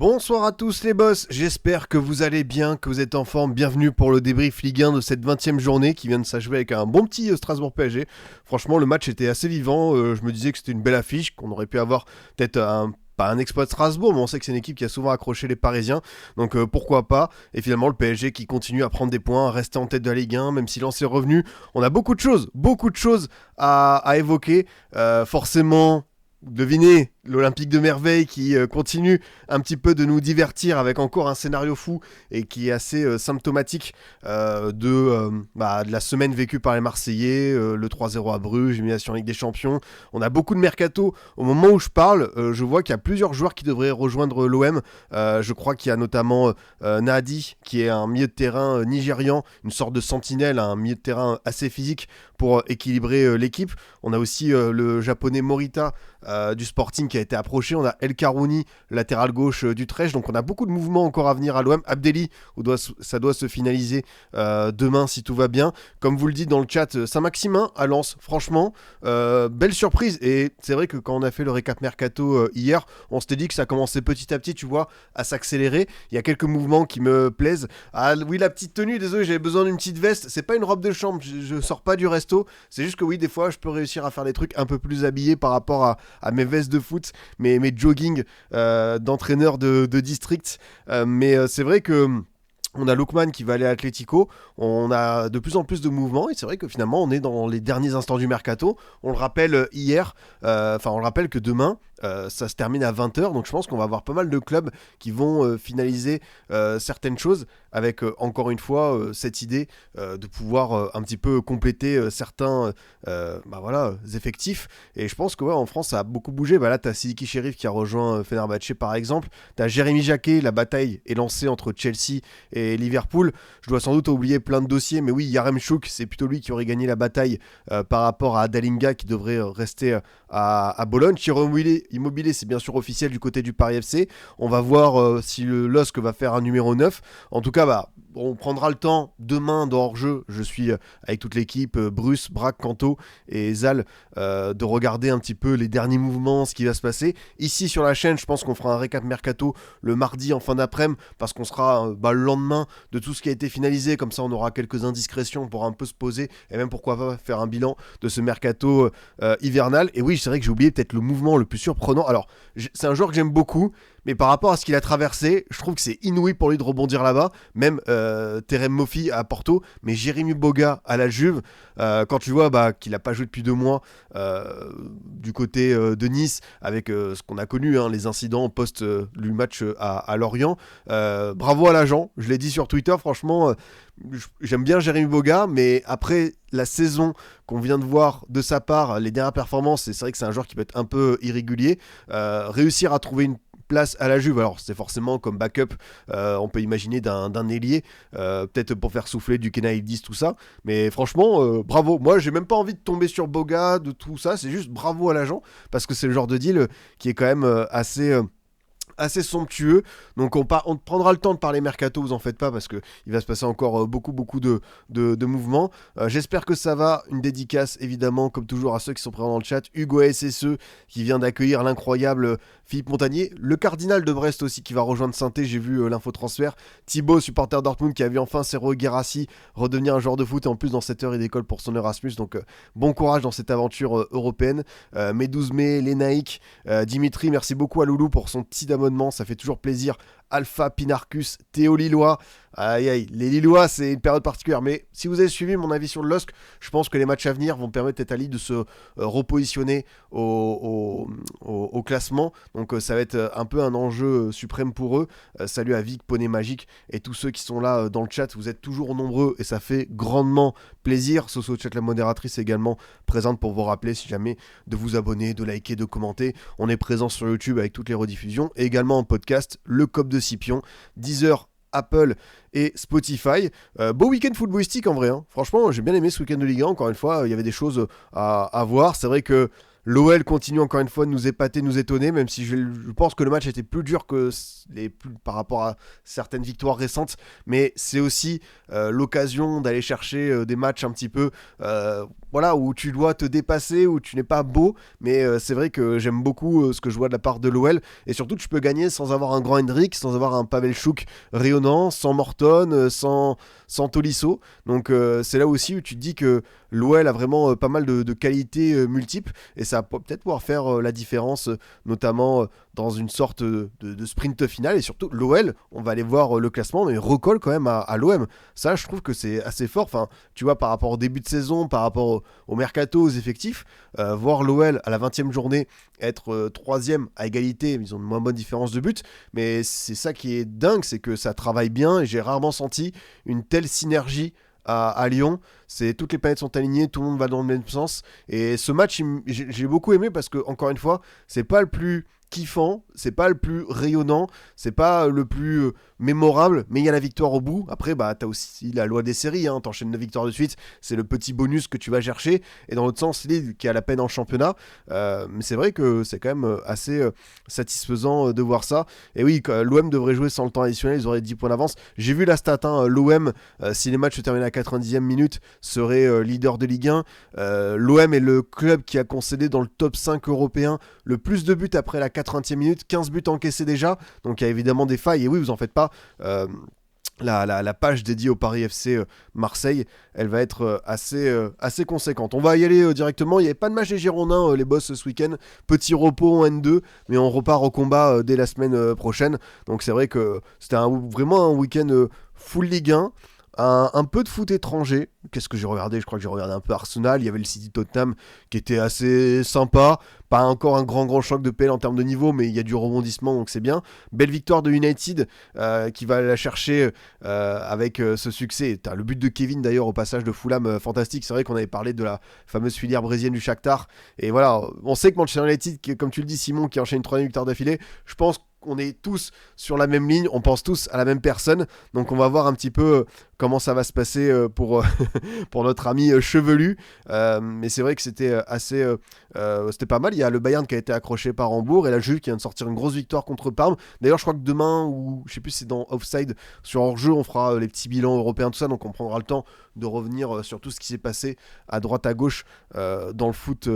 Bonsoir à tous les boss, j'espère que vous allez bien, que vous êtes en forme. Bienvenue pour le débrief Ligue 1 de cette 20e journée qui vient de s'achever avec un bon petit Strasbourg PSG. Franchement, le match était assez vivant, je me disais que c'était une belle affiche, qu'on aurait pu avoir peut-être pas un exploit de Strasbourg, mais on sait que c'est une équipe qui a souvent accroché les Parisiens, donc pourquoi pas. Et finalement, le PSG qui continue à prendre des points, à rester en tête de la Ligue 1, même si Lens est revenu. On a beaucoup de choses à évoquer. Forcément, devinez l'Olympique de Merveille qui continue un petit peu de nous divertir avec encore un scénario fou et qui est assez symptomatique de la semaine vécue par les Marseillais, le 3-0 à Bruges, élimination en Ligue des Champions. On a beaucoup de mercato. Au moment où je parle, je vois qu'il y a plusieurs joueurs qui devraient rejoindre l'OM. Je crois qu'il y a notamment Nahdi, qui est un milieu de terrain nigérian, une sorte de sentinelle, un milieu de terrain assez physique pour équilibrer l'équipe. On a aussi le japonais Morita du Sporting qui a été approché. On a El Karouni, latéral gauche d'Utrecht. Donc on a beaucoup de mouvements encore à venir à l'OM. Abdelli, ça doit se finaliser demain si tout va bien. Comme vous le dites dans le chat, Saint-Maximin à Lens, franchement, belle surprise. Et c'est vrai que quand on a fait le récap mercato hier, on s'était dit que ça commençait petit à petit, tu vois, à s'accélérer. Il y a quelques mouvements qui me plaisent. Ah oui, la petite tenue, désolé, j'avais besoin d'une petite veste. C'est pas une robe de chambre, je sors pas du resto. C'est juste que oui, des fois, je peux réussir à faire des trucs un peu plus habillés par rapport à mes vestes de foot, mes jogging d'entraîneur de district. Mais c'est vrai que on a Lookman qui va aller à Atlético, on a de plus en plus de mouvements et c'est vrai que finalement on est dans les derniers instants du mercato. On le rappelle on le rappelle que demain ça se termine à 20h, donc je pense qu'on va avoir pas mal de clubs qui vont finaliser certaines choses avec encore une fois cette idée de pouvoir un petit peu compléter certains effectifs. Et je pense que en France ça a beaucoup bougé. Là t'as Sidiki Cherif qui a rejoint Fenerbahçe par exemple, t'as Jérémy Jacquet, la bataille est lancée entre Chelsea et Liverpool. Je dois sans doute oublier plein de dossiers, mais oui, Yaremchuk, c'est plutôt lui qui aurait gagné la bataille par rapport à Dalinga qui devrait rester à Bologne. Ciro Immobilier, c'est bien sûr officiel du côté du Paris FC. On va voir si le LOSC va faire un numéro 9. En tout cas, on prendra le temps demain dans hors-jeu. Je suis avec toute l'équipe, Bruce, Braque, Kanto et Zal, de regarder un petit peu les derniers mouvements, ce qui va se passer. Ici sur la chaîne, je pense qu'on fera un récap mercato le mardi en fin d'après-midi parce qu'on sera le lendemain de tout ce qui a été finalisé. Comme ça, on aura quelques indiscrétions pour un peu se poser et même pourquoi pas faire un bilan de ce mercato hivernal. Et oui, c'est vrai que j'ai oublié peut-être le mouvement le plus surprenant. Alors, c'est un joueur que j'aime beaucoup, mais par rapport à ce qu'il a traversé, je trouve que c'est inouï pour lui de rebondir là-bas. Même Terem Moffi à Porto, mais Jérémy Boga à la Juve, quand tu vois qu'il n'a pas joué depuis 2 mois du côté de Nice, avec ce qu'on a connu, les incidents post du match à Lorient. Bravo à l'agent, je l'ai dit sur Twitter, franchement, j'aime bien Jérémy Boga, mais après la saison qu'on vient de voir de sa part, les dernières performances, c'est vrai que c'est un joueur qui peut être un peu irrégulier. Réussir à trouver une place à la Juve, alors c'est forcément comme backup, on peut imaginer d'un ailier, peut-être pour faire souffler du Kenaïdis, tout ça, mais franchement, bravo. Moi j'ai même pas envie de tomber sur Boga, de tout ça, c'est juste bravo à l'agent, parce que c'est le genre de deal qui est quand même assez somptueux. Donc on prendra le temps de parler mercato, vous en faites pas, parce que il va se passer encore beaucoup de mouvements. J'espère que ça va. Une dédicace évidemment comme toujours à ceux qui sont présents dans le chat. Hugo SSE qui vient d'accueillir l'incroyable Philippe Montagnier, le cardinal de Brest aussi qui va rejoindre Saint-Étienne, j'ai vu l'info transfert. Thibaut, supporter Dortmund, qui a vu enfin Sergio Guirassy redevenir un joueur de foot, et en plus dans cette heure il décolle pour son Erasmus, donc bon courage dans cette aventure européenne. Meduz May, Lenaïk, Dimitri, merci beaucoup à Loulou pour son petit abonnement, ça fait toujours plaisir. Alpha Pinarcus, Théo Lillois. Aïe, les Lillois, c'est une période particulière. Mais si vous avez suivi mon avis sur le LOSC, je pense que les matchs à venir vont permettre à Italie de se repositionner au classement. Donc ça va être un peu un enjeu suprême pour eux. Salut à Vic, Poney Magique et tous ceux qui sont là dans le chat. Vous êtes toujours nombreux et ça fait grandement plaisir. Soso Chat, la modératrice, est également présente pour vous rappeler, si jamais, de vous abonner, de liker, de commenter. On est présent sur YouTube avec toutes les rediffusions et également en podcast, le COP de Scipion, 10h, Apple et Spotify. Beau week-end footballistique en vrai, Franchement j'ai bien aimé ce week-end de Ligue 1. Encore une fois, il y avait des choses à voir. C'est vrai que L'OL continue encore une fois de nous épater, nous étonner, même si je pense que le match était plus dur que par rapport à certaines victoires récentes, mais c'est aussi l'occasion d'aller chercher des matchs un petit peu voilà, où tu dois te dépasser, où tu n'es pas beau, mais c'est vrai que j'aime beaucoup ce que je vois de la part de l'OL, et surtout tu peux gagner sans avoir un grand Hendrick, sans avoir un Pavel Chouk rayonnant, sans Morton, sans Tolisso, donc c'est là aussi où tu te dis que l'OL a vraiment pas mal de qualités multiples, et ça va peut-être pouvoir faire la différence, notamment dans une sorte de sprint final. Et surtout, l'OL, on va aller voir le classement, mais recolle quand même à l'OM. Ça, je trouve que c'est assez fort. Enfin, tu vois, par rapport au début de saison, par rapport au mercato, aux effectifs, voir l'OL à la 20e journée être troisième à égalité, ils ont une moins bonne différence de but, mais c'est ça qui est dingue, c'est que ça travaille bien, et j'ai rarement senti une telle synergie à Lyon. C'est toutes les planètes sont alignées, tout le monde va dans le même sens, et ce match j'ai beaucoup aimé parce que encore une fois c'est pas le plus kiffant, c'est pas le plus rayonnant, c'est pas le plus mémorable, mais il y a la victoire au bout. Après bah t'as aussi la loi des séries, hein, t'enchaînes 9 victoires de suite, c'est le petit bonus que tu vas chercher, et dans l'autre sens Lille qui a la peine en championnat, mais c'est vrai que c'est quand même assez satisfaisant de voir ça. Et oui, l'OM devrait jouer sans le temps additionnel, ils auraient 10 points d'avance. J'ai vu la stat, hein, l'OM si les matchs se terminent à la 90e minute serait leader de Ligue 1. L'OM est le club qui a concédé dans le top 5 européen le plus de buts après la 80e minute, 15 buts encaissés déjà, donc il y a évidemment des failles, et oui, vous en faites pas, la page dédiée au Paris FC Marseille, elle va être assez conséquente. On va y aller directement, il n'y avait pas de match des Girondins, les boss ce week-end, petit repos en N2, mais on repart au combat dès la semaine prochaine, donc c'est vrai que c'était vraiment un week-end full Ligue 1, un peu de foot étranger. Qu'est-ce que j'ai regardé? Je crois que j'ai regardé un peu Arsenal. Il y avait le City Tottenham qui était assez sympa. Pas encore un grand choc de PL en termes de niveau, mais il y a du rebondissement, donc c'est bien. Belle victoire de United qui va la chercher avec ce succès. T'as le but de Kevin d'ailleurs au passage de Fulham, fantastique. C'est vrai qu'on avait parlé de la fameuse filière brésilienne du Shakhtar. Et voilà, on sait que Manchester United, comme tu le dis Simon, qui enchaîne une 3e victoire d'affilée, je pense qu'on est tous sur la même ligne, on pense tous à la même personne, donc on va voir un petit peu comment ça va se passer pour notre ami chevelu, mais c'est vrai que c'était c'était pas mal. Il y a le Bayern qui a été accroché par Hambourg et la Juve qui vient de sortir une grosse victoire contre Parme. D'ailleurs je crois que demain, ou je sais plus si c'est dans Offside, sur hors-jeu, on fera les petits bilans européens, tout ça, donc on prendra le temps de revenir sur tout ce qui s'est passé à droite à gauche dans le foot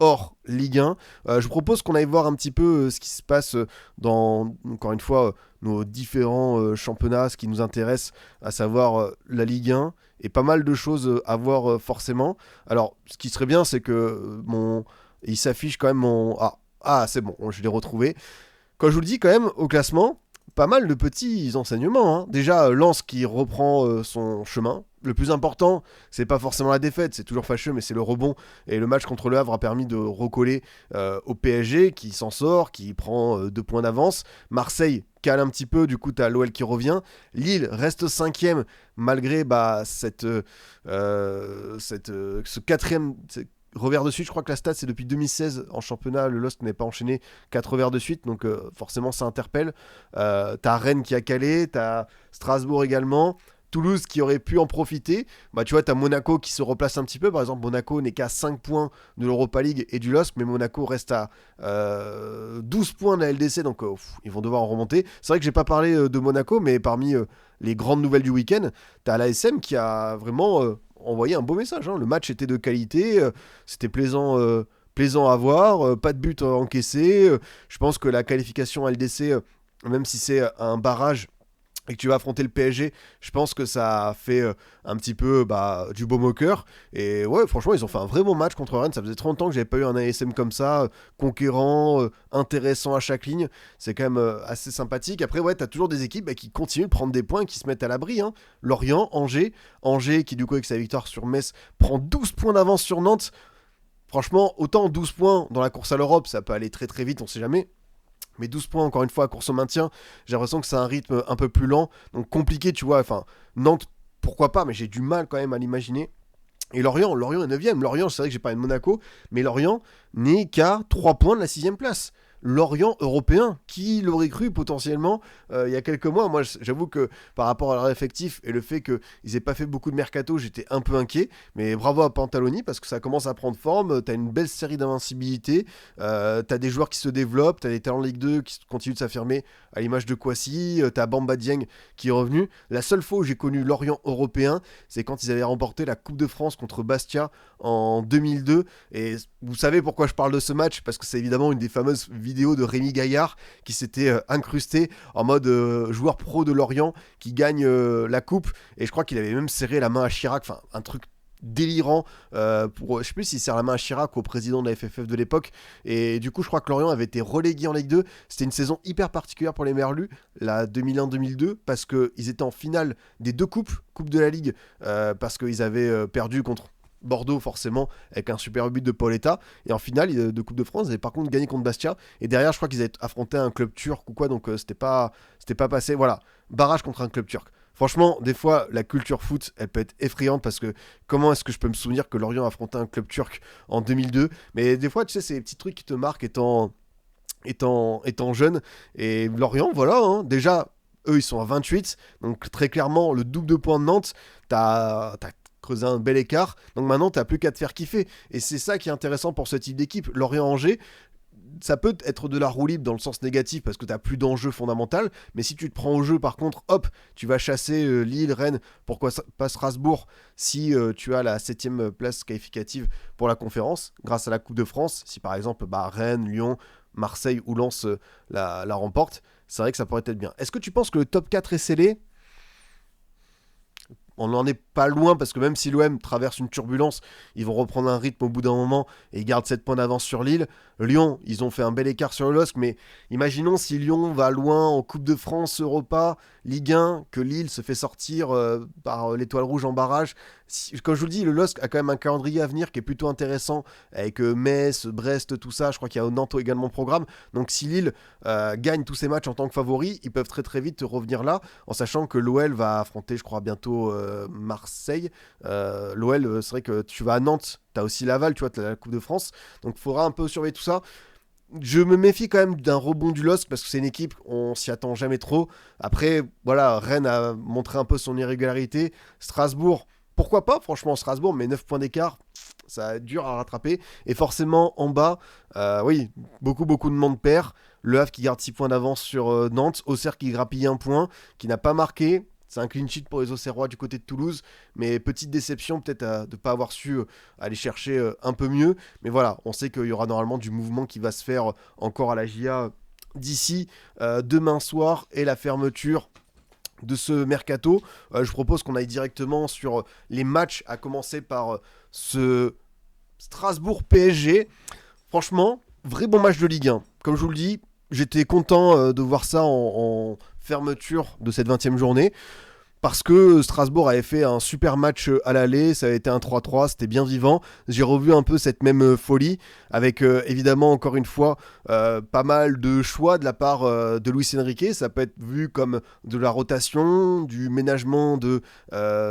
hors Ligue 1. Je vous propose qu'on aille voir un petit peu ce qui se passe dans, encore une fois, nos différents championnats, ce qui nous intéresse, à savoir la Ligue 1, et pas mal de choses à voir forcément. Alors, ce qui serait bien, c'est que il s'affiche quand même c'est bon, je l'ai retrouvé. Quand je vous le dis quand même, au classement, pas mal de petits enseignements, hein. Déjà, Lens qui reprend son chemin. Le plus important, c'est pas forcément la défaite, c'est toujours fâcheux, mais c'est le rebond. Et le match contre le Havre a permis de recoller au PSG, qui s'en sort, qui prend 2 points d'avance. Marseille cale un petit peu, du coup t'as l'OL qui revient. Lille reste 5e, malgré ce 4e... revers de suite. Je crois que la stat c'est depuis 2016 en championnat, le LOSC n'est pas enchaîné 4 revers de suite, donc forcément ça interpelle. T'as Rennes qui a calé, t'as Strasbourg également, Toulouse qui aurait pu en profiter. Bah tu vois, t'as Monaco qui se replace un petit peu. Par exemple, Monaco n'est qu'à 5 points de l'Europa League et du LOSC, mais Monaco reste à 12 points de la LDC, donc ils vont devoir en remonter. C'est vrai que j'ai pas parlé de Monaco, mais parmi les grandes nouvelles du week-end, t'as l'ASM qui a vraiment envoyé un beau message, hein. Le match était de qualité, c'était plaisant à voir, pas de but encaissé. Je pense que la qualification LDC, même si c'est un barrage et que tu vas affronter le PSG, je pense que ça a fait un petit peu du baume au cœur. Et ouais, franchement, ils ont fait un vrai bon match contre Rennes. Ça faisait trop longtemps que j'avais pas eu un ASM comme ça, conquérant, intéressant à chaque ligne. C'est quand même assez sympathique. Après, ouais, t'as toujours des équipes qui continuent de prendre des points et qui se mettent à l'abri, hein. Lorient, Angers qui du coup avec sa victoire sur Metz prend 12 points d'avance sur Nantes. Franchement, autant 12 points dans la course à l'Europe, ça peut aller très très vite, on sait jamais. Mais 12 points, encore une fois, à course au maintien, j'ai l'impression que c'est un rythme un peu plus lent. Donc compliqué, tu vois. Enfin, Nantes, pourquoi pas, mais j'ai du mal quand même à l'imaginer. Et Lorient est 9ème. Lorient, c'est vrai que j'ai parlé de Monaco, mais Lorient n'est qu'à 3 points de la 6ème place. Lorient européen, Qui l'aurait cru potentiellement il y a quelques mois. Moi, j'avoue que par rapport à leur effectif et le fait qu'ils aient pas fait beaucoup de mercato, j'étais un peu inquiet. Mais bravo à Pantaloni parce que ça commence à prendre forme. T'as une belle série d'invincibilité. T'as des joueurs qui se développent. T'as des talents Ligue 2 qui continuent de s'affirmer à l'image de Kouassi. T'as Bamba Dieng qui est revenu. La seule fois où j'ai connu Lorient européen, c'est quand ils avaient remporté la Coupe de France contre Bastia en 2002. Et vous savez pourquoi je parle de ce match? Parce que c'est évidemment une des fameuses vidéos de Rémi Gaillard qui s'était incrusté en mode joueur pro de Lorient qui gagne la coupe, et je crois qu'il avait même serré la main à Chirac, enfin un truc délirant je sais plus s'il serre la main à Chirac ou au président de la FFF de l'époque. Et du coup je crois que Lorient avait été relégué en Ligue 2. C'était une saison hyper particulière pour les Merlus, la 2001-2002, parce qu'ils étaient en finale des deux coupe de la Ligue, parce qu'ils avaient perdu contre Bordeaux forcément avec un super but de Pauletta, et en finale de Coupe de France ils avaient par contre gagné contre Bastia, et derrière je crois qu'ils avaient affronté un club turc ou quoi, donc c'était pas passé, voilà, barrage contre un club turc. Franchement, des fois, la culture foot, elle peut être effrayante, parce que comment est-ce que je peux me souvenir que Lorient a affronté un club turc en 2002? Mais des fois, tu sais, c'est des petits trucs qui te marquent étant jeune. Et Lorient, voilà, hein, déjà, eux, ils sont à 28, donc très clairement, le double de points de Nantes, t'as creusé un bel écart, donc maintenant t'as plus qu'à te faire kiffer, et c'est ça qui est intéressant pour ce type d'équipe. Lorient-Angers, ça peut être de la roue libre dans le sens négatif parce que t'as plus d'enjeu fondamental, mais si tu te prends au jeu par contre, hop, tu vas chasser Lille, Rennes, pourquoi pas Strasbourg, si tu as la 7ème place qualificative pour la conférence grâce à la Coupe de France, si par exemple Rennes, Lyon, Marseille ou Lens la remportent, c'est vrai que ça pourrait être bien. Est-ce que tu penses que le top 4 est scellé? On n'en est pas loin, parce que même si l'OM traverse une turbulence, ils vont reprendre un rythme au bout d'un moment et ils gardent 7 points d'avance sur Lille. Lyon, ils ont fait un bel écart sur le LOSC, mais imaginons si Lyon va loin en Coupe de France, Europa, Ligue 1, que Lille se fait sortir par l'Étoile Rouge en barrage. Comme je vous le dis, le LOSC a quand même un calendrier à venir qui est plutôt intéressant, avec Metz, Brest, tout ça. Je crois qu'il y a Nantes également au programme. Donc si Lille gagne tous ses matchs en tant que favori, ils peuvent très très vite revenir là, en sachant que l'OL va affronter, je crois, bientôt Marseille. L'OL, c'est vrai que tu vas à Nantes, t'as aussi Laval, tu vois, t'as la Coupe de France, donc il faudra un peu surveiller tout ça. Je me méfie quand même d'un rebond du LOSC, parce que c'est une équipe, on s'y attend jamais trop. Après, voilà, Rennes a montré un peu son irrégularité. Strasbourg, pourquoi pas, franchement, Strasbourg, mais 9 points d'écart, ça va être dur à rattraper. Et forcément, en bas, oui, beaucoup de monde perd. Le Havre qui garde 6 points d'avance sur Nantes. Auxerre qui grappille 1 point, qui n'a pas marqué. C'est un clean sheet pour les Auxerrois du côté de Toulouse, mais petite déception peut-être de ne pas avoir su aller chercher un peu mieux. Mais voilà, on sait qu'il y aura normalement du mouvement qui va se faire encore à la GIA d'ici demain soir et la fermeture de ce mercato. Je propose qu'on aille directement sur les matchs, à commencer par ce Strasbourg PSG. Franchement, vrai bon match de Ligue 1. Comme je vous le dis, j'étais content de voir ça en fermeture de cette 20e journée, parce que Strasbourg avait fait un super match à l'aller, ça avait été un 3-3, c'était bien vivant. J'ai revu un peu cette même folie, avec évidemment encore une fois pas mal de choix de la part de Luis Enrique. Ça peut être vu comme de la rotation, du ménagement de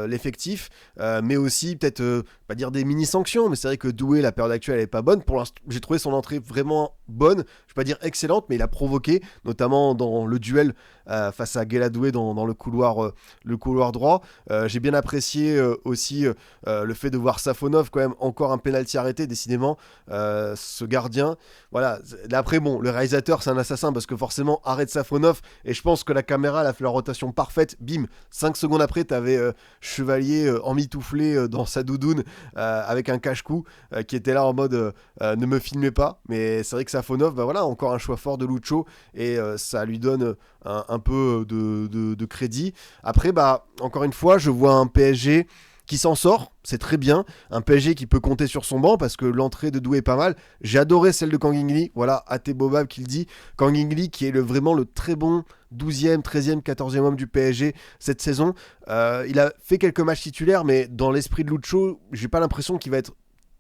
l'effectif, mais aussi peut-être, pas dire des mini-sanctions, mais c'est vrai que Doué, la période actuelle, elle est pas bonne. Pour l'instant, j'ai trouvé son entrée vraiment bonne, je vais pas dire excellente, mais il a provoqué, notamment dans le duel face à Guéladoué dans le couloir droit. J'ai bien apprécié aussi le fait de voir Safonov, quand même encore un penalty arrêté, décidément, ce gardien. Voilà, après bon, le réalisateur c'est un assassin, parce que forcément arrête Safonov, et je pense que la caméra elle a fait la rotation parfaite, bim, 5 secondes après t'avais Chevalier emmitouflé dans sa doudoune avec un cache-cou qui était là en mode ne me filmez pas. Mais c'est vrai que Safonov, bah voilà, encore un choix fort de Lucho, et ça lui donne un peu de crédit. Après, bah encore une fois, je vois un PSG qui s'en sort, c'est très bien. Un PSG qui peut compter sur son banc, parce que l'entrée de Doué est pas mal. J'ai adoré celle de Kang In Lee, voilà, Até Bobab qui le dit. Kang In Lee qui est vraiment le très bon 12e, 13e, 14e homme du PSG cette saison. Il a fait quelques matchs titulaires, mais dans l'esprit de Lucho, j'ai pas l'impression qu'il va être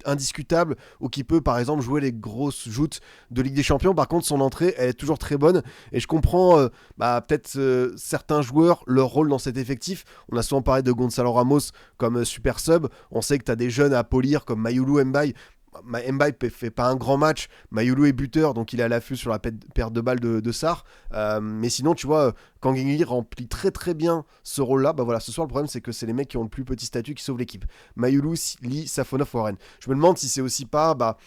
indiscutable, ou qui peut par exemple jouer les grosses joutes de Ligue des Champions. Par contre, son entrée elle est toujours très bonne, et je comprends peut-être certains joueurs, leur rôle dans cet effectif. On a souvent parlé de Gonzalo Ramos comme super sub, on sait que tu as des jeunes à polir comme Mayulu Mbaye. Mbaye fait pas un grand match, Mayulu est buteur, donc il est à l'affût sur la perte de balle de Sarr. Mais sinon, tu vois, Kangin remplit très très bien ce rôle-là. Bah voilà, ce soir, le problème, c'est que c'est les mecs qui ont le plus petit statut qui sauvent l'équipe. Mayulu, Lee, Safonov, Warren. Je me demande si c'est aussi pas...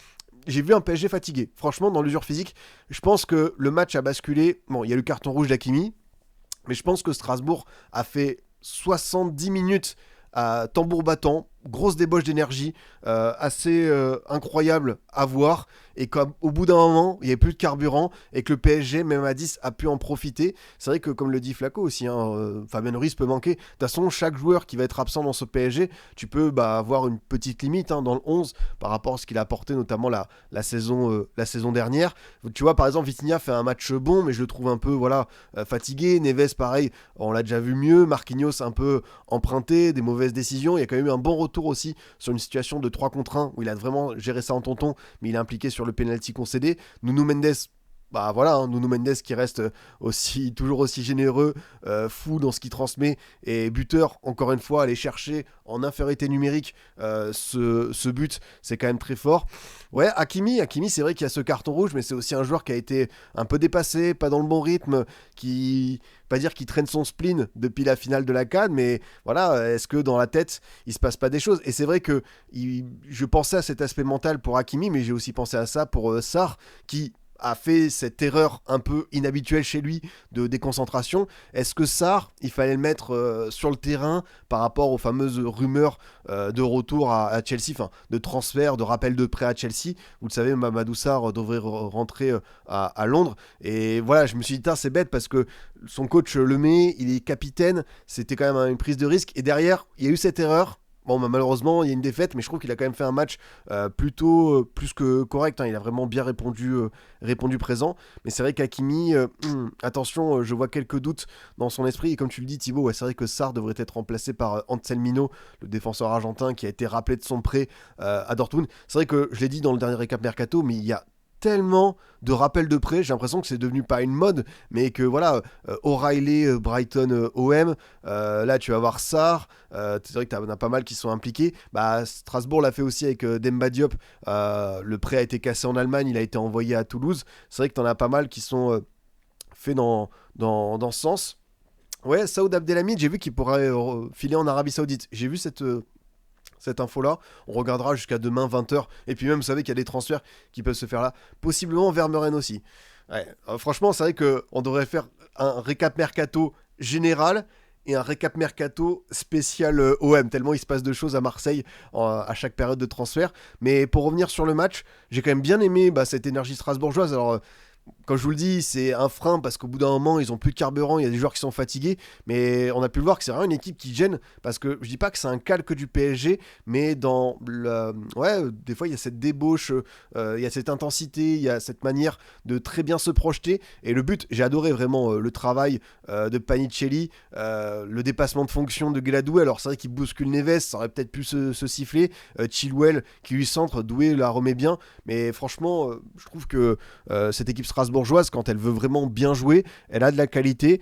J'ai vu un PSG fatigué. Franchement, dans l'usure physique, je pense que le match a basculé. Bon, il y a le carton rouge d'Hakimi, mais je pense que Strasbourg a fait 70 minutes à tambour battant, grosse débauche d'énergie, assez incroyable à voir. Et comme au bout d'un moment, il n'y avait plus de carburant et que le PSG, même à 10, a pu en profiter. C'est vrai que, comme le dit Flaco aussi, Fabien Ruiz peut manquer. De toute façon, chaque joueur qui va être absent dans ce PSG, tu peux avoir une petite limite dans le 11 par rapport à ce qu'il a apporté, notamment la saison dernière. Tu vois, par exemple, Vitinha fait un match bon, mais je le trouve un peu fatigué. Neves, pareil, on l'a déjà vu mieux. Marquinhos, un peu emprunté, des mauvaises décisions. Il y a quand même eu un bon retour aussi sur une situation de 3 contre 1 où il a vraiment géré ça en tonton, mais il est impliqué sur le penalty concédé. Nuno Mendes, Nuno Mendes qui reste toujours aussi généreux, fou dans ce qu'il transmet et buteur, encore une fois, aller chercher en infériorité numérique ce but, c'est quand même très fort. Ouais, Hakimi, c'est vrai qu'il y a ce carton rouge, mais c'est aussi un joueur qui a été un peu dépassé, pas dans le bon rythme, pas dire qu'il traîne son spleen depuis la finale de la CAN, mais voilà, est-ce que dans la tête, il se passe pas des choses? Et c'est vrai que je pensais à cet aspect mental pour Hakimi, mais j'ai aussi pensé à ça pour Sarr, qui a fait cette erreur un peu inhabituelle chez lui de déconcentration. Est-ce que Sarr, il fallait le mettre sur le terrain par rapport aux fameuses rumeurs de retour à Chelsea, enfin de transfert, de rappel de prêt à Chelsea? Vous le savez, Mamadou Sarr devrait rentrer à Londres. Et voilà, je me suis dit, c'est bête parce que son coach le met, il est capitaine, c'était quand même une prise de risque. Et derrière, il y a eu cette erreur. Bon, malheureusement, il y a une défaite, mais je trouve qu'il a quand même fait un match plutôt plus que correct. Il a vraiment bien répondu présent. Mais c'est vrai qu'Hakimi, attention, je vois quelques doutes dans son esprit. Et comme tu le dis, Thibaut, c'est vrai que Sarr devrait être remplacé par Anselmino, le défenseur argentin qui a été rappelé de son prêt à Dortmund. C'est vrai que je l'ai dit dans le dernier récap Mercato, mais il y a tellement de rappels de prêt, j'ai l'impression que c'est devenu pas une mode, mais que voilà, O'Reilly, Brighton, OM, là tu vas voir Sarr, c'est vrai que t'en as pas mal qui sont impliqués. Strasbourg l'a fait aussi avec Demba Diop, le prêt a été cassé en Allemagne, il a été envoyé à Toulouse. C'est vrai que t'en as pas mal qui sont faits dans ce sens. Ouais, Saoud Abdelhamid, j'ai vu qu'il pourrait filer en Arabie Saoudite. J'ai vu cette info-là. On regardera jusqu'à demain 20h. Et puis même, vous savez qu'il y a des transferts qui peuvent se faire là. Possiblement Vermeuren aussi. Ouais, franchement, c'est vrai qu'on devrait faire un récap mercato général et un récap mercato spécial OM, tellement il se passe de choses à Marseille à chaque période de transfert. Mais pour revenir sur le match, j'ai quand même bien aimé cette énergie strasbourgeoise. Alors... Comme je vous le dis, c'est un frein parce qu'au bout d'un moment, ils ont plus de carburant, il y a des joueurs qui sont fatigués, mais on a pu le voir que c'est vraiment une équipe qui gêne parce que je dis pas que c'est un calque du PSG, mais des fois il y a cette débauche, il y a cette intensité, il y a cette manière de très bien se projeter. Et le but, j'ai adoré vraiment le travail de Panicelli, le dépassement de fonction de Gladoué. Alors c'est vrai qu'il bouscule Neves, ça aurait peut-être pu se siffler. Chilwell qui lui centre, Doué la remet bien, mais franchement, je trouve que cette équipe strasbourgeoise, quand elle veut vraiment bien jouer, elle a de la qualité.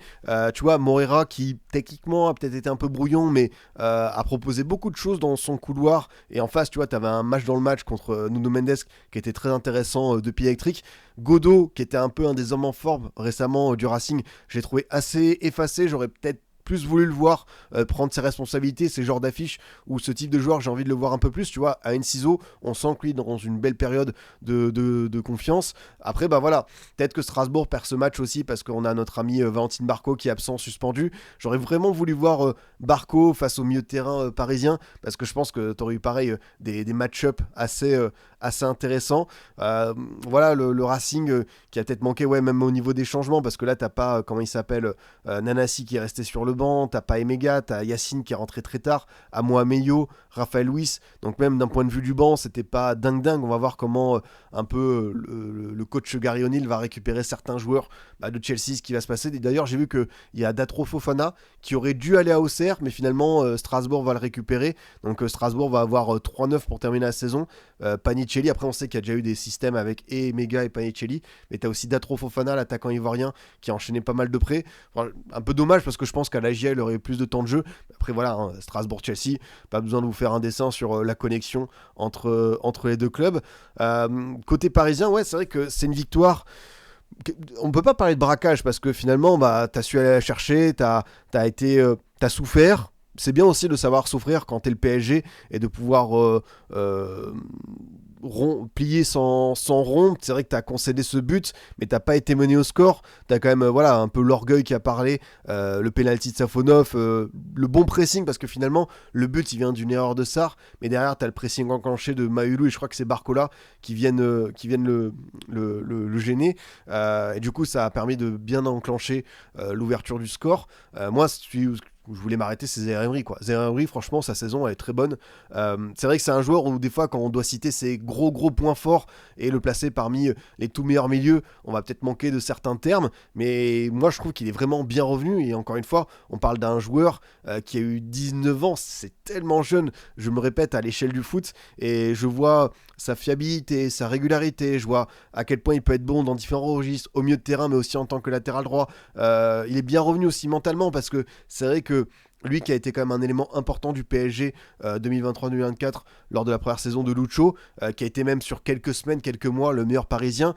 Tu vois, Moreira qui techniquement a peut-être été un peu brouillon, mais a proposé beaucoup de choses dans son couloir. Et en face, tu vois, tu avais un match dans le match contre Nuno Mendes qui était très intéressant de pied électrique. Godot, qui était un peu un des hommes en forme récemment du Racing, j'ai trouvé assez effacé. J'aurais peut-être plus voulu le voir prendre ses responsabilités, ces genres d'affiches où ce type de joueur, j'ai envie de le voir un peu plus. Tu vois, à Enciso, on sent que lui dans une belle période de confiance. Après, peut-être que Strasbourg perd ce match aussi parce qu'on a notre ami Valentin Barco qui est absent, suspendu. J'aurais vraiment voulu voir Barco face au milieu de terrain parisien parce que je pense que tu aurais eu pareil des match-up assez intéressants. Le Racing qui a peut-être manqué, même au niveau des changements, parce que là, t'as pas, comment il s'appelle, Nanasi qui est resté sur le banc, t'as pas Emega, t'as Yacine qui est rentré très tard, Amo Meyo, Raphaël Luis, donc même d'un point de vue du banc, c'était pas dingue. On va voir comment un peu le coach Gary O'Neill va récupérer certains joueurs de Chelsea, ce qui va se passer. D'ailleurs, j'ai vu qu'il y a Datro Fofana qui aurait dû aller à Auxerre, mais finalement, Strasbourg va le récupérer, donc Strasbourg va avoir 3-9 pour terminer la saison. Panicelli Panicelli. Après, on sait qu'il y a déjà eu des systèmes avec Mega et Panicelli, mais tu as aussi Datro Fofana, l'attaquant ivoirien, qui a enchaîné pas mal de prêts. Enfin, un peu dommage parce que je pense qu'à l'AGA, il aurait eu plus de temps de jeu. Après, voilà, hein, Strasbourg-Chelsea, pas besoin de vous faire un dessin sur la connexion entre les deux clubs. Côté parisien, ouais, c'est vrai que c'est une victoire. On peut pas parler de braquage parce que finalement, bah, t'as su aller la chercher, t'as souffert. C'est bien aussi de savoir souffrir quand t'es le PSG et de pouvoir plier sans rompre. C'est vrai que t'as concédé ce but, mais t'as pas été mené au score. T'as quand même voilà, un peu l'orgueil qui a parlé, le penalty de Safonov, le bon pressing, parce que finalement, le but il vient d'une erreur de Sarr, mais derrière t'as le pressing enclenché de Maulu et je crois que c'est Barcola qui viennent le gêner. Et du coup, ça a permis de bien enclencher l'ouverture du score. Moi, où je voulais m'arrêter, c'est Zaïre Emery, quoi. Zaïre Emery, franchement, sa saison, elle est très bonne. C'est vrai que c'est un joueur où, des fois, quand on doit citer ses gros points forts et le placer parmi les tout meilleurs milieux, on va peut-être manquer de certains termes. Mais moi, je trouve qu'il est vraiment bien revenu. Et encore une fois, on parle d'un joueur qui a eu 19 ans. C'est tellement jeune, je me répète, à l'échelle du foot. Et je vois sa fiabilité, sa régularité. Je vois à quel point il peut être bon dans différents registres, au milieu de terrain, mais aussi en tant que latéral droit. Il est bien revenu aussi mentalement parce que c'est vrai que lui qui a été quand même un élément important du PSG 2023-2024 lors de la première saison de Lucho, qui a été même sur quelques semaines, quelques mois le meilleur parisien,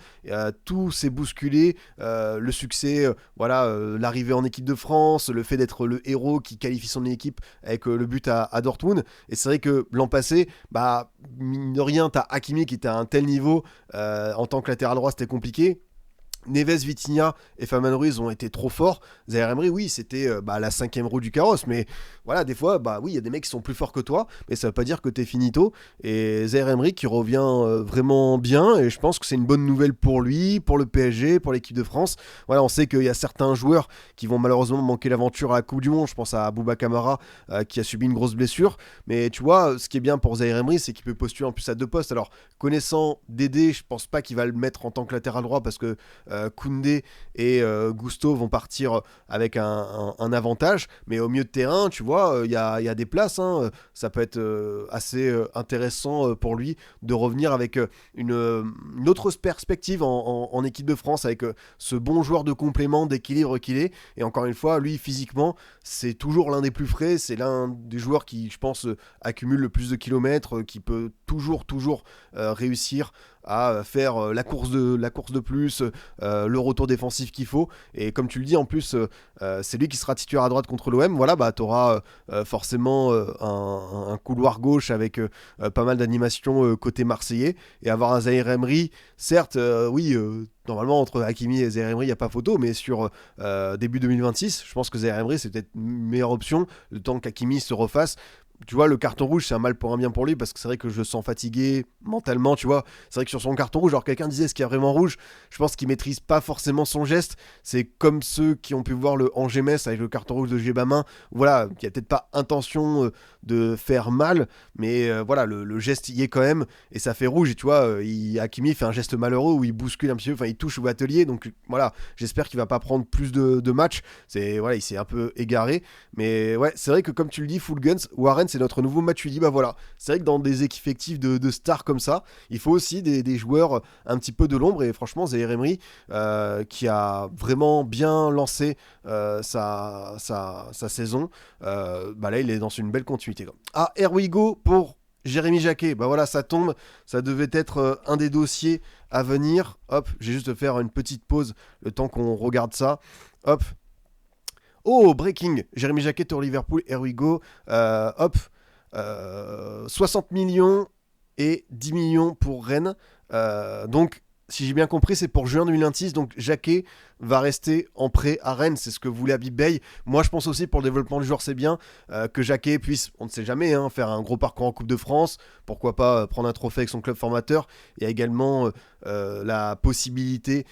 tout s'est bousculé, le succès, l'arrivée en équipe de France, le fait d'être le héros qui qualifie son équipe avec le but à Dortmund. Et c'est vrai que l'an passé, bah, mine de rien, t'as Hakimi qui était à un tel niveau, en tant que latéral droit c'était compliqué. Neves, Vitinha et Fabian Ruiz ont été trop forts. Zaïre Emery, oui, c'était la cinquième roue du carrosse, mais voilà, des fois, bah oui, il y a des mecs qui sont plus forts que toi, mais ça veut pas dire que t'es finito. Et Zaïre Emery qui revient vraiment bien, et je pense que c'est une bonne nouvelle pour lui, pour le PSG, pour l'équipe de France. Voilà, on sait qu'il y a certains joueurs qui vont malheureusement manquer l'aventure à la Coupe du Monde. Je pense à Bouba Kamara qui a subi une grosse blessure, mais tu vois, ce qui est bien pour Zaïre Emery, c'est qu'il peut postuler en plus à deux postes. Alors, connaissant Dédé, je pense pas qu'il va le mettre en tant que latéral droit parce que Koundé et Gusto vont partir avec un avantage, mais au milieu de terrain, tu vois, il y a des places, hein, ça peut être assez intéressant pour lui de revenir avec une autre perspective en équipe de France, avec ce bon joueur de complément, d'équilibre qu'il est, et encore une fois, lui, physiquement, c'est toujours l'un des plus frais, c'est l'un des joueurs qui, je pense, accumule le plus de kilomètres, qui peut toujours réussir à faire la course de plus, le retour défensif qu'il faut. Et comme tu le dis, en plus, c'est lui qui sera titulaire à droite contre l'OM. Voilà, bah, tu auras forcément un couloir gauche avec pas mal d'animation côté marseillais. Et avoir un Zaïre Emery, certes, oui, normalement, entre Hakimi et Zaïre Emery, il n'y a pas photo, mais sur début 2026, je pense que Zaïre Emery, c'est peut-être une meilleure option, le temps qu'Hakimi se refasse. Tu vois, le carton rouge, c'est un mal pour un bien pour lui, parce que c'est vrai que je le sens fatigué mentalement, tu vois. C'est vrai que sur son carton rouge, alors quelqu'un disait ce qu'il y a vraiment rouge, je pense qu'il maîtrise pas forcément son geste. C'est comme ceux qui ont pu voir le Angers-Metz avec le carton rouge de Gébama, voilà, qui a peut-être pas intention de faire mal, mais voilà, le geste y est quand même, et ça fait rouge. Et tu vois, Hakimi fait un geste malheureux où il bouscule un petit peu, enfin il touche au atelier, donc voilà, j'espère qu'il va pas prendre plus de matchs. Voilà, il s'est un peu égaré, mais ouais, c'est vrai que comme tu le dis, Full Guns, Warren, c'est notre nouveau Matuidi. Bah voilà, c'est vrai que dans des effectifs de stars comme ça, il faut aussi des joueurs un petit peu de l'ombre, et franchement, Zaïre Emery, qui a vraiment bien lancé sa saison, bah là, il est dans une belle continuité. Ah, here we go pour Jérémy Jacquet. Bah voilà, ça tombe, ça devait être un des dossiers à venir. Hop, j'ai juste faire une petite pause le temps qu'on regarde ça. Hop. Oh, breaking, Jérémy Jacquet au Liverpool, here we go. 60 millions et 10 millions pour Rennes. Donc, si j'ai bien compris, c'est pour juin 2026. Donc, Jacquet va rester en prêt à Rennes. C'est ce que voulait Habib Bey. Moi, je pense aussi pour le développement du joueur, c'est bien que Jacquet puisse, on ne sait jamais, hein, faire un gros parcours en Coupe de France. Pourquoi pas prendre un trophée avec son club formateur. Il y a également la possibilité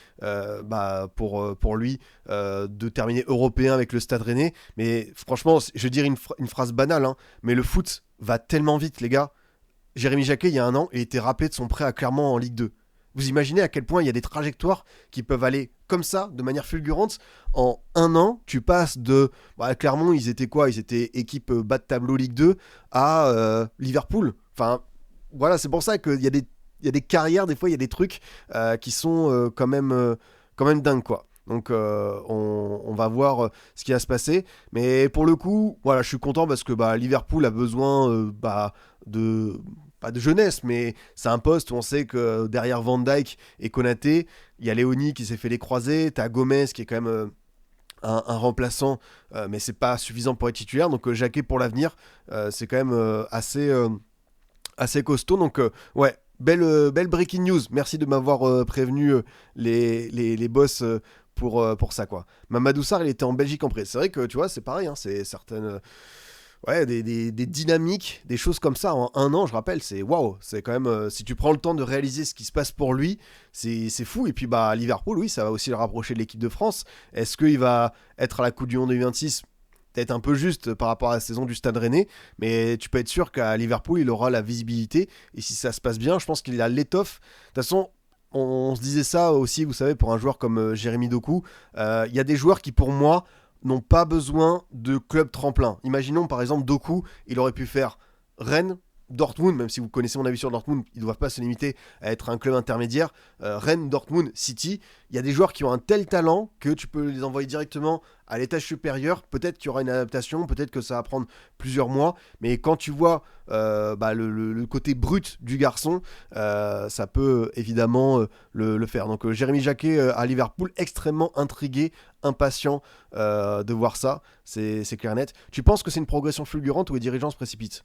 pour lui de terminer européen avec le Stade Rennais. Mais franchement, je vais dire une phrase banale, hein, mais le foot va tellement vite, les gars. Jérémy Jacquet, il y a un an, il était rappelé de son prêt à Clermont en Ligue 2. Vous imaginez à quel point il y a des trajectoires qui peuvent aller comme ça, de manière fulgurante. En un an, tu passes de... Clermont, ils étaient quoi ? Ils étaient équipe bas de tableau Ligue 2 à Liverpool. Enfin, voilà, c'est pour ça qu'il y a y a des carrières, des fois, il y a des trucs qui sont quand même dingues, quoi. Donc on va voir ce qui va se passer. Mais pour le coup, voilà, je suis content parce que Liverpool a besoin de... Pas de jeunesse, mais c'est un poste où on sait que derrière Van Dijk et Konaté, il y a Léoni qui s'est fait les croisés, t'as Gomez qui est quand même un remplaçant, mais c'est pas suffisant pour être titulaire. Donc Jacquet pour l'avenir, c'est quand même assez costaud. Donc ouais, belle breaking news. Merci de m'avoir prévenu les boss pour ça, quoi. Mamadou Sarr, il était en Belgique en prêt. C'est vrai que tu vois, c'est pareil, hein, c'est certaines ouais, des dynamiques, des choses comme ça en un an, je rappelle, c'est waouh, c'est quand même, si tu prends le temps de réaliser ce qui se passe pour lui, c'est fou. Et puis Liverpool, oui, ça va aussi le rapprocher de l'équipe de France. Est-ce qu'il va être à la Coupe du Monde 2026? Peut-être un peu juste par rapport à la saison du Stade Rennais, mais tu peux être sûr qu'à Liverpool, il aura la visibilité. Et si ça se passe bien, je pense qu'il a l'étoffe. De toute façon, on se disait ça aussi, vous savez, pour un joueur comme Jérémy Doku. Il y a des joueurs qui, pour moi, n'ont pas besoin de club tremplin. Imaginons par exemple Doku, il aurait pu faire Rennes, Dortmund, même si vous connaissez mon avis sur Dortmund, ils ne doivent pas se limiter à être un club intermédiaire. Rennes, Dortmund, City, il y a des joueurs qui ont un tel talent que tu peux les envoyer directement à l'étage supérieur. Peut-être qu'il y aura une adaptation, peut-être que ça va prendre plusieurs mois, mais quand tu vois le côté brut du garçon, ça peut évidemment le faire. Donc Jérémy Jacquet à Liverpool, extrêmement intrigué, impatient de voir ça, c'est clair net. Tu penses que c'est une progression fulgurante ou les dirigeants se précipitent?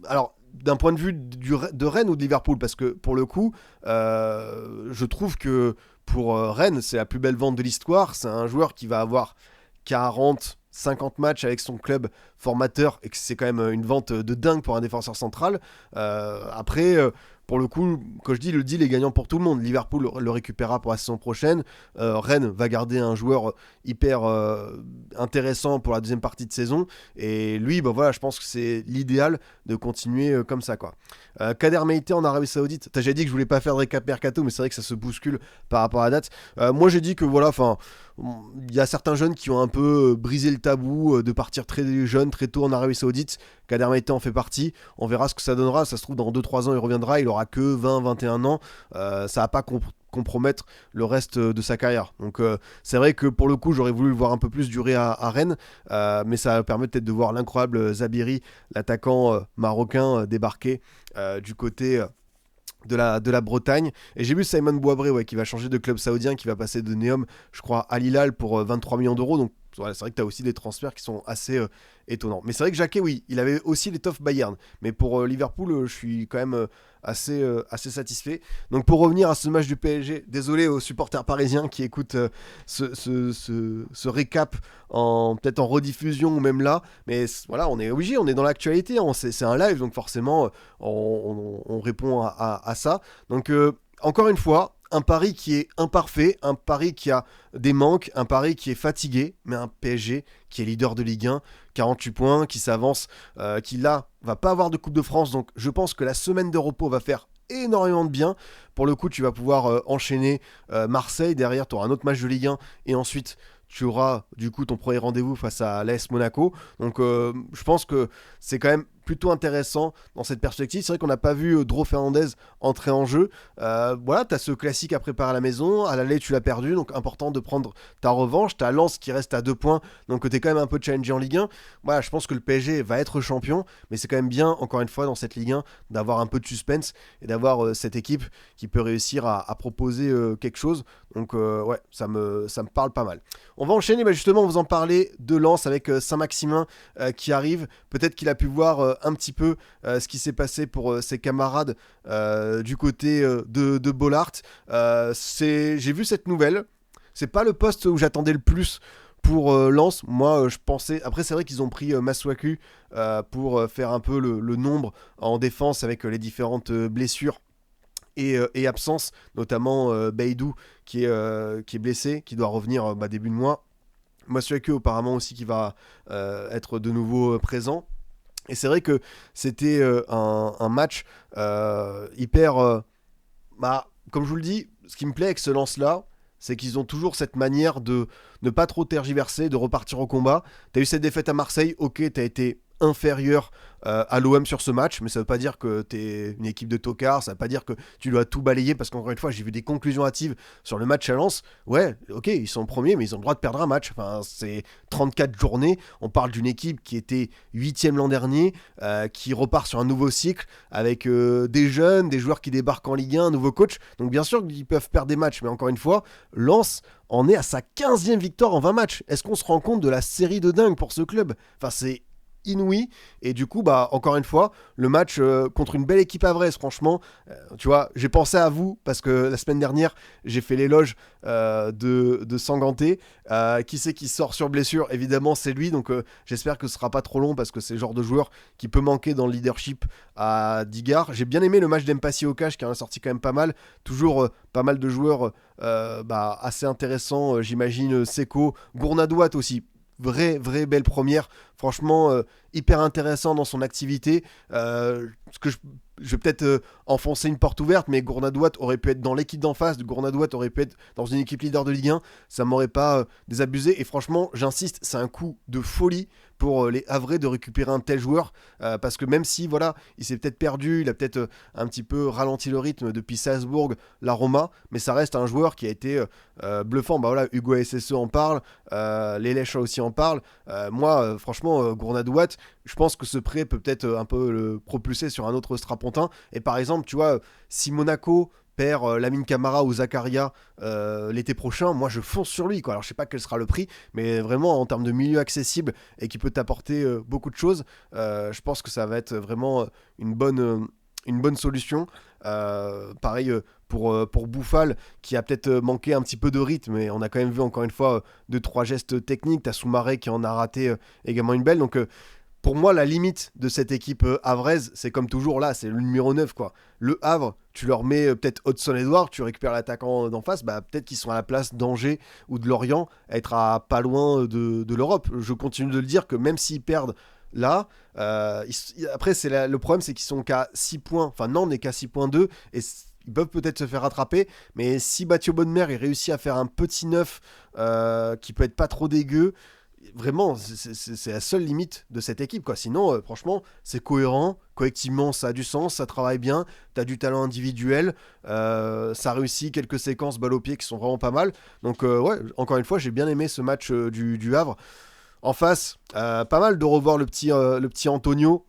Alors, d'un point de vue de Rennes ou de Liverpool, parce que pour le coup, je trouve que pour Rennes, c'est la plus belle vente de l'histoire. C'est un joueur qui va avoir 40, 50 matchs avec son club formateur et que c'est quand même une vente de dingue pour un défenseur central. Après, pour le coup, quand je dis le deal est gagnant pour tout le monde, Liverpool le récupérera pour la saison prochaine. Rennes va garder un joueur hyper intéressant pour la deuxième partie de saison. Et lui, voilà, je pense que c'est l'idéal de continuer comme ça, quoi. Kader Meïté en Arabie Saoudite. J'ai dit que je voulais pas faire de récap mercato, mais c'est vrai que ça se bouscule par rapport à la date. Moi, j'ai dit que voilà, enfin, il y a certains jeunes qui ont un peu brisé le tabou de partir très jeune, très tôt en Arabie Saoudite. Kader Meïté en fait partie. On verra ce que ça donnera. Ça se trouve, dans 2-3 ans, il reviendra. Il aura que 20-21 ans. Ça va pas compromettre le reste de sa carrière. Donc c'est vrai que pour le coup, j'aurais voulu le voir un peu plus durer à Rennes. Mais ça permet peut-être de voir l'incroyable Zabiri, l'attaquant marocain, débarquer du côté de la Bretagne. Et j'ai vu Simon Boabré qui va changer de club saoudien, qui va passer de Neom, je crois, à Hilal pour 23 millions d'euros. Donc c'est vrai que tu as aussi des transferts qui sont assez étonnants. Mais c'est vrai que Jacquet, oui, il avait aussi l'étoffe Bayern. Mais pour Liverpool, je suis quand même assez satisfait. Donc pour revenir à ce match du PSG, désolé aux supporters parisiens qui écoutent ce récap peut-être en rediffusion ou même là. Mais voilà, on est dans l'actualité. C'est un live, donc forcément, on répond à ça. Donc encore une fois, un pari qui est imparfait, un pari qui a des manques, un pari qui est fatigué, mais un PSG qui est leader de Ligue 1, 48 points, qui s'avance, qui là va pas avoir de Coupe de France, donc je pense que la semaine de repos va faire énormément de bien. Pour le coup, tu vas pouvoir enchaîner Marseille, derrière tu auras un autre match de Ligue 1, et ensuite tu auras du coup ton premier rendez-vous face à l'AS Monaco. Donc je pense que c'est quand même plutôt intéressant dans cette perspective. C'est vrai qu'on n'a pas vu Dro Fernandez entrer en jeu. Voilà, tu as ce classique à préparer à la maison. À l'aller, tu l'as perdu, donc important de prendre ta revanche. Tu as Lens qui reste à 2 points, donc tu es quand même un peu challengé en Ligue 1. Voilà, je pense que le PSG va être champion, mais c'est quand même bien, encore une fois, dans cette Ligue 1, d'avoir un peu de suspense et d'avoir cette équipe qui peut réussir à proposer quelque chose. Donc ouais, ça me parle pas mal. On va enchaîner, justement, vous en parler de Lens avec Saint-Maximin qui arrive. Peut-être qu'il a pu voir un petit peu ce qui s'est passé pour ses camarades du côté de Bollaert. J'ai vu cette nouvelle. C'est pas le poste où j'attendais le plus pour Lens. Moi, je pensais... Après, c'est vrai qu'ils ont pris Masuaku pour faire un peu le nombre en défense avec les différentes blessures et absence, notamment Beidou qui est blessé, qui doit revenir début de mois. Masuaku apparemment aussi qui va être de nouveau présent. Et c'est vrai que c'était un match hyper... comme je vous le dis, ce qui me plaît avec ce lance-là, c'est qu'ils ont toujours cette manière de ne pas trop tergiverser, de repartir au combat. T'as eu cette défaite à Marseille, ok, t'as été inférieur à l'OM sur ce match, mais ça veut pas dire que t'es une équipe de tocards, ça veut pas dire que tu dois tout balayer, parce qu'encore une fois, j'ai vu des conclusions hâtives sur le match à Lens. Ouais, ok, ils sont premiers, mais ils ont le droit de perdre un match. Enfin, c'est 34 journées, on parle d'une équipe qui était 8ème l'an dernier, qui repart sur un nouveau cycle, avec des jeunes, des joueurs qui débarquent en Ligue 1, un nouveau coach, donc bien sûr qu'ils peuvent perdre des matchs, mais encore une fois, Lens en est à sa 15e victoire en 20 matchs. Est-ce qu'on se rend compte de la série de dingue pour ce club? Enfin, c'est inouï. Et du coup, bah, encore une fois, le match contre une belle équipe avraise, franchement, tu vois, j'ai pensé à vous parce que la semaine dernière, j'ai fait l'éloge de Sanganté. Qui c'est qui sort sur blessure? Évidemment, c'est lui. Donc, j'espère que ce sera pas trop long parce que c'est le genre de joueur qui peut manquer dans le leadership à Digard. J'ai bien aimé le match d'Empassi au cash qui en a sorti quand même pas mal. Toujours pas mal de joueurs assez intéressants. J'imagine Seko, Gournadouat aussi. Vraie belle première, franchement hyper intéressant dans son activité. Ce que je vais peut-être enfoncer une porte ouverte, mais Gournadouat aurait pu être dans l'équipe d'en face, Gournadouat aurait pu être dans une équipe leader de Ligue 1, ça m'aurait pas désabusé. Et franchement, j'insiste, c'est un coup de folie pour les Havrais de récupérer un tel joueur, parce que même si voilà, il s'est peut-être perdu, il a peut-être un petit peu ralenti le rythme depuis Salzbourg, la Roma, mais ça reste un joueur qui a été bluffant. Bah voilà, Hugo SSE en parle, Lélèche aussi en parle. Moi, franchement, Gournadouat, je pense que ce prêt peut peut-être un peu le propulser sur un autre strapontin. Et par exemple, tu vois, si Monaco perd Lamine Camara ou Zakaria l'été prochain, moi je fonce sur lui, quoi. Alors je sais pas quel sera le prix, mais vraiment en termes de milieu accessible et qui peut t'apporter beaucoup de choses, je pense que ça va être vraiment une bonne solution. Pareil pour Bouffal qui a peut-être manqué un petit peu de rythme, mais on a quand même vu encore une fois 2-3 gestes techniques. T'as Soumaré qui en a raté également une belle, donc pour moi, la limite de cette équipe havraise, c'est comme toujours là, c'est le numéro 9, quoi. Le Havre, tu leur mets peut-être Hudson-Edouard, tu récupères l'attaquant d'en face, bah, peut-être qu'ils sont à la place d'Angers ou de Lorient, à être à pas loin de l'Europe. Je continue de le dire que même s'ils perdent là, après, le problème, c'est qu'ils sont qu'à 6 points. Enfin, Nantes n'est qu'à 6,2 et ils peuvent peut-être se faire rattraper, mais si Mathieu Bonnemer il réussit à faire un petit 9 qui peut être pas trop dégueu, vraiment, c'est la seule limite de cette équipe, quoi. Sinon, franchement, c'est cohérent. Collectivement, ça a du sens, ça travaille bien. T'as du talent individuel. Ça réussit quelques séquences balle au pied qui sont vraiment pas mal. Donc, ouais, encore une fois, j'ai bien aimé ce match du Havre. En face, pas mal de revoir le petit Antonio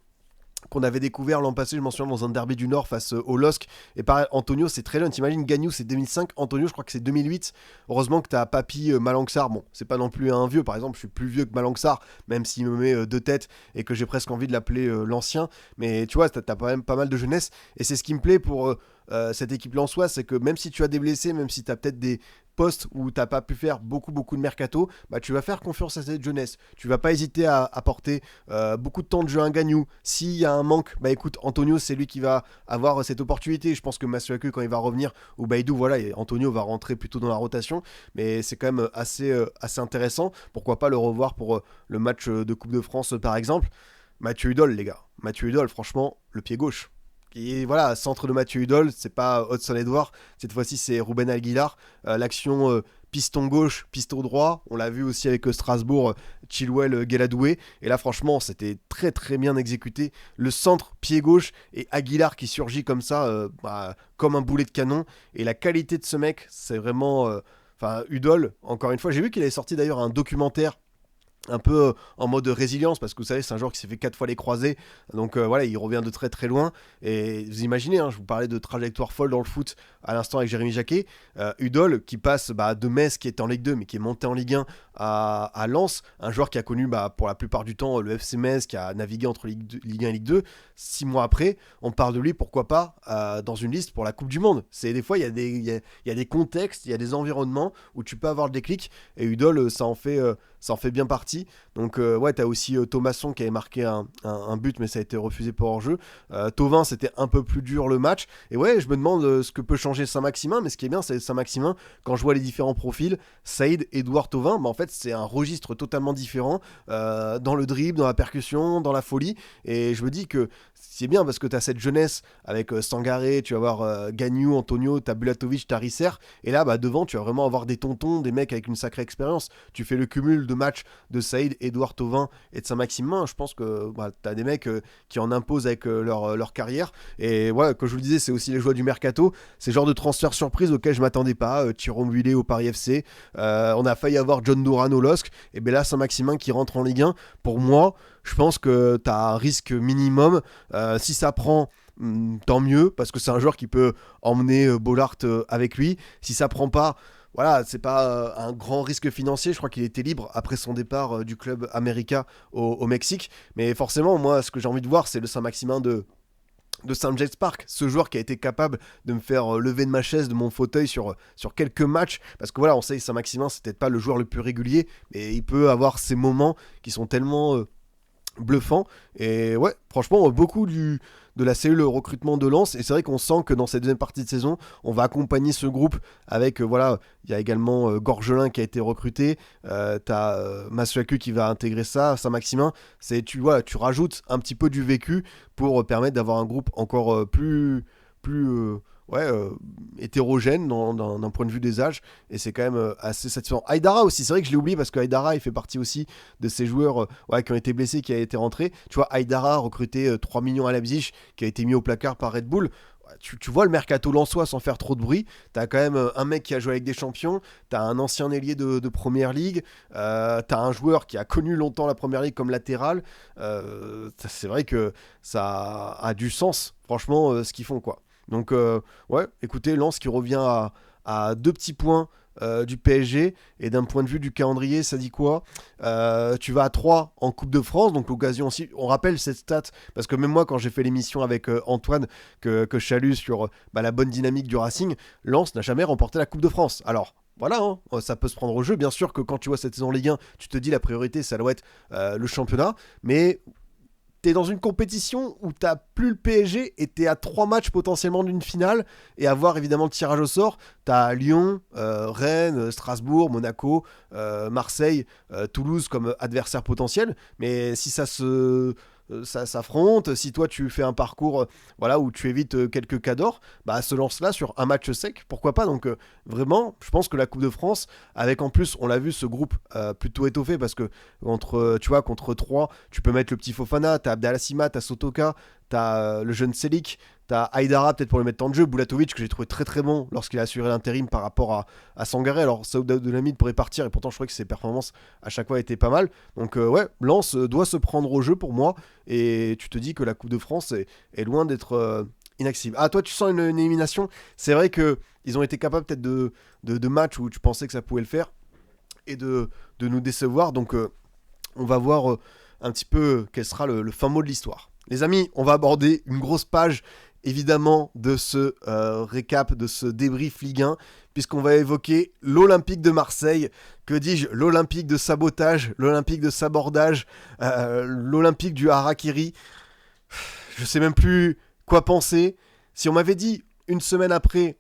qu'on avait découvert l'an passé, je m'en souviens, dans un derby du Nord face au LOSC. Et pareil, Antonio, c'est très jeune. T'imagines, Gagnou, c'est 2005. Antonio, je crois que c'est 2008. Heureusement que t'as Papy Malangsar. Bon, c'est pas non plus un vieux. Par exemple, je suis plus vieux que Malangsar, même s'il me met deux têtes et que j'ai presque envie de l'appeler l'ancien. Mais tu vois, t'as quand même pas mal de jeunesse. Et c'est ce qui me plaît pour cette équipe lensoise, c'est que même si tu as des blessés, même si t'as peut-être des postes où t'as pas pu faire beaucoup de mercato, bah tu vas faire confiance à cette jeunesse. Tu vas pas hésiter à apporter beaucoup de temps de jeu à un Gagnou. S'il y a un manque, bah écoute, Antonio c'est lui qui va avoir cette opportunité. Je pense que Masuaku quand il va revenir, ou Baïdou, voilà, et Antonio va rentrer plutôt dans la rotation, mais c'est quand même assez intéressant. Pourquoi pas le revoir pour le match de Coupe de France par exemple. Mathieu Hudol, les gars. Mathieu Hudol, franchement, le pied gauche. Et voilà, centre de Mathieu Hudol, c'est pas Hudson-Edouard, cette fois-ci c'est Ruben Aguilar. L'action piston gauche, piston droit, on l'a vu aussi avec Strasbourg, Chilwell, Gueladoué. Et là franchement, c'était très très bien exécuté. Le centre, pied gauche, et Aguilar qui surgit comme ça, comme un boulet de canon. Et la qualité de ce mec, c'est vraiment... Enfin, Hudol, encore une fois, j'ai vu qu'il avait sorti d'ailleurs un documentaire un peu en mode résilience, parce que vous savez c'est un joueur qui s'est fait 4 fois les croisés, donc voilà, il revient de très très loin. Et vous imaginez, je vous parlais de trajectoire folle dans le foot à l'instant avec Jérémy Jacquet. Hudol qui passe de Metz qui est en Ligue 2 mais qui est monté en Ligue 1 à Lens, un joueur qui a connu pour la plupart du temps le FC Metz, qui a navigué entre Ligue 1 et Ligue 2. 6 mois après, on parle de lui, pourquoi pas dans une liste pour la Coupe du Monde. C'est des fois il y a des contextes, il y a des environnements où tu peux avoir le déclic, et Hudol ça en fait bien partie. Donc ouais, t'as aussi Thomasson qui avait marqué un but, mais ça a été refusé pour hors-jeu. Thauvin, c'était un peu plus dur le match. Et ouais, je me demande ce que peut changer Saint-Maximin, mais ce qui est bien, c'est Saint-Maximin, quand je vois les différents profils, Saïd, Edouard, Thauvin, en fait, c'est un registre totalement différent dans le dribble, dans la percussion, dans la folie. Et je me dis que c'est bien parce que t'as cette jeunesse avec Sangaré, tu vas avoir Gagnou, Antonio, t'as Bulatovic, t'as Risser. Et là, devant, tu vas vraiment avoir des tontons, des mecs avec une sacrée expérience. Tu fais le cumul de match de Saïd, Edouard Thauvin et de Saint-Maximin. Je pense que t'as des mecs qui en imposent avec leur carrière. Et voilà, comme je vous le disais, c'est aussi les joueurs du mercato. C'est le genre de transfert surprise auquel je m'attendais pas. Thierry Mulet au Paris FC. On a failli avoir John Duran au LOSC. Et bien là, Saint-Maximin qui rentre en Ligue 1. Pour moi, je pense que t'as un risque minimum. Si ça prend, tant mieux, parce que c'est un joueur qui peut emmener Bollard avec lui. Si ça prend pas, voilà, c'est pas un grand risque financier. Je crois qu'il était libre après son départ du club América au Mexique. Mais forcément, moi, ce que j'ai envie de voir, c'est le Saint-Maximin de St. James Park, ce joueur qui a été capable de me faire lever de ma chaise, de mon fauteuil sur quelques matchs, parce que voilà, on sait que Saint-Maximin, c'est peut-être pas le joueur le plus régulier, mais il peut avoir ces moments qui sont tellement bluffants. Et ouais, franchement, beaucoup de la cellule recrutement de Lens, et c'est vrai qu'on sent que dans cette deuxième partie de saison, on va accompagner ce groupe avec, voilà, il y a également Gorgelin qui a été recruté, t'as Masuaku qui va intégrer ça, Saint-Maximin, tu rajoutes un petit peu du vécu pour permettre d'avoir un groupe encore plus hétérogène d'un point de vue des âges, et c'est quand même assez satisfaisant. Aïdara aussi, c'est vrai que je l'ai oublié parce que Aïdara il fait partie aussi de ces joueurs qui ont été blessés, qui a été rentré. Tu vois, Aïdara recruté 3 millions à Leipzig, qui a été mis au placard par Red Bull. Tu vois le mercato lensois sans faire trop de bruit. T'as quand même un mec qui a joué avec des champions, t'as un ancien ailier de Première Ligue, t'as un joueur qui a connu longtemps la Première Ligue comme latéral. C'est vrai que ça a du sens, franchement, ce qu'ils font, quoi. Donc ouais, écoutez, Lens qui revient à 2 petits points du PSG, et d'un point de vue du calendrier, ça dit quoi? Tu vas à 3 en Coupe de France, donc l'occasion aussi, on rappelle cette stat, parce que même moi quand j'ai fait l'émission avec Antoine, que je salue sur la bonne dynamique du Racing, Lens n'a jamais remporté la Coupe de France. Alors voilà, hein, ça peut se prendre au jeu, bien sûr que quand tu vois cette saison Ligue 1, tu te dis la priorité ça doit être le championnat, mais t'es dans une compétition où t'as plus le PSG et t'es à 3 matchs potentiellement d'une finale, et à voir évidemment le tirage au sort. T'as Lyon, Rennes, Strasbourg, Monaco, Marseille, Toulouse comme adversaires potentiels, mais si ça s'affronte, si toi tu fais un parcours où tu évites quelques cadors, se lance là sur un match sec, pourquoi pas. Donc vraiment, je pense que la Coupe de France, avec en plus, on l'a vu, ce groupe plutôt étoffé, parce que contre 3, tu peux mettre le petit Fofana, t'as Abdelassima, t'as Sotoka, t'as le jeune Selic, t'as Aïdara peut-être pour le mettre en jeu, Bulatovic que j'ai trouvé très très bon lorsqu'il a assuré l'intérim par rapport à Sangaré. Alors Saoud Abdelhamid pourrait partir, et pourtant je trouvais que ses performances à chaque fois étaient pas mal. Donc ouais, Lens doit se prendre au jeu pour moi, et tu te dis que la Coupe de France est loin d'être inaccessible. Ah, toi tu sens une élimination? C'est vrai que ils ont été capables peut-être de matchs où tu pensais que ça pouvait le faire, et de nous décevoir. Donc on va voir un petit peu quel sera le fin mot de l'histoire. Les amis, on va aborder une grosse page évidemment de ce récap, de ce débrief Ligue 1, puisqu'on va évoquer l'Olympique de Marseille, que dis-je, l'Olympique de sabotage, l'Olympique de sabordage, l'Olympique du harakiri. Je sais même plus quoi penser. Si on m'avait dit une semaine après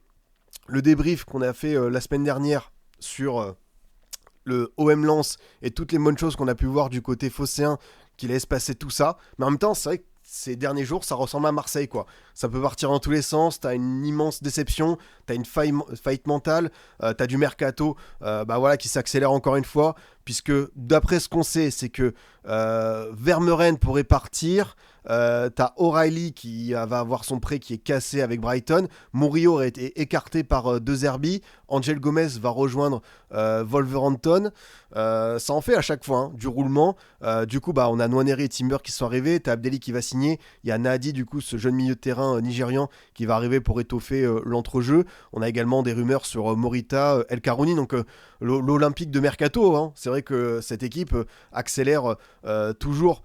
le débrief qu'on a fait la semaine dernière sur le OM Lens et toutes les bonnes choses qu'on a pu voir du côté phocéen, qu'il allait se passer tout ça, mais en même temps c'est vrai que ces derniers jours ça ressemble à Marseille, quoi. Ça peut partir dans tous les sens, t'as une immense déception, t'as une faillite mentale, t'as du mercato qui s'accélère encore une fois, puisque d'après ce qu'on sait, c'est que Vermeuren pourrait partir, t'as O'Reilly qui va avoir son prêt qui est cassé avec Brighton, Murillo aurait été écarté par De Zerbi, Angel Gomez va rejoindre Wolverhampton, ça en fait à chaque fois, hein, du roulement. Du coup on a Nwaneri et Timber qui sont arrivés, t'as Abdelli qui va signer, il y a Nadi, du coup ce jeune milieu de terrain nigérian qui va arriver pour étoffer l'entrejeu. On a également des rumeurs sur Morita, El Karouni, donc l'Olympique de Mercato, hein. C'est vrai que cette équipe accélère toujours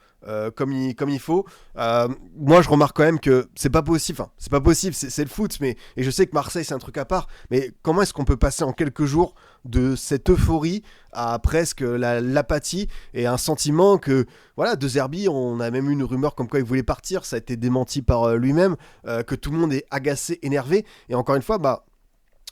comme il faut. Moi je remarque quand même que c'est pas possible, c'est le foot, et je sais que Marseille c'est un truc à part, mais comment est-ce qu'on peut passer en quelques jours de cette euphorie à presque l'apathie et un sentiment que voilà, De Zerbi, on a même eu une rumeur comme quoi il voulait partir, ça a été démenti par lui-même, que tout le monde est agacé, énervé, et encore une fois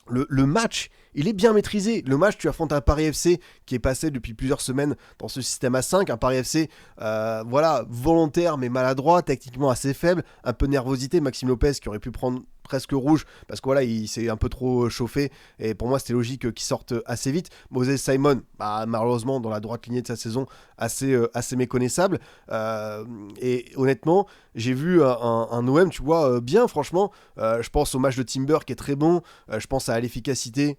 le match il est bien maîtrisé. Le match, tu affrontes un Paris FC qui est passé depuis plusieurs semaines dans ce système à 5, un Paris FC voilà, volontaire mais maladroit, techniquement assez faible, un peu de nervosité, Maxime Lopez qui aurait pu prendre presque rouge parce que voilà, il s'est un peu trop chauffé et pour moi c'était logique qu'il sorte assez vite. Moses Simon, malheureusement dans la droite lignée de sa saison, assez méconnaissable, et honnêtement j'ai vu un OM, tu vois, bien franchement. Je pense au match de Timber qui est très bon, je pense à l'efficacité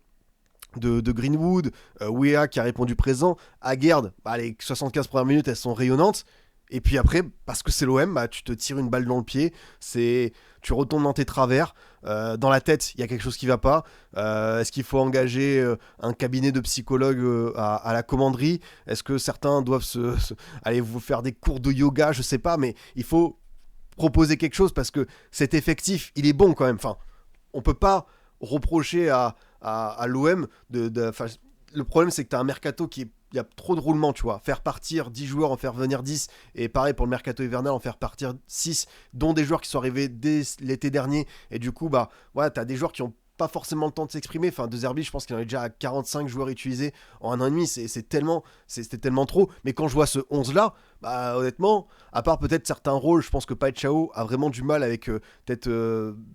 de Greenwood, Weah qui a répondu présent, Aguerd, les 75 premières minutes elles sont rayonnantes. Et puis après, parce que c'est l'OM, tu te tires une balle dans le pied, tu retombes dans tes travers, dans la tête, il y a quelque chose qui va pas. Est-ce qu'il faut engager un cabinet de psychologues à la commanderie? Est-ce que certains doivent aller vous faire des cours de yoga? Je sais pas, mais il faut proposer quelque chose parce que cet effectif, il est bon quand même. Enfin, on peut pas reprocher à l'OM le problème, c'est que tu as un mercato il y a trop de roulements, tu vois. Faire partir 10 joueurs, en faire venir 10. Et pareil pour le mercato hivernal, en faire partir 6, dont des joueurs qui sont arrivés dès l'été dernier. Et du coup, voilà, tu as des joueurs qui ont pas forcément le temps de s'exprimer. Enfin, De Zerbi, je pense qu'il en est déjà à 45 joueurs utilisés en un an et demi. C'était tellement trop. Mais quand je vois ce 11-là, honnêtement, à part peut-être certains rôles, je pense que Pai Chao a vraiment du mal avec peut-être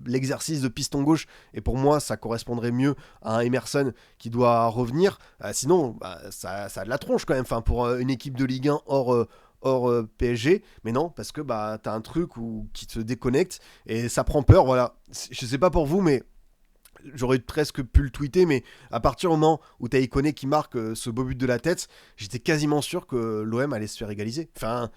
l'exercice de piston gauche. Et pour moi, ça correspondrait mieux à un Emerson qui doit revenir. Sinon, ça a de la tronche quand même. Enfin, pour une équipe de Ligue 1 hors PSG, mais non, parce que t'as un truc qui te déconnecte et ça prend peur. Voilà. Je sais pas pour vous, mais j'aurais presque pu le tweeter, mais à partir du moment où t'as Ikoné qui marque ce beau but de la tête, j'étais quasiment sûr que l'OM allait se faire égaliser. Enfin,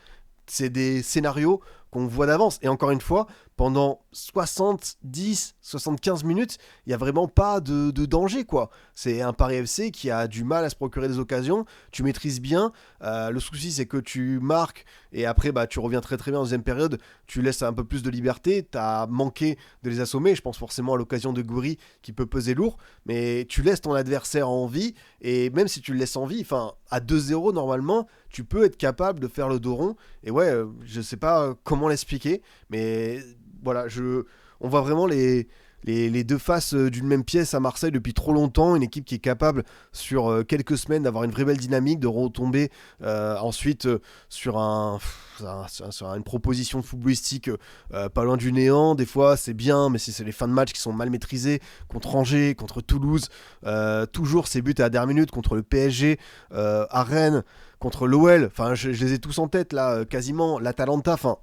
c'est des scénarios qu'on voit d'avance. Et encore une fois, pendant 70-75 minutes, il n'y a vraiment pas de danger, quoi. C'est un Paris FC qui a du mal à se procurer des occasions. Tu maîtrises bien. Le souci, c'est que tu marques et après, tu reviens très très bien en deuxième période. Tu laisses un peu plus de liberté. Tu as manqué de les assommer. Je pense forcément à l'occasion de Gouiri qui peut peser lourd. Mais tu laisses ton adversaire en vie. Et même si tu le laisses en vie, à 2-0, normalement, tu peux être capable de faire le dos rond. Et ouais, je sais pas comment l'expliquer, mais voilà, on voit vraiment les deux faces d'une même pièce à Marseille depuis trop longtemps. Une équipe qui est capable sur quelques semaines d'avoir une vraie belle dynamique, de retomber ensuite sur une proposition footballistique pas loin du néant. Des fois c'est bien, mais c'est les fins de match qui sont mal maîtrisées, contre Angers, contre Toulouse, toujours ces buts à la dernière minute contre le PSG, à Rennes, contre l'OL. Enfin, je les ai tous en tête là, quasiment l'Atalanta. Enfin,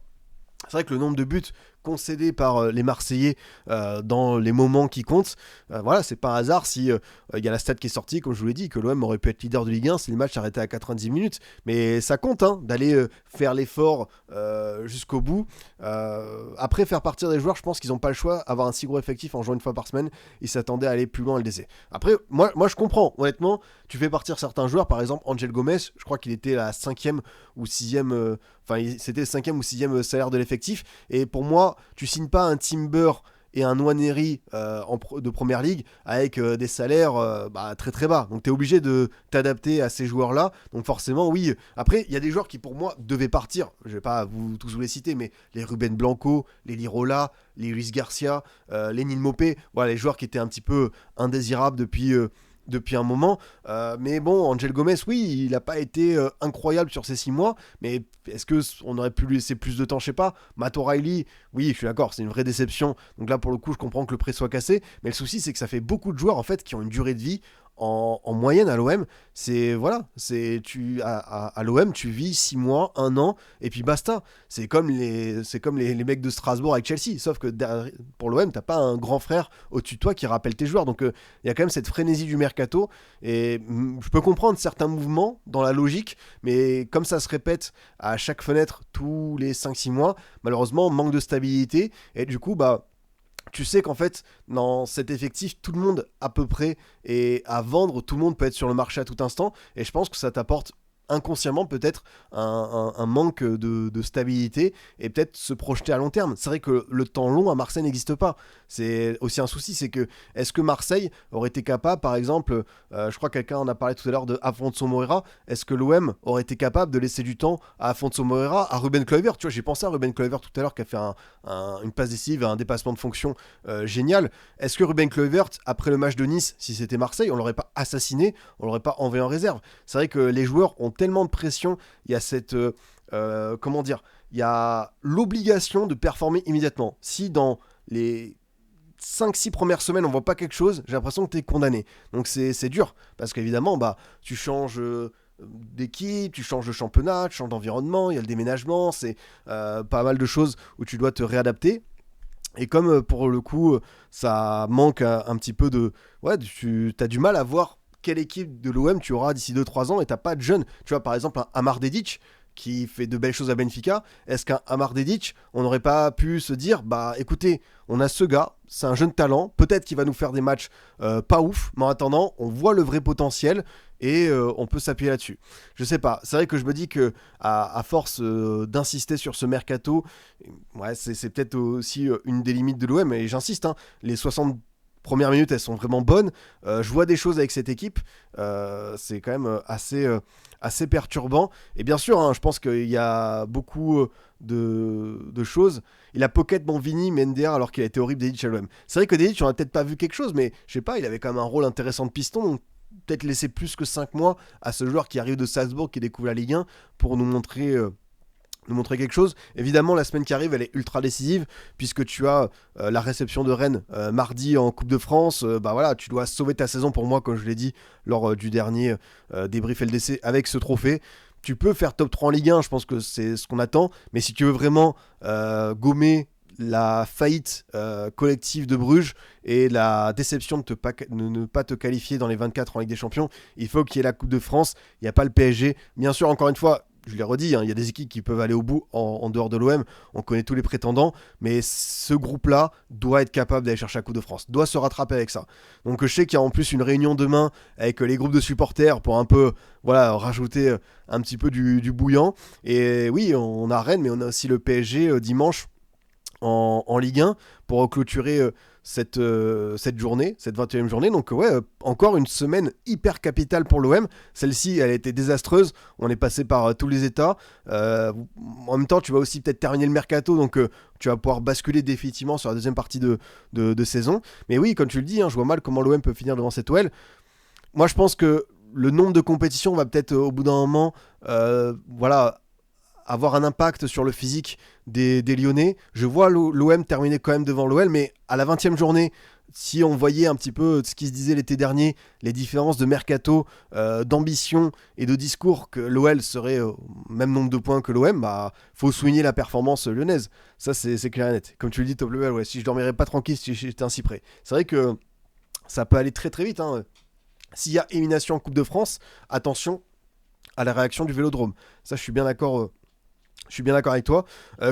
c'est vrai que le nombre de buts concédés par les Marseillais dans les moments qui comptent, voilà, c'est pas un hasard si y a la stat qui est sortie, comme je vous l'ai dit, que l'OM aurait pu être leader de Ligue 1 si le match s'arrêtait à 90 minutes. Mais ça compte d'aller faire l'effort jusqu'au bout. Après, faire partir des joueurs, je pense qu'ils n'ont pas le choix. Avoir un si gros effectif en jouant une fois par semaine, ils s'attendaient à aller plus loin à LDC. Après, moi je comprends, honnêtement, tu fais partir certains joueurs, par exemple Angel Gomez, je crois qu'il était la 5e ou 6e, c'était le 5e ou 6e salaire de l'effectif. Et pour moi, tu signes pas un Timber et un Nwaneri de première ligue avec des salaires très très bas. Donc tu es obligé de t'adapter à ces joueurs-là. Donc forcément, oui. Après, il y a des joueurs qui pour moi devaient partir. Je vais pas tous vous les citer, mais les Ruben Blanco, les Lirola, les Luis Garcia, les Nil Mopé, voilà, les joueurs qui étaient un petit peu indésirables depuis un moment. Mais bon, Angel Gomez, oui, il n'a pas été incroyable sur ces 6 mois, mais est-ce qu'on aurait pu lui laisser plus de temps? Je sais pas. Matt O'Reilly, oui, je suis d'accord, c'est une vraie déception. Donc là, pour le coup, je comprends que le prêt soit cassé, mais le souci, c'est que ça fait beaucoup de joueurs en fait qui ont une durée de vie en moyenne à l'OM. À l'OM, tu vis 6 mois, 1 an, et puis basta. C'est comme les mecs de Strasbourg avec Chelsea, sauf que pour l'OM, t'as pas un grand frère au-dessus de toi qui rappelle tes joueurs. Donc il y a quand même cette frénésie du mercato, et je peux comprendre certains mouvements dans la logique, mais comme ça se répète à chaque fenêtre tous les 5-6 mois, malheureusement, manque de stabilité, et du coup, tu sais qu'en fait, dans cet effectif, tout le monde à peu près est à vendre, tout le monde peut être sur le marché à tout instant, et je pense que ça t'apporte inconsciemment peut-être un manque de stabilité et peut-être se projeter à long terme. C'est vrai que le temps long à Marseille n'existe pas. C'est aussi un souci, c'est que est-ce que Marseille aurait été capable, par exemple, je crois que quelqu'un en a parlé tout à l'heure de Afonso Moreira, est-ce que l'OM aurait été capable de laisser du temps à Afonso Moreira, à Ruben Kluivert? Tu vois, j'ai pensé à Ruben Kluivert tout à l'heure qui a fait une passe décisive, un dépassement de fonction génial. Est-ce que Ruben Kluivert, après le match de Nice, si c'était Marseille, on l'aurait pas assassiné, on l'aurait pas envoyé en réserve? C'est vrai que les joueurs ont tellement de pression, il y a cette comment dire, il y a l'obligation de performer immédiatement. Si dans les 5-6 premières semaines on voit pas quelque chose, j'ai l'impression que tu es condamné. Donc c'est dur parce qu'évidemment tu changes d'équipe, tu changes de championnat, tu changes d'environnement, il y a le déménagement, c'est pas mal de choses où tu dois te réadapter. Et comme pour le coup ça manque un petit peu de... Ouais, tu as du mal à voir quelle équipe de l'OM tu auras d'ici 2-3 ans et t'as pas de jeunes. Tu vois, par exemple, un Amar Dedic qui fait de belles choses à Benfica. Est-ce qu'un Amar Dedic, on n'aurait pas pu se dire, bah écoutez, on a ce gars, c'est un jeune talent, peut-être qu'il va nous faire des matchs pas ouf, mais en attendant, on voit le vrai potentiel et on peut s'appuyer là-dessus. Je sais pas, c'est vrai que je me dis que à force d'insister sur ce mercato, ouais, c'est peut-être aussi une des limites de l'OM, et j'insiste, hein, les 60 premières minutes, elles sont vraiment bonnes. Je vois des choses avec cette équipe. C'est quand même assez perturbant. Et bien sûr, hein, je pense qu'il y a beaucoup de choses. Il a pocket Vini Mendes alors qu'il a été horrible Dedic à l'OM. C'est vrai que Dedic, on n'a peut-être pas vu quelque chose, mais je sais pas, il avait quand même un rôle intéressant de piston. Donc peut-être laisser plus que 5 mois à ce joueur qui arrive de Salzbourg, qui découvre la Ligue 1, pour nous montrer quelque chose. Évidemment, la semaine qui arrive, elle est ultra décisive, puisque tu as la réception de Rennes mardi en Coupe de France. Voilà, tu dois sauver ta saison pour moi, comme je l'ai dit lors du dernier débrief LDC avec ce trophée. Tu peux faire top 3 en Ligue 1, je pense que c'est ce qu'on attend, mais si tu veux vraiment gommer la faillite collective de Bruges et la déception de ne pas te qualifier dans les 24 en Ligue des Champions, il faut qu'il y ait la Coupe de France, il n'y a pas le PSG. Bien sûr, encore une fois, je l'ai redit, hein, il y a des équipes qui peuvent aller au bout en dehors de l'OM, on connaît tous les prétendants, mais ce groupe-là doit être capable d'aller chercher la Coupe de France, doit se rattraper avec ça. Donc je sais qu'il y a en plus une réunion demain avec les groupes de supporters pour un peu rajouter un petit peu du bouillant. Et oui, on a Rennes, mais on a aussi le PSG dimanche en Ligue 1 pour clôturer cette journée, cette 21e journée. Donc encore une semaine hyper capitale pour l'OM. Celle-ci, elle a été désastreuse. On est passé par tous les états. En même temps, tu vas aussi peut-être terminer le mercato, donc tu vas pouvoir basculer définitivement sur la deuxième partie de saison. Mais oui, comme tu le dis, hein, je vois mal comment l'OM peut finir devant cette OL. Moi, je pense que le nombre de compétitions va peut-être au bout d'un moment avoir un impact sur le physique des Lyonnais. Je vois l'OM terminer quand même devant l'OL, mais à la 20e journée, si on voyait un petit peu ce qui se disait l'été dernier, les différences de mercato, d'ambition et de discours, que l'OL serait au même nombre de points que l'OM, faut souligner la performance lyonnaise. Ça, c'est clair et net. Comme tu le dis, Top Level, si je dormirais pas tranquille si j'étais ainsi près. C'est vrai que ça peut aller très très vite, hein. S'il y a élimination en Coupe de France, attention à la réaction du Vélodrome. Ça, je suis bien d'accord. Je suis bien d'accord avec toi.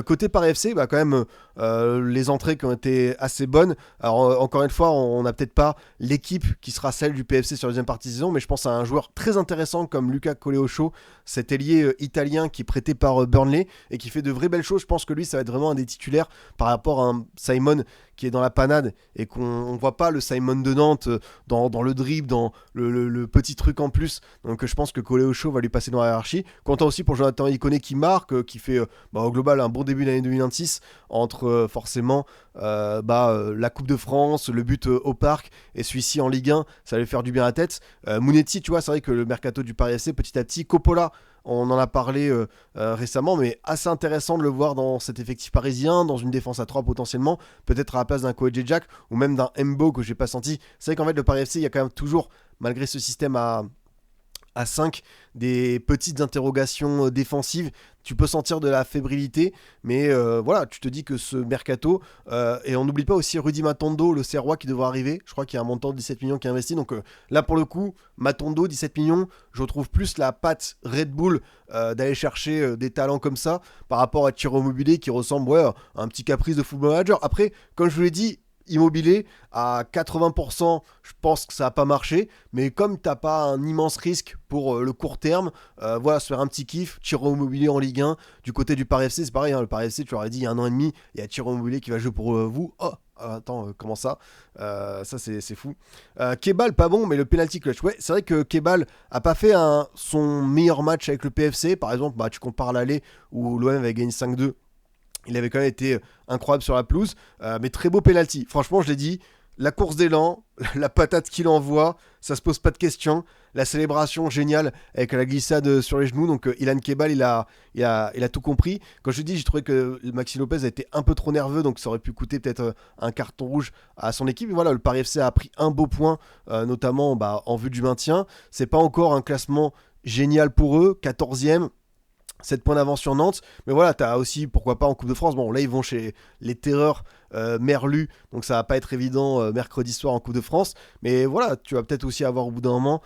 Côté Paris FC, quand même, les entrées qui ont été assez bonnes. Alors, encore une fois, on n'a peut-être pas l'équipe qui sera celle du PFC sur la deuxième partie de saison, mais je pense à un joueur très intéressant comme Luca Coleocho, cet ailier italien qui est prêté par Burnley et qui fait de vraies belles choses. Je pense que lui, ça va être vraiment un des titulaires par rapport à un Simon qui est dans la panade et qu'on ne voit pas le Simon de Nantes dans le dribble, dans le petit truc en plus. Donc je pense que Coleocho va lui passer dans la hiérarchie. Content aussi pour Jonathan Iconé qui marque, qui fait au global un bon début d'année 2026 entre forcément la Coupe de France, le but au Parc et celui-ci en Ligue 1, ça va lui faire du bien à la tête. Mounetti, tu vois, c'est vrai que le mercato du Paris FC petit à petit, Coppola, on en a parlé récemment, mais assez intéressant de le voir dans cet effectif parisien, dans une défense à 3 potentiellement, peut-être à la place d'un Koedjé Jack ou même d'un Mbo que j'ai pas senti. C'est vrai qu'en fait le Paris FC, il y a quand même toujours, malgré ce système à 5, des petites interrogations défensives. Tu peux sentir de la fébrilité, mais tu te dis que ce mercato, et on n'oublie pas aussi Rudy Matondo, le Serrois qui devrait arriver. Je crois qu'il y a un montant de 17 millions qui est investi. Donc là, pour le coup, Matondo, 17 millions, je retrouve plus la patte Red Bull d'aller chercher des talents comme ça par rapport à Thierry Immobilier qui ressemble à un petit caprice de football manager. Après, comme je vous l'ai dit, Immobilier, à 80%, je pense que ça n'a pas marché, mais comme t'as pas un immense risque pour le court terme, voilà, se faire un petit kiff, Thierry Immobilier en Ligue 1, du côté du Paris FC, c'est pareil, hein, le Paris FC, tu leur as dit il y a 1 an et demi, il y a Thierry Immobilier qui va jouer pour vous, oh attends, comment ça ça c'est fou. Kebal pas bon, mais le penalty clutch, ouais, c'est vrai que Kebal a pas fait son meilleur match avec le PFC, par exemple, bah, tu compares l'aller où l'OM avait gagné 5-2, il avait quand même été incroyable sur la pelouse, mais très beau penalty. Franchement, je l'ai dit, la course d'élan, la patate qu'il envoie, ça se pose pas de questions. La célébration géniale avec la glissade sur les genoux. Donc Ilan Kebal, il a tout compris. Quand je dis, j'ai trouvé que Maxi Lopez a été un peu trop nerveux, donc ça aurait pu coûter peut-être un carton rouge à son équipe. Et voilà, le Paris FC a pris un beau point, notamment en vue du maintien. C'est pas encore un classement génial pour eux, 14e. 7 points d'avance sur Nantes, mais voilà, t'as aussi, pourquoi pas en Coupe de France, bon là ils vont chez les Terreurs Merlu, donc ça va pas être évident mercredi soir en Coupe de France, mais voilà, tu vas peut-être aussi avoir au bout d'un moment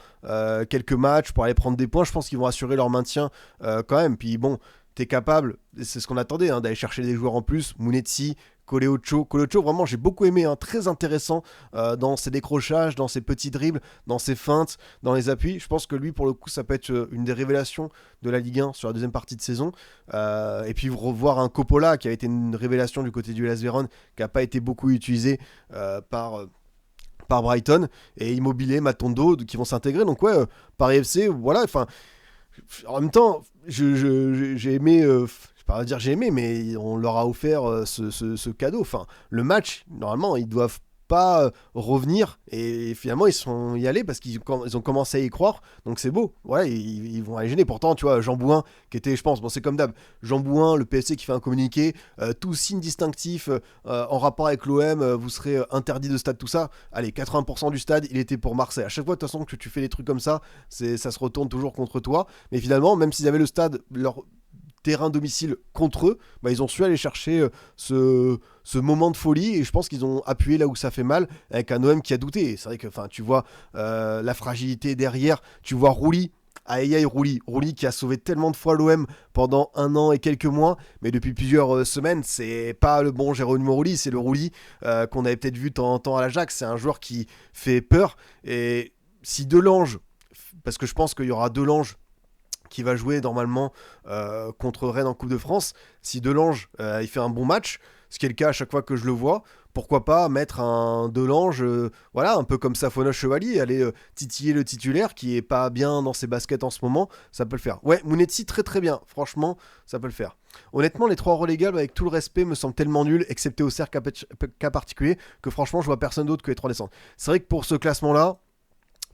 quelques matchs pour aller prendre des points, je pense qu'ils vont assurer leur maintien quand même, puis bon, t'es capable, c'est ce qu'on attendait, hein, d'aller chercher des joueurs en plus, Mounetzi, Coleocho, vraiment j'ai beaucoup aimé, hein, très intéressant dans ses décrochages, dans ses petits dribbles, dans ses feintes, dans les appuis. Je pense que lui pour le coup ça peut être une des révélations de la Ligue 1 sur la deuxième partie de saison. Et puis revoir un Coppola qui a été une révélation du côté du Hellas Vérone, qui n'a pas été beaucoup utilisé par Brighton, et Immobilier, Matondo qui vont s'intégrer. Donc ouais, Paris FC, voilà, enfin en même temps, j'ai aimé, je vais pas dire j'ai aimé, mais on leur a offert ce cadeau. Enfin, le match, normalement, ils doivent pas revenir, et finalement ils sont y allés parce ils ont commencé à y croire, donc c'est beau. Voilà, ils vont aller gêner. Pourtant, tu vois, Jean Bouin qui était, je pense, bon c'est comme d'hab, Jean Bouin, le PFC qui fait un communiqué, tout signe distinctif en rapport avec l'OM, vous serez interdit de stade, tout ça. Allez, 80% du stade, il était pour Marseille. À chaque fois de toute façon que tu fais des trucs comme ça se retourne toujours contre toi, mais finalement, même s'ils avaient le stade, leur terrain domicile contre eux, bah, ils ont su aller chercher ce moment de folie, et je pense qu'ils ont appuyé là où ça fait mal, avec un OM qui a douté. Et c'est vrai que tu vois la fragilité derrière, tu vois Rouli, aïe Rouli qui a sauvé tellement de fois l'OM pendant 1 an et quelques mois, mais depuis plusieurs semaines, c'est pas le bon Jérôme Rouli, c'est le Rouli qu'on avait peut-être vu de temps en temps à l'Ajax. C'est un joueur qui fait peur, et si Delange, parce que je pense qu'il y aura Delange qui va jouer normalement contre Rennes en Coupe de France, si Delange il fait un bon match, ce qui est le cas à chaque fois que je le vois, pourquoi pas mettre un Delange, voilà, un peu comme Safonos Chevalier, aller titiller le titulaire qui est pas bien dans ses baskets en ce moment, ça peut le faire. Ouais, Mounetzi très très bien, franchement, ça peut le faire. Honnêtement, les 3 relégables, avec tout le respect, me semblent tellement nuls, excepté au cercle cas particulier, que franchement, je vois personne d'autre que les 3 descentes. C'est vrai que pour ce classement-là,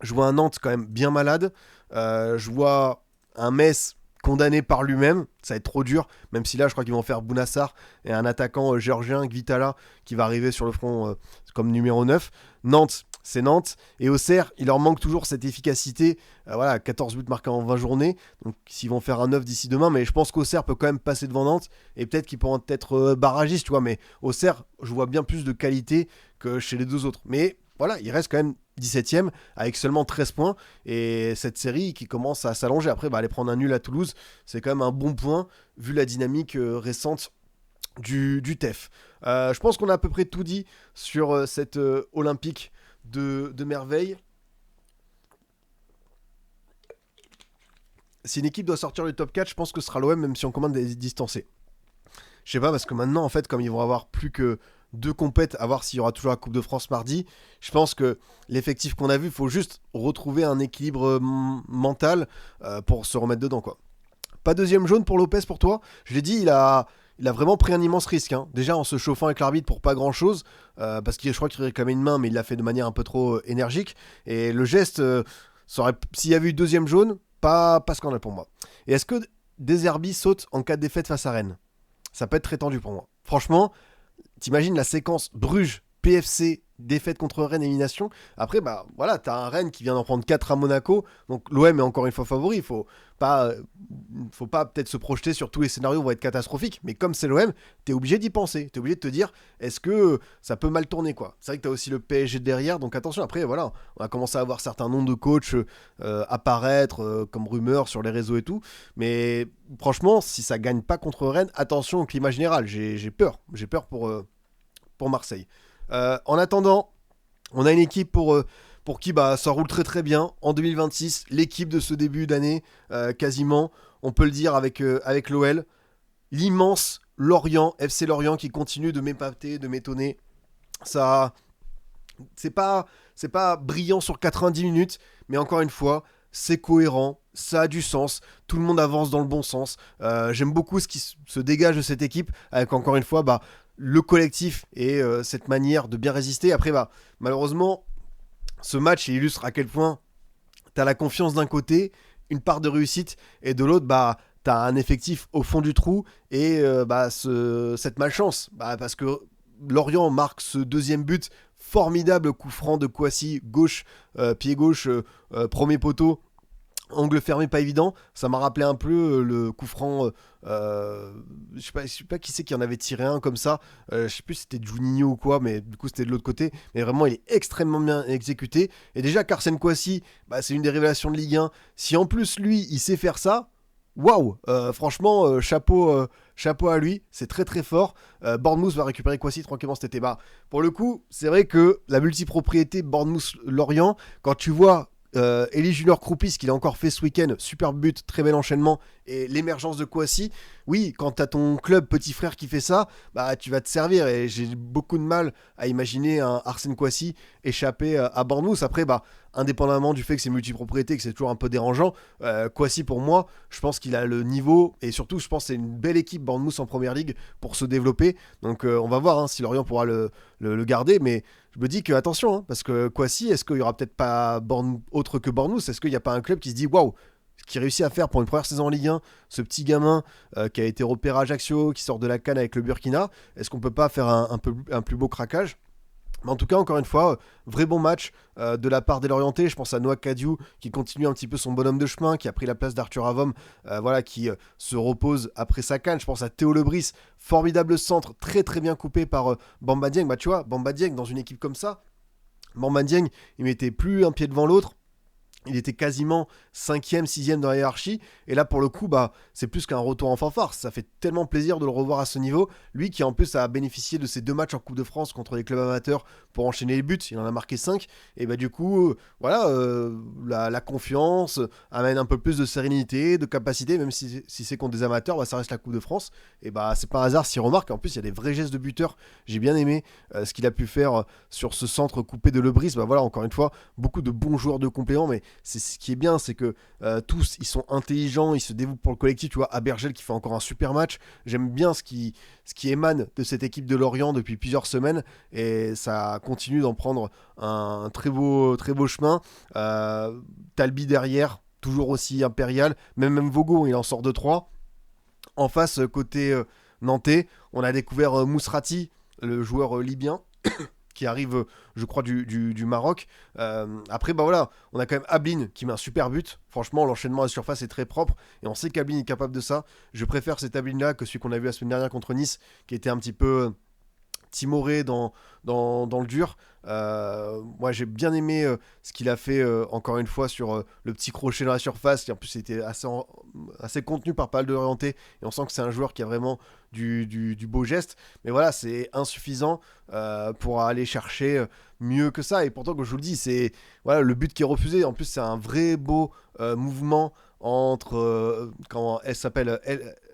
je vois un Nantes quand même bien malade, je vois un Metz condamné par lui-même, ça va être trop dur, même si là je crois qu'ils vont faire Bounassar et un attaquant géorgien, Gvitala, qui va arriver sur le front comme numéro 9. Nantes, c'est Nantes, et Auxerre, il leur manque toujours cette efficacité, voilà, 14 buts marqués en 20 journées, donc s'ils vont faire un 9 d'ici demain, mais je pense qu'Auxerre peut quand même passer devant Nantes, et peut-être qu'ils pourront être barragistes, tu vois, mais Auxerre, je vois bien plus de qualité que chez les deux autres, mais voilà, il reste quand même 17ème avec seulement 13 points, et cette série qui commence à s'allonger. Après, aller prendre un nul à Toulouse, c'est quand même un bon point vu la dynamique récente du TEF. Je pense qu'on a à peu près tout dit sur cette Olympique de merveille. Si une équipe doit sortir du top 4, je pense que ce sera l'OM, même si on commande des distancés. Je sais pas, parce que maintenant, en fait, comme ils vont avoir plus que 2 compètes, à voir s'il y aura toujours la Coupe de France mardi, je pense que l'effectif qu'on a vu, il faut juste retrouver un équilibre mental pour se remettre dedans, quoi. Pas deuxième jaune pour Lopez pour toi. Je l'ai dit, il a vraiment pris un immense risque, hein. Déjà en se chauffant avec l'arbitre pour pas grand chose, parce que je crois qu'il réclamait une main, mais il l'a fait de manière un peu trop énergique. Et le geste, s'il y avait eu deuxième jaune, pas scandale pour moi. Et est-ce que Deserbi saute en cas de défaite face à Rennes? Ça peut être très tendu pour moi. Franchement, t'imagines la séquence Bruges, PFC, défaite contre Rennes, élimination. Après, voilà, t'as un Rennes qui vient d'en prendre 4 à Monaco. Donc l'OM est encore une fois favori. Faut pas peut-être se projeter sur tous les scénarios vont être catastrophiques. Mais comme c'est l'OM, t'es obligé d'y penser. T'es obligé de te dire, est-ce que ça peut mal tourner, quoi. C'est vrai que t'as aussi le PSG derrière. Donc attention, après, voilà, on a commencé à avoir certains noms de coachs apparaître comme rumeurs sur les réseaux et tout. Mais franchement, si ça gagne pas contre Rennes, attention au climat général. J'ai peur. J'ai peur pour Marseille. En attendant, on a une équipe pour qui ça roule très très bien en 2026. L'équipe de ce début d'année, quasiment, on peut le dire avec l'OL. L'immense Lorient, FC Lorient qui continue de m'épater, de m'étonner. Ça, c'est pas brillant sur 90 minutes, mais encore une fois, c'est cohérent, ça a du sens, tout le monde avance dans le bon sens. J'aime beaucoup ce qui se dégage de cette équipe, avec encore une fois le collectif et cette manière de bien résister. Après, malheureusement, ce match il illustre à quel point t'as la confiance d'un côté, une part de réussite, et de l'autre, t'as un effectif au fond du trou et cette malchance. Parce que Lorient marque ce deuxième but, formidable coup franc de Kouassi, gauche, pied gauche, premier poteau. Angle fermé, pas évident. Ça m'a rappelé un peu le coup franc. Je sais pas qui c'est qui en avait tiré un comme ça. Je sais plus si c'était Juninho ou quoi, mais du coup c'était de l'autre côté. Mais vraiment, il est extrêmement bien exécuté. Et déjà, Carsen Kouassi, c'est une des révélations de Ligue 1. Si en plus lui, il sait faire ça, waouh, franchement, chapeau à lui, c'est très très fort. Bournemouth va récupérer Kouassi tranquillement cet été. Pour le coup, c'est vrai que la multipropriété Bournemouth-Lorient, quand tu vois Elie Junior Kroupis qu'il a encore fait ce week-end, super but, très bel enchaînement, et l'émergence de Kouassi, oui, quand t'as ton club petit frère qui fait ça, tu vas te servir, et j'ai beaucoup de mal à imaginer un Arsène Kouassi échapper à Bournemouth. Après, indépendamment du fait que c'est multipropriété, que c'est toujours un peu dérangeant, Kouassi pour moi, je pense qu'il a le niveau, et surtout je pense que c'est une belle équipe Bournemouth en première ligue pour se développer, donc on va voir si Lorient pourra le garder, mais je me dis que attention, parce que Kouassi, est-ce qu'il y aura peut-être pas autre que Bournemouth? Est-ce qu'il n'y a pas un club qui se dit waouh, ce qu'il réussit à faire pour une première saison en Ligue 1, ce petit gamin qui a été repéré à Ajaccio, qui sort de la CAN avec le Burkina, est-ce qu'on peut pas faire un plus beau craquage? Mais en tout cas, encore une fois, vrai bon match de la part des Lorientais. Je pense à Noah Kadiou qui continue un petit peu son bonhomme de chemin, qui a pris la place d'Arthur Avom, qui se repose après sa canne. Je pense à Théo Lebris, formidable centre, très très bien coupé par Bamba Dieng. Tu vois, Bamba Dieng dans une équipe comme ça, Bamba Dieng, il mettait plus un pied devant l'autre. Il était quasiment 5e, 6e dans la hiérarchie. Et là, pour le coup, c'est plus qu'un retour en fanfare. Ça fait tellement plaisir de le revoir à ce niveau. Lui qui, en plus, a bénéficié de ces 2 matchs en Coupe de France contre les clubs amateurs pour enchaîner les buts. Il en a marqué 5. Et du coup, la confiance amène un peu plus de sérénité, de capacité. Même si c'est contre des amateurs, ça reste la Coupe de France. Et c'est pas un hasard s'il remarque. En plus, il y a des vrais gestes de buteur. J'ai bien aimé ce qu'il a pu faire sur ce centre coupé de Lebris. Encore une fois, beaucoup de bons joueurs de complément. Mais c'est ce qui est bien, c'est que tous ils sont intelligents, ils se dévouent pour le collectif. Tu vois, Abergel qui fait encore un super match. J'aime bien ce qui émane de cette équipe de Lorient depuis plusieurs semaines, et ça continue d'en prendre un très beau chemin. Talbi derrière, toujours aussi impérial. Même Vogo, il en sort de 3. En face, côté nantais, on a découvert Mousrati, le joueur libyen qui arrive, je crois, du Maroc. Après, on a quand même Ablin qui met un super but. Franchement, l'enchaînement à la surface est très propre, et on sait qu'Ablin est capable de ça. Je préfère cet Ablin-là que celui qu'on a vu la semaine dernière contre Nice, qui était un petit peu timoré dans le dur. Moi j'ai bien aimé ce qu'il a fait encore une fois sur le petit crochet dans la surface, qui en plus c'était assez contenu par pas mal de orientés, et on sent que c'est un joueur qui a vraiment du beau geste, mais c'est insuffisant pour aller chercher mieux que ça. Et pourtant, comme je vous le dis, c'est le but qui est refusé. En plus, c'est un vrai beau mouvement entre comment elle s'appelle,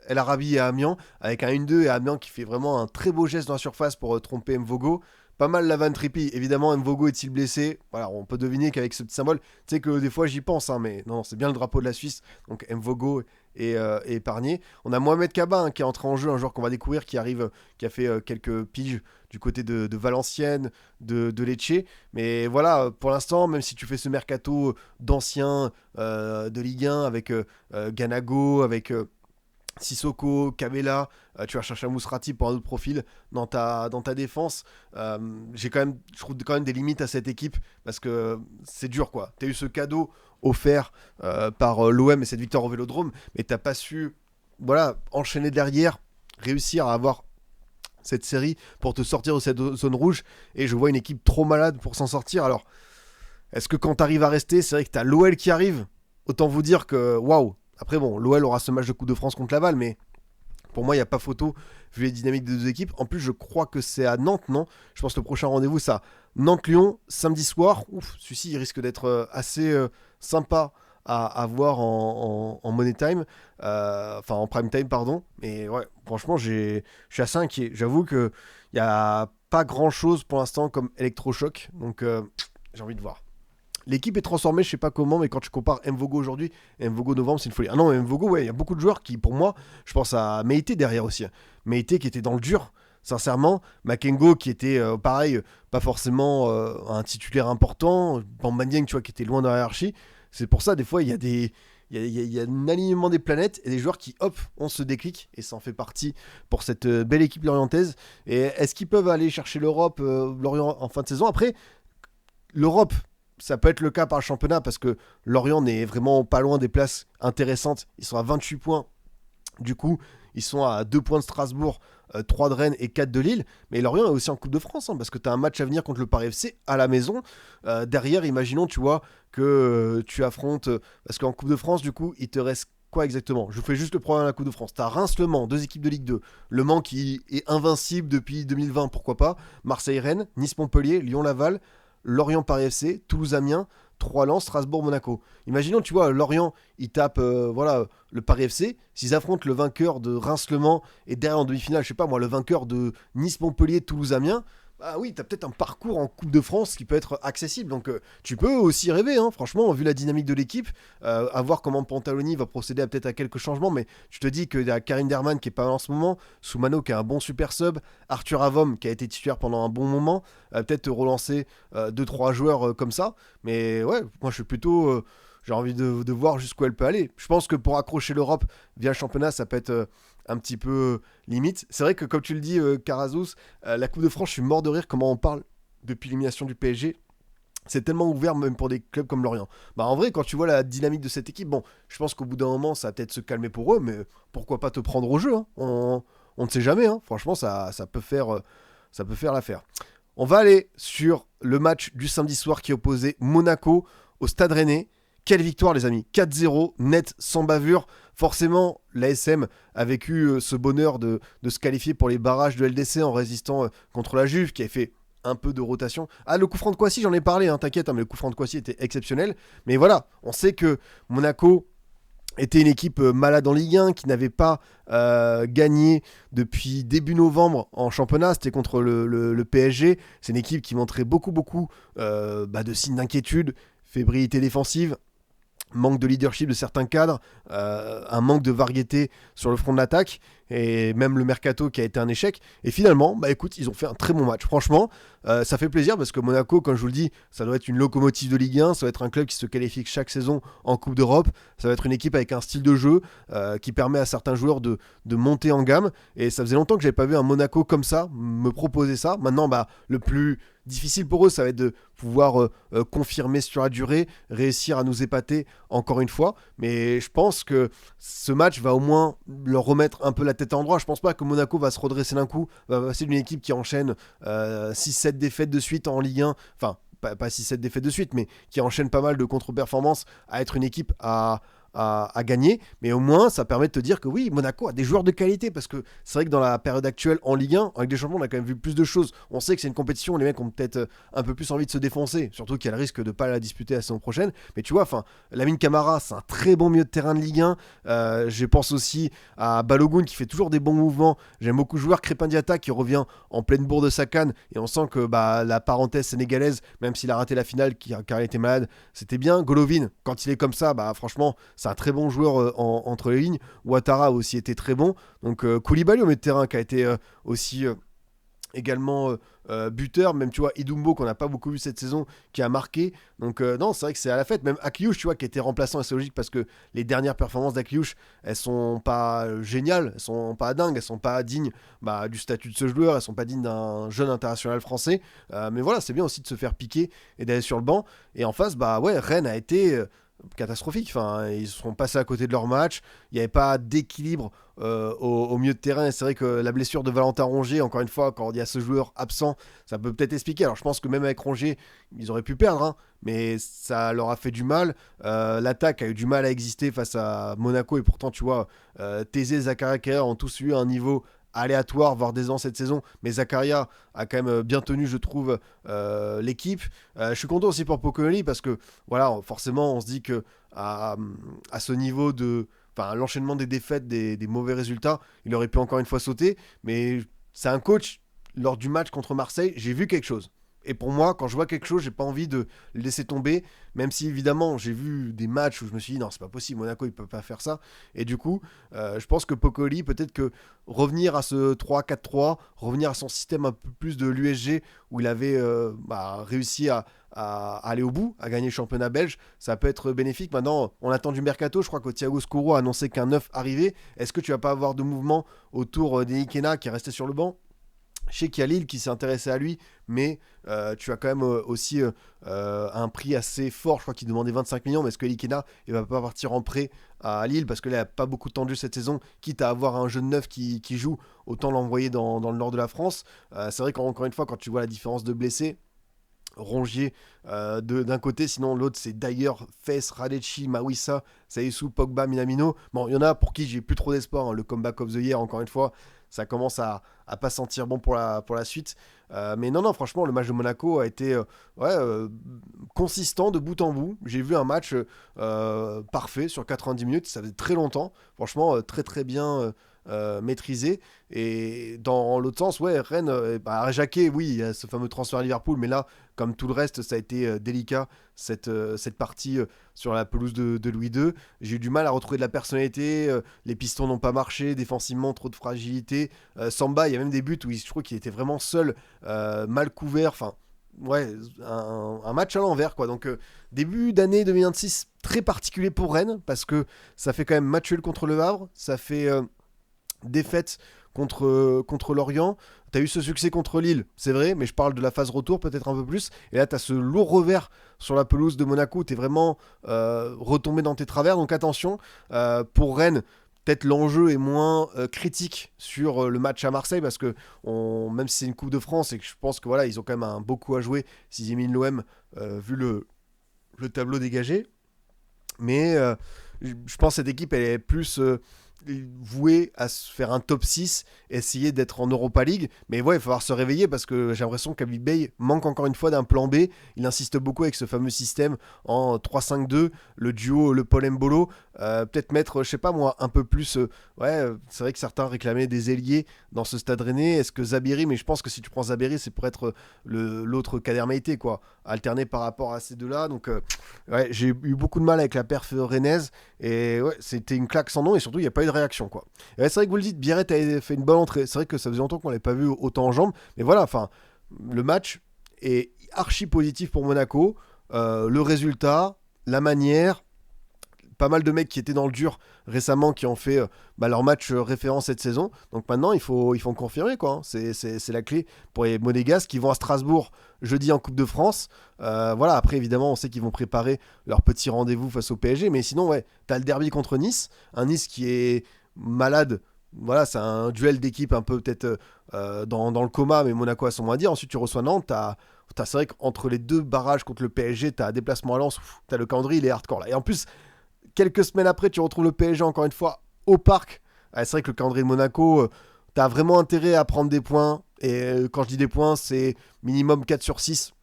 El Arabi et Amiens, avec un 1-2 et Amiens qui fait vraiment un très beau geste dans la surface pour tromper Mvogo. Pas mal la vanne Trippi. Évidemment, Mvogo est-il blessé? On peut deviner qu'avec ce petit symbole, tu sais que des fois j'y pense, mais non, c'est bien le drapeau de la Suisse. Donc Mvogo est épargné. On a Mohamed Kaba qui est entré en jeu, un joueur qu'on va découvrir, qui a fait quelques piges du côté de Valenciennes, de Lecce. Mais pour l'instant, même si tu fais ce mercato d'anciens de Ligue 1 avec Ganago, avec Sissoko, Kamela, tu vas chercher un Mousrati pour un autre profil dans ta défense. Je trouve quand même des limites à cette équipe, parce que c'est dur, quoi. T'as eu ce cadeau offert par l'OM et cette victoire au Vélodrome, mais t'as pas su enchaîner derrière, réussir à avoir cette série pour te sortir de cette zone rouge. Et je vois une équipe trop malade pour s'en sortir. Alors, est-ce que quand t'arrives à rester, c'est vrai que t'as l'OL qui arrive, autant vous dire que waouh. Après, l'OL aura ce match de Coupe de France contre Laval, mais Pour moi, il n'y a pas photo vu les dynamiques des deux équipes. En plus, je crois que c'est à Nantes, non? Je pense que le prochain rendez-vous, c'est à Nantes-Lyon, samedi soir. Ouf, celui-ci, il risque d'être assez sympa à voir en money time. Enfin, en prime time, pardon. Mais ouais, franchement, je suis assez inquiet. J'avoue qu'il n'y a pas grand-chose pour l'instant comme électrochoc. Donc, j'ai envie de voir. L'équipe est transformée, je sais pas comment, mais quand tu compares Mvogo aujourd'hui et Mvogo novembre, c'est une folie. Ah non, Mvogo, ouais, il y a beaucoup de joueurs qui, pour moi, je pense à Meite derrière aussi. Meite qui était dans le dur, sincèrement. Makengo qui était, pareil, pas forcément un titulaire important. Bamba Dieng, tu vois, qui était loin de la hiérarchie. C'est pour ça, des fois, il y a des... Il y a un alignement des planètes et des joueurs qui, hop, ont ce déclic. Et ça en fait partie pour cette belle équipe lorientaise. Et est-ce qu'ils peuvent aller chercher l'Europe, Lorient en fin de saison? Après, l'Europe, ça peut être le cas par le championnat parce que Lorient n'est vraiment pas loin des places intéressantes. Ils sont à 28 points. Du coup, ils sont à 2 points de Strasbourg, 3 de Rennes et 4 de Lille. Mais Lorient est aussi en Coupe de France parce que tu as un match à venir contre le Paris FC à la maison. Derrière, imaginons, tu vois, que tu affrontes. Parce qu'en Coupe de France, du coup, il te reste quoi exactement? Je vous fais juste le programme de la Coupe de France. Tu as Reims-Le Mans, 2 équipes de Ligue 2. Le Mans qui est invincible depuis 2020, pourquoi pas. Marseille-Rennes, Nice-Montpellier, Lyon-Laval. Lorient-Paris FC, Toulouse-Amiens, Troyes-Lens, Strasbourg-Monaco. Imaginons, tu vois, Lorient, il tape voilà, le Paris FC. S'ils affrontent le vainqueur de Reims-Le Mans et derrière en demi-finale, je sais pas moi, le vainqueur de Nice-Montpellier, Toulouse-Amiens, bah oui, t'as peut-être un parcours en Coupe de France qui peut être accessible. Donc tu peux aussi rêver, hein, franchement, vu la dynamique de l'équipe, à voir comment Pantaloni va procéder peut-être à quelques changements. Mais tu te dis qu'il y a Karim Derman qui est pas mal en ce moment, Soumano qui est un bon super sub, Arthur Avom qui a été titulaire pendant un bon moment, peut-être te relancer 2-3 joueurs comme ça. Mais ouais, moi je suis plutôt... j'ai envie de voir jusqu'où elle peut aller. Je pense que pour accrocher l'Europe via le championnat, ça peut être un petit peu limite. C'est vrai que comme tu le dis, Carazous, la Coupe de France, je suis mort de rire comment on parle depuis l'élimination du PSG. C'est tellement ouvert même pour des clubs comme Lorient. Bah en vrai, quand tu vois la dynamique de cette équipe, bon, je pense qu'au bout d'un moment, ça va peut-être se calmer pour eux, mais pourquoi pas te prendre au jeu, hein. On ne sait jamais, hein. Franchement, ça peut faire l'affaire. On va aller sur le match du samedi soir qui opposait Monaco au Stade Rennais. Quelle victoire les amis, 4-0, net, sans bavure. Forcément, l'ASM a vécu ce bonheur de se qualifier pour les barrages de LDC en résistant contre la Juve qui avait fait un peu de rotation. Ah, le coup franc de Kouassi, j'en ai parlé, hein, t'inquiète, hein, mais le coup franc de Kouassi était exceptionnel. Mais voilà, on sait que Monaco était une équipe malade en Ligue 1 qui n'avait pas gagné depuis début novembre en championnat. C'était contre le PSG. C'est une équipe qui montrait beaucoup de signes d'inquiétude, fébrilité défensive, manque de leadership de certains cadres, un manque de variété sur le front de l'attaque, et même le mercato qui a été un échec. Et finalement, bah écoute, ils ont fait un très bon match. Franchement, ça fait plaisir parce que Monaco, comme je vous le dis, ça doit être une locomotive de Ligue 1, ça doit être un club qui se qualifie chaque saison en Coupe d'Europe, ça va être une équipe avec un style de jeu qui permet à certains joueurs de monter en gamme. Et ça faisait longtemps que j'avais pas vu un Monaco comme ça, me proposer ça. Maintenant, bah, le plus difficile pour eux, ça va être de pouvoir confirmer sur la durée, réussir à nous épater encore une fois. Mais je pense que ce match va au moins leur remettre un peu la tête à l'endroit. Je pense pas que Monaco va se redresser d'un coup, va passer d'une équipe qui enchaîne 6-7 défaites de suite en Ligue 1, enfin pas 6-7 défaites de suite, mais qui enchaîne pas mal de contre-performances, à être une équipe à gagner, mais au moins ça permet de te dire que oui, Monaco a des joueurs de qualité, parce que c'est vrai que dans la période actuelle en Ligue 1, avec des champions, on a quand même vu plus de choses. On sait que c'est une compétition, les mecs ont peut-être un peu plus envie de se défoncer, surtout qu'il y a le risque de pas la disputer la saison prochaine, mais tu vois, enfin, Lamine Camara, c'est un très bon milieu de terrain de Ligue 1. Je pense aussi à Balogun qui fait toujours des bons mouvements. J'aime beaucoup le joueur Crépin Diatta qui revient en pleine bourre de sa canne, et on sent que bah, la parenthèse sénégalaise, même s'il a raté la finale car il était malade, c'était bien. Golovin, quand il est comme ça, bah franchement, c'est un très bon joueur entre les lignes. Ouattara a aussi été très bon. Donc Koulibaly au milieu de terrain qui a été aussi également buteur. Même tu vois Idumbo qu'on n'a pas beaucoup vu cette saison qui a marqué. Donc non, c'est vrai que c'est à la fête. Même Akliouche, tu vois, qui était remplaçant, et c'est logique parce que les dernières performances d'Akliouche, elles sont pas géniales, elles sont pas dingues, elles sont pas dignes du statut de ce joueur, elles sont pas dignes d'un jeune international français. Mais voilà, c'est bien aussi de se faire piquer et d'aller sur le banc. Et en face, bah ouais, Rennes a été catastrophique. Enfin, ils sont passés à côté de leur match. Il n'y avait pas d'équilibre au milieu de terrain. Et c'est vrai que la blessure de Valentin Rongier, encore une fois, quand il y a ce joueur absent, ça peut peut-être expliquer. Alors je pense que même avec Rongier, ils auraient pu perdre, hein, mais ça leur a fait du mal. L'attaque a eu du mal à exister face à Monaco. Et pourtant, tu vois, Thésée, Zakaria Kerrer ont tous eu un niveau aléatoire, voire décevant cette saison, mais Zakaria a quand même bien tenu, je trouve, l'équipe. Je suis content aussi pour Pocolli parce que voilà, forcément on se dit que à ce niveau de, enfin, l'enchaînement des défaites, des mauvais résultats, il aurait pu encore une fois sauter, mais c'est un coach. Lors du match contre Marseille, j'ai vu quelque chose. Et pour moi, quand je vois quelque chose, j'ai pas envie de le laisser tomber, même si évidemment j'ai vu des matchs où je me suis dit non, c'est pas possible, Monaco il peut pas faire ça. Et du coup, je pense que Poccoli, peut-être que revenir à ce 3-4-3, revenir à son système un peu plus de l'USG où il avait réussi à aller au bout, à gagner le championnat belge, ça peut être bénéfique. Maintenant, on attend du mercato. Je crois que Thiago Scuro a annoncé qu'un neuf arrivait. Est-ce que tu vas pas avoir de mouvement autour d'Enikena qui est resté sur le banc? Je sais qu'il y a Lille qui s'est intéressé à lui, mais tu as quand même aussi un prix assez fort. Je crois qu'il demandait 25 millions, mais est-ce que Likena il va pas partir en prêt à Lille parce que là, il n'y a pas beaucoup de temps de jeu cette saison, quitte à avoir un jeune neuf qui joue, autant l'envoyer dans le nord de la France. C'est vrai qu'encore une fois, quand tu vois la différence de blessés, Rongier d'un côté, sinon l'autre c'est d'ailleurs Fess, Radecki, Mawissa, Saïsou, Pogba, Minamino. Bon, il y en a pour qui j'ai plus trop d'espoir, hein. Le comeback of the year, encore une fois, ça commence à pas sentir bon pour la suite. Mais non, franchement, le match de Monaco a été consistant de bout en bout. J'ai vu un match parfait sur 90 minutes, ça faisait très longtemps. Franchement, très très bien maîtrisé. Et dans l'autre sens, ouais, Rennes, Jacquet, oui, il y a ce fameux transfert à Liverpool, mais là, comme tout le reste, ça a été délicat, cette partie sur la pelouse de Louis II. J'ai eu du mal à retrouver de la personnalité, les pistons n'ont pas marché, défensivement, trop de fragilité. Samba, il y a même des buts où je trouve qu'il était vraiment seul, mal couvert, enfin, ouais, un match à l'envers, quoi. Donc, début d'année 2026, très particulier pour Rennes, parce que ça fait quand même match nul contre le Havre, ça fait défaite contre Lorient. Tu as eu ce succès contre Lille, c'est vrai, mais je parle de la phase retour peut-être un peu plus. Et là, tu as ce lourd revers sur la pelouse de Monaco. Tu es vraiment retombé dans tes travers. Donc attention, pour Rennes, peut-être l'enjeu est moins critique sur le match à Marseille parce que même si c'est une Coupe de France et que je pense que voilà, ils ont quand même un beau coup à jouer s'ils éliminent l'OM vu le tableau dégagé. Mais je pense que cette équipe elle est plus voué à se faire un top 6, essayer d'être en Europa League. Mais ouais, il va falloir se réveiller parce que j'ai l'impression qu'Habib Bey manque encore une fois d'un plan B. Il insiste beaucoup avec ce fameux système en 3-5-2, le duo Le Paul Mbolo. Peut-être mettre, je sais pas moi, un peu plus. C'est vrai que certains réclamaient des ailiers dans ce stade rennais. Est-ce que Zabiri, mais je pense que si tu prends Zabiri, c'est pour être l'autre Kader Meïté, quoi. Alterné par rapport à ces deux-là. Donc, j'ai eu beaucoup de mal avec la perf rennaise. Et ouais, c'était une claque sans nom. Et surtout, il n'y a pas eu de réaction, quoi. Et ouais, c'est vrai que vous le dites, Biarret a fait une bonne entrée. C'est vrai que ça faisait longtemps qu'on l'avait pas vu autant en jambes. Mais voilà, enfin, le match est archi positif pour Monaco. Le résultat, la manière, pas mal de mecs qui étaient dans le dur récemment qui ont fait leur match référent cette saison. Donc maintenant, il faut confirmer, quoi, hein. C'est la clé pour les Monégasques qui vont à Strasbourg jeudi en Coupe de France. Voilà, après, évidemment, on sait qu'ils vont préparer leur petit rendez-vous face au PSG. Mais sinon, ouais, t'as le derby contre Nice. Un Nice qui est malade. Voilà, c'est un duel d'équipe un peu peut-être dans le coma, mais Monaco a son mot à dire. Ensuite, tu reçois Nantes. C'est vrai qu'entre les deux barrages contre le PSG, t'as un déplacement à Lens. T'as le calendrier, il est hardcore là. Et en plus, quelques semaines après, tu retrouves le PSG encore une fois au parc. C'est vrai que le calendrier de Monaco, t'as vraiment intérêt à prendre des points. Et quand je dis des points, c'est minimum 4 sur 6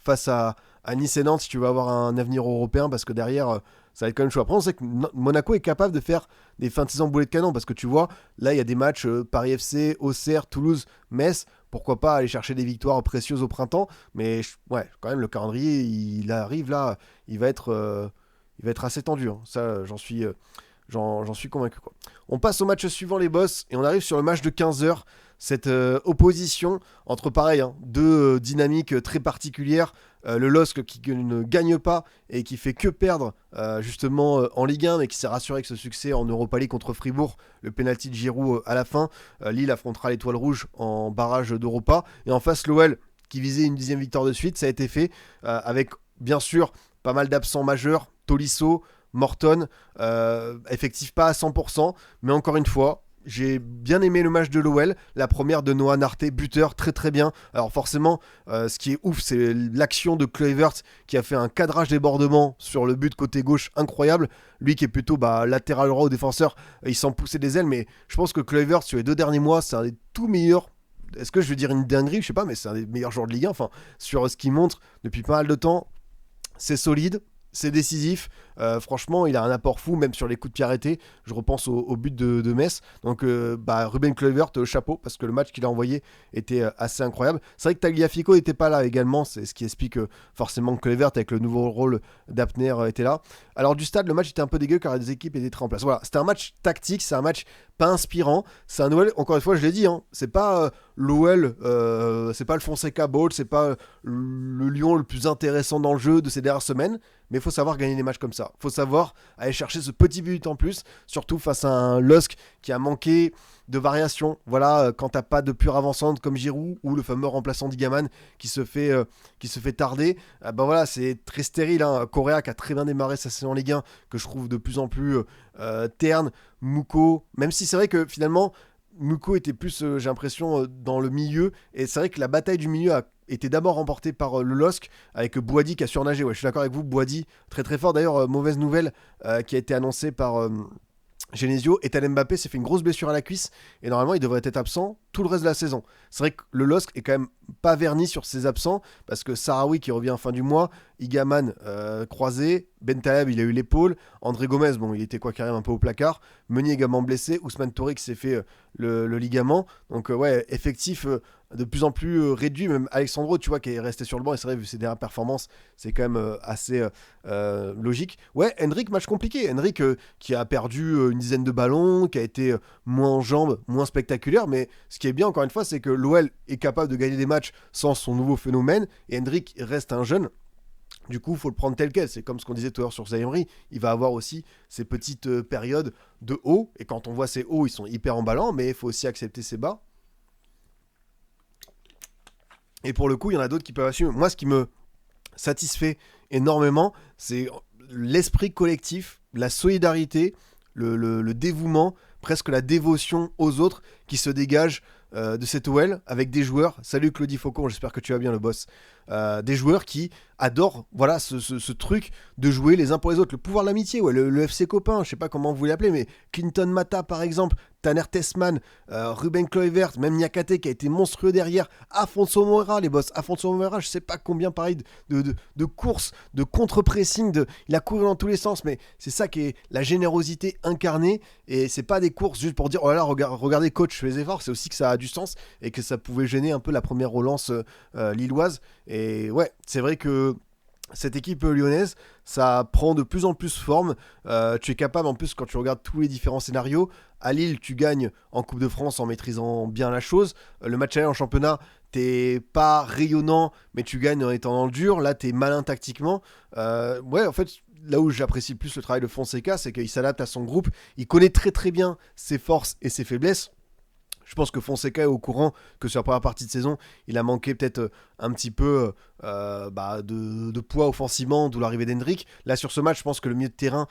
face à Nice et Nantes si tu veux avoir un avenir européen. Parce que derrière, ça va être quand même chaud. Après, on sait que Monaco est capable de faire des fins de saison boulet de canon. Parce que tu vois, là, il y a des matchs Paris FC, Auxerre, Toulouse, Metz. Pourquoi pas aller chercher des victoires précieuses au printemps. Mais ouais, quand même, le calendrier, il arrive là. Il va être assez tendu, hein. Ça, j'en suis convaincu, quoi. On passe au match suivant, les boss, et on arrive sur le match de 15h. Cette opposition entre, pareil, hein, deux dynamiques très particulières. Le LOSC qui ne gagne pas et qui fait que perdre justement en Ligue 1, mais qui s'est rassuré avec ce succès en Europa League contre Fribourg. Le penalty de Giroud à la fin. Lille affrontera l'Étoile Rouge en barrage d'Europa. Et en face, l'OL qui visait une 10e victoire de suite. Ça a été fait avec, bien sûr, pas mal d'absents majeurs. Tolisso, Morton, effectif pas à 100%, mais encore une fois, j'ai bien aimé le match de l'OL, la première de Noah Narté, buteur, très très bien. Alors forcément, ce qui est ouf, c'est l'action de Kluivert qui a fait un cadrage débordement sur le but côté gauche incroyable. Lui qui est plutôt latéral droit au défenseur, il s'en poussait des ailes, mais je pense que Kluivert sur les 2 derniers mois, c'est un des tout meilleurs. Est-ce que je veux dire une dinguerie? Je sais pas, mais c'est un des meilleurs joueurs de Ligue 1. Enfin, sur ce qu'il montre depuis pas mal de temps, c'est solide, c'est décisif. Franchement, il a un apport fou, même sur les coups de pied arrêtés. Je repense au but de Metz. Donc, Ruben Kluivert, chapeau, parce que le match qu'il a envoyé était assez incroyable. C'est vrai que Tagliafico n'était pas là également, c'est ce qui explique forcément que Kluivert, avec le nouveau rôle d'Apner, était là. Alors, du stade, le match était un peu dégueu car les équipes étaient très en place. Voilà, c'était un match tactique, c'est un match pas inspirant. C'est un OL, encore une fois, je l'ai dit, hein, c'est pas l'OL, c'est pas le Fonseca Bowl, c'est pas le Lyon le plus intéressant dans le jeu de ces dernières semaines. Mais il faut savoir gagner des matchs comme ça. Il faut savoir aller chercher ce petit but en plus, surtout face à un LOSC qui a manqué de variation. Voilà, quand t'as pas de pure avançante comme Giroud ou le fameux remplaçant d'Igaman qui se fait tarder, voilà, c'est très stérile. Hein. Correa qui a très bien démarré sa saison en Ligue 1, que je trouve de plus en plus terne. Mouko, même si c'est vrai que finalement Mouko était plus, j'ai l'impression, dans le milieu. Et c'est vrai que la bataille du milieu a été d'abord remportée par le LOSC avec Boadi qui a surnagé. Ouais, je suis d'accord avec vous, Boadi, très très fort. D'ailleurs, mauvaise nouvelle qui a été annoncée par Genesio. Ethan Mbappé s'est fait une grosse blessure à la cuisse et normalement il devrait être absent tout le reste de la saison. C'est vrai que le LOSC est quand même pas verni sur ses absents parce que Sarawi qui revient fin du mois, Igaman croisé, Bentaleb il a eu l'épaule, André Gomez bon il était quoi carrément un peu au placard, Meunier également blessé, Ousmane Touré qui s'est fait le ligament, donc ouais effectif de plus en plus réduit, même Alexandro tu vois qui est resté sur le banc et c'est vrai vu ses dernières performances c'est quand même assez logique. Ouais Henrik match compliqué, Henrik qui a perdu une dizaine de ballons, qui a été moins en jambes, moins spectaculaire, mais ce qui est bien encore une fois c'est que l'OL est capable de gagner des matchs sans son nouveau phénomène et Henrik reste un jeune. Du coup, il faut le prendre tel quel. C'est comme ce qu'on disait tout à l'heure sur Zaïre Emery. Il va avoir aussi ces petites périodes de haut. Et quand on voit ces hauts, ils sont hyper emballants, mais il faut aussi accepter ces bas. Et pour le coup, il y en a d'autres qui peuvent assumer. Moi, ce qui me satisfait énormément, c'est l'esprit collectif, la solidarité, le dévouement, presque la dévotion aux autres qui se dégage de cette OL avec des joueurs. Salut Claudie Faucon, j'espère que tu vas bien le boss. Des joueurs qui adorent voilà, ce truc de jouer les uns pour les autres. Le pouvoir de l'amitié, ouais, le FC copain, je sais pas comment vous l'appelez, mais Clinton Mata par exemple, Tanner Tessman, Ruben Kluivert, même Niakate qui a été monstrueux derrière, Afonso Moreira, les boss. Afonso Moreira, je sais pas combien pareil de courses, de contre-pressing, il a couru dans tous les sens, mais c'est ça qui est la générosité incarnée, et c'est pas des courses juste pour dire oh là là, regardez coach, je fais des efforts, c'est aussi que ça a du sens et que ça pouvait gêner un peu la première relance lilloise. Et ouais, c'est vrai que cette équipe lyonnaise, ça prend de plus en plus forme. Tu es capable, en plus, quand tu regardes tous les différents scénarios, à Lille, tu gagnes en Coupe de France en maîtrisant bien la chose. Le match aller en championnat, t'es pas rayonnant, mais tu gagnes en étant dans le dur. Là, t'es malin tactiquement. Ouais, en fait, là où j'apprécie le plus le travail de Fonseca, c'est qu'il s'adapte à son groupe. Il connaît très très bien ses forces et ses faiblesses. Je pense que Fonseca est au courant que sur la première partie de saison, il a manqué peut-être un petit peu de poids offensivement, d'où l'arrivée d'Hendrick. Là, sur ce match, je pense que le milieu de terrain,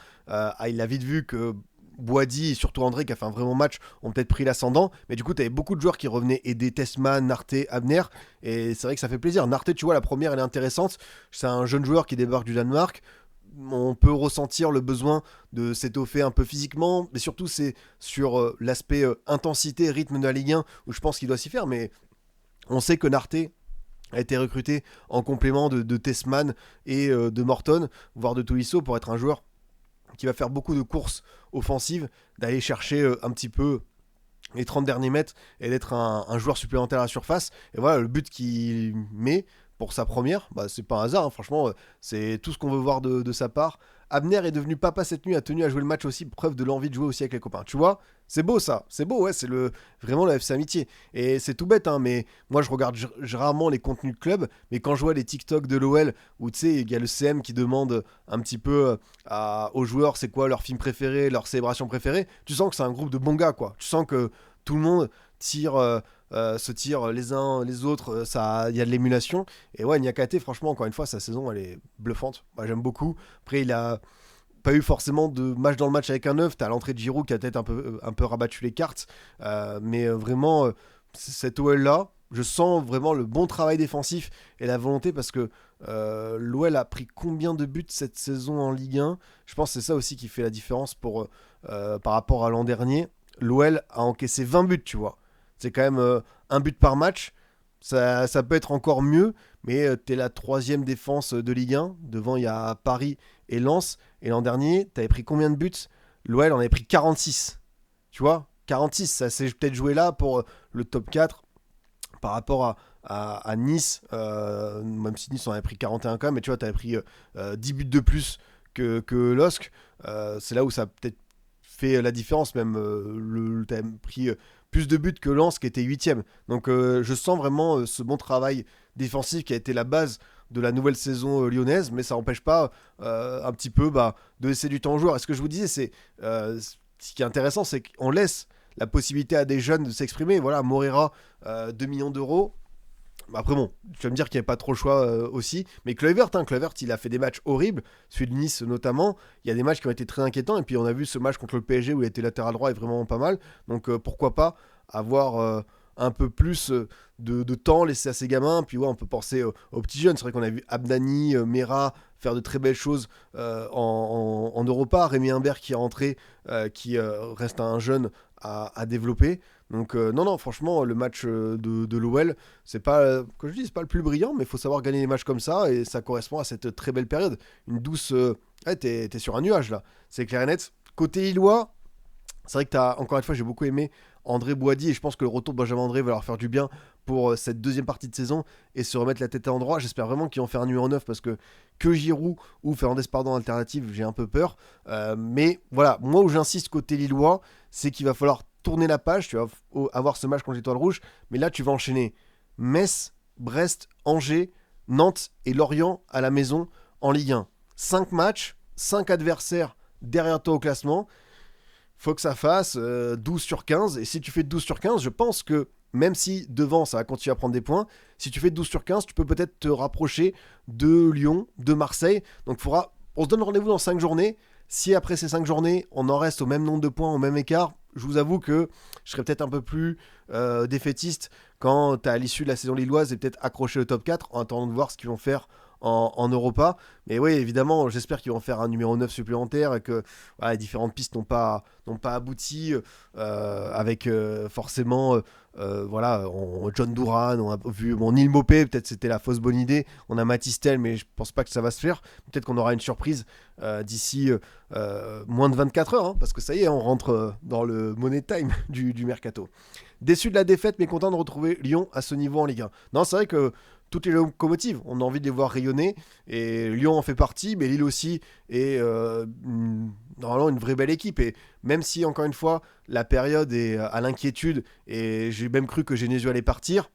il a vite vu que Boadi et surtout André, qui a fait un vraiment match, ont peut-être pris l'ascendant. Mais du coup, tu avais beaucoup de joueurs qui revenaient aider Tessman, Narté, Abner. Et c'est vrai que ça fait plaisir. Narté, tu vois, la première, elle est intéressante. C'est un jeune joueur qui débarque du Danemark. On peut ressentir le besoin de s'étoffer un peu physiquement, mais surtout c'est sur l'aspect intensité, rythme de la Ligue 1 où je pense qu'il doit s'y faire, mais on sait que Narté a été recruté en complément de Tessman et de Morton, voire de Tolisso, pour être un joueur qui va faire beaucoup de courses offensives, d'aller chercher un petit peu les 30 derniers mètres et d'être un joueur supplémentaire à la surface. Et voilà, le but qu'il met pour sa première, c'est pas un hasard, hein, franchement, c'est tout ce qu'on veut voir de sa part. Abner est devenu papa cette nuit, a tenu à jouer le match aussi, preuve de l'envie de jouer aussi avec les copains. Tu vois, c'est beau ça, c'est beau, ouais, c'est vraiment le FC Amitié. Et c'est tout bête, hein, mais moi je regarde rarement les contenus de club, mais quand je vois les TikTok de l'OL, où tu sais, il y a le CM qui demande un petit peu aux joueurs c'est quoi leur film préféré, leur célébration préférée, tu sens que c'est un groupe de bons gars, quoi. Tu sens que tout le monde se tirent les uns les autres, il y a de l'émulation. Et ouais, Niakate, franchement, encore une fois, sa saison, elle est bluffante. Moi, j'aime beaucoup. Après, il a pas eu forcément de match dans le match avec un 9. T'as l'entrée de Giroud qui a peut-être un peu rabattu les cartes. Mais vraiment, cette OL là, je sens vraiment le bon travail défensif et la volonté parce que l'OL a pris combien de buts cette saison en Ligue 1. Je pense que c'est ça aussi qui fait la différence par rapport à l'an dernier. L'OL a encaissé 20 buts, tu vois. C'est quand même un but par match. Ça peut être encore mieux, mais t'es la troisième défense de Ligue 1. Devant, il y a Paris et Lens. Et l'an dernier, t'avais pris combien de buts? L'OL en avait pris 46. Tu vois, 46, ça s'est peut-être joué là pour le top 4 par rapport à Nice. Même si Nice en avait pris 41 quand même, mais tu vois, t'avais pris 10 buts de plus que LOSC. C'est là où ça a peut-être fait la différence. Même, t'avais pris plus de buts que Lens qui était 8ème. Donc je sens vraiment ce bon travail défensif qui a été la base de la nouvelle saison lyonnaise, mais ça n'empêche pas un petit peu de laisser du temps aux joueurs. Et ce que je vous disais, c'est ce qui est intéressant, c'est qu'on laisse la possibilité à des jeunes de s'exprimer. Voilà, Moreira, 2 millions d'euros. Après bon, tu vas me dire qu'il n'y avait pas trop le choix aussi, mais Kluivert, il a fait des matchs horribles, celui de Nice notamment, il y a des matchs qui ont été très inquiétants, et puis on a vu ce match contre le PSG où il était latéral droit et vraiment pas mal, donc pourquoi pas avoir un peu plus de temps laissé à ces gamins, puis ouais, on peut penser aux petits jeunes, c'est vrai qu'on a vu Abdani, Mera faire de très belles choses en Europa, Rémi Imbert qui est rentré, qui reste un jeune à développer. Donc non, franchement, le match de l'OL, c'est pas, comme je dis, c'est pas le plus brillant, mais il faut savoir gagner des matchs comme ça, et ça correspond à cette très belle période. Une douce... ouais, t'es sur un nuage, là. C'est clair et net. Côté Lillois, c'est vrai que encore une fois, j'ai beaucoup aimé André Boadi, et je pense que le retour de Benjamin André va leur faire du bien pour cette deuxième partie de saison, et se remettre la tête à l'endroit. J'espère vraiment qu'ils vont faire un numéro 9, parce que Giroud ou Fernandez pardon alternative, j'ai un peu peur. Mais voilà, moi où j'insiste côté Lillois, c'est qu'il va falloir tourner la page, tu vas avoir ce match contre l'Étoile Rouge, mais là tu vas enchaîner Metz, Brest, Angers, Nantes et Lorient à la maison en Ligue 1. 5 matchs, 5 adversaires derrière toi au classement. Faut que ça fasse 12 sur 15, et si tu fais 12 sur 15, je pense que même si devant ça va continuer à prendre des points, si tu fais 12 sur 15, tu peux peut-être te rapprocher de Lyon, de Marseille. Donc on se donne rendez-vous dans 5 journées. Si après ces 5 journées, on en reste au même nombre de points, au même écart, je vous avoue que je serais peut-être un peu plus défaitiste quand à l'issue de la saison lilloise et peut-être accroché au top 4 en attendant de voir ce qu'ils vont faire en Europa. Mais oui, évidemment, j'espère qu'ils vont faire un numéro 9 supplémentaire et que voilà, les différentes pistes n'ont pas abouti avec forcément voilà, John Duran, on a vu Neil Mopé, peut-être c'était la fausse bonne idée. On a Matistel, mais je pense pas que ça va se faire. Peut-être qu'on aura une surprise d'ici moins de 24 heures, hein, parce que ça y est, on rentre dans le money time du mercato. Déçu de la défaite, mais content de retrouver Lyon à ce niveau en Ligue 1. Non, c'est vrai que toutes les locomotives, on a envie de les voir rayonner, et Lyon en fait partie, mais Lille aussi est normalement une vraie belle équipe. Et même si, encore une fois, la période est à l'inquiétude, et j'ai même cru que Genesio allait partir,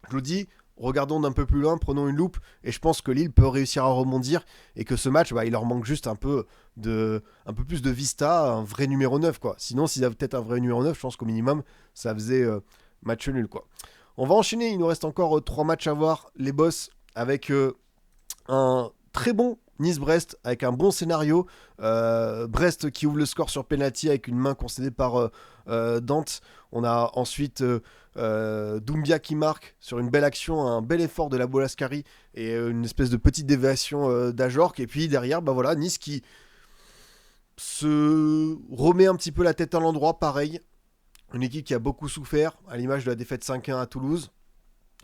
je vous dis, regardons d'un peu plus loin, prenons une loupe, et je pense que Lille peut réussir à rebondir, et que ce match, il leur manque juste un peu plus de vista, un vrai numéro 9, quoi. Sinon, s'ils avaient peut-être un vrai numéro 9, je pense qu'au minimum, ça faisait match nul, quoi. On va enchaîner, il nous reste encore 3 matchs à voir, les boss, avec un très bon Nice-Brest, avec un bon scénario. Brest qui ouvre le score sur penalty avec une main concédée par Dante. On a ensuite Doumbia qui marque sur une belle action, un bel effort de la Bolascari et une espèce de petite déviation d'Ajorc. Et puis derrière, voilà, Nice qui se remet un petit peu la tête à l'endroit, pareil. Une équipe qui a beaucoup souffert, à l'image de la défaite 5-1 à Toulouse.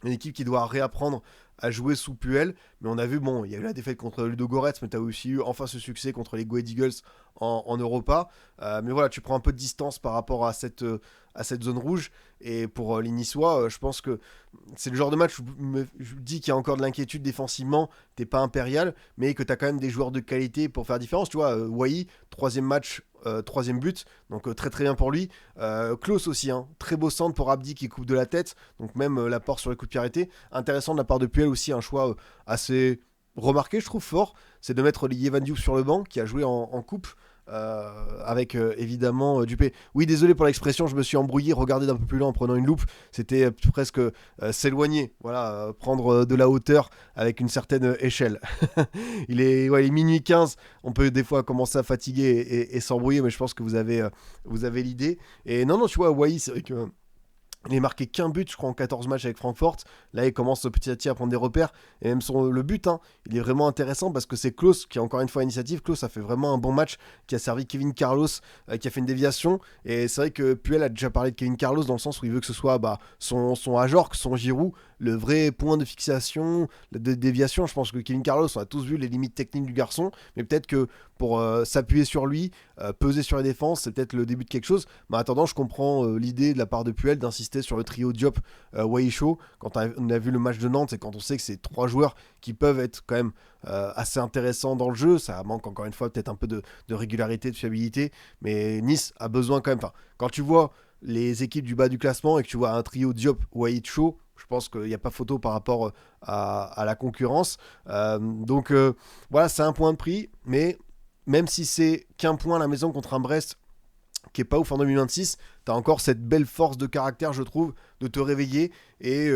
Une équipe qui doit réapprendre à jouer sous Puel. Mais on a vu, il y a eu la défaite contre Ludogorets, mais tu as aussi eu enfin ce succès contre les Go Ahead Eagles en Europa. Mais voilà, tu prends un peu de distance par rapport à cette zone rouge. Et pour les Niçois, je pense que c'est le genre de match où je dis qu'il y a encore de l'inquiétude défensivement. T'es pas impérial, mais que tu as quand même des joueurs de qualité pour faire la différence. Tu vois, Wai, 3e match, 3e but, donc très très bien pour lui. Klaus aussi, hein, très beau centre pour Abdi qui coupe de la tête, donc même l'apport sur les coups de pied arrêtés. Intéressant de la part de Puel aussi, un choix assez remarqué, je trouve fort, c'est de mettre Yevan Diouf sur le banc, qui a joué en coupe avec évidemment Dupé. Oui, désolé pour l'expression, je me suis embrouillé, regardez d'un peu plus loin en prenant une loupe, c'était presque s'éloigner, voilà, prendre de la hauteur avec une certaine échelle. Il est minuit 15, on peut des fois commencer à fatiguer et s'embrouiller, mais je pense que vous avez l'idée. Et non, non, tu vois, Wai, c'est vrai que il est marqué qu'un but, je crois, en 14 matchs avec Francfort. Là, il commence petit à petit à prendre des repères. Et même le but, hein, il est vraiment intéressant parce que c'est Klose qui a encore une fois l'initiative. Klose a fait vraiment un bon match, qui a servi Kevin Carlos, qui a fait une déviation. Et c'est vrai que Puel a déjà parlé de Kevin Carlos dans le sens où il veut que ce soit son Ajorc, son Giroud, le vrai point de fixation, de déviation. Je pense que Kevin Carlos, on a tous vu les limites techniques du garçon. Mais peut-être que pour s'appuyer sur lui, peser sur les défenses, c'est peut-être le début de quelque chose. Mais en attendant, je comprends l'idée de la part de Puel d'insister sur le trio Diop, Weisho, quand on a vu le match de Nantes et quand on sait que c'est 3 joueurs qui peuvent être quand même assez intéressants dans le jeu. Ça manque encore une fois peut-être un peu de régularité, de fiabilité, mais Nice a besoin quand même. Enfin, quand tu vois les équipes du bas du classement et que tu vois un trio Diop, Weisho, je pense qu'il n'y a pas photo par rapport à la concurrence. Donc voilà, c'est un point de prix, mais même si c'est qu'un point à la maison contre un Brest qui est pas ouf en 2026, t'as encore cette belle force de caractère, je trouve, de te réveiller et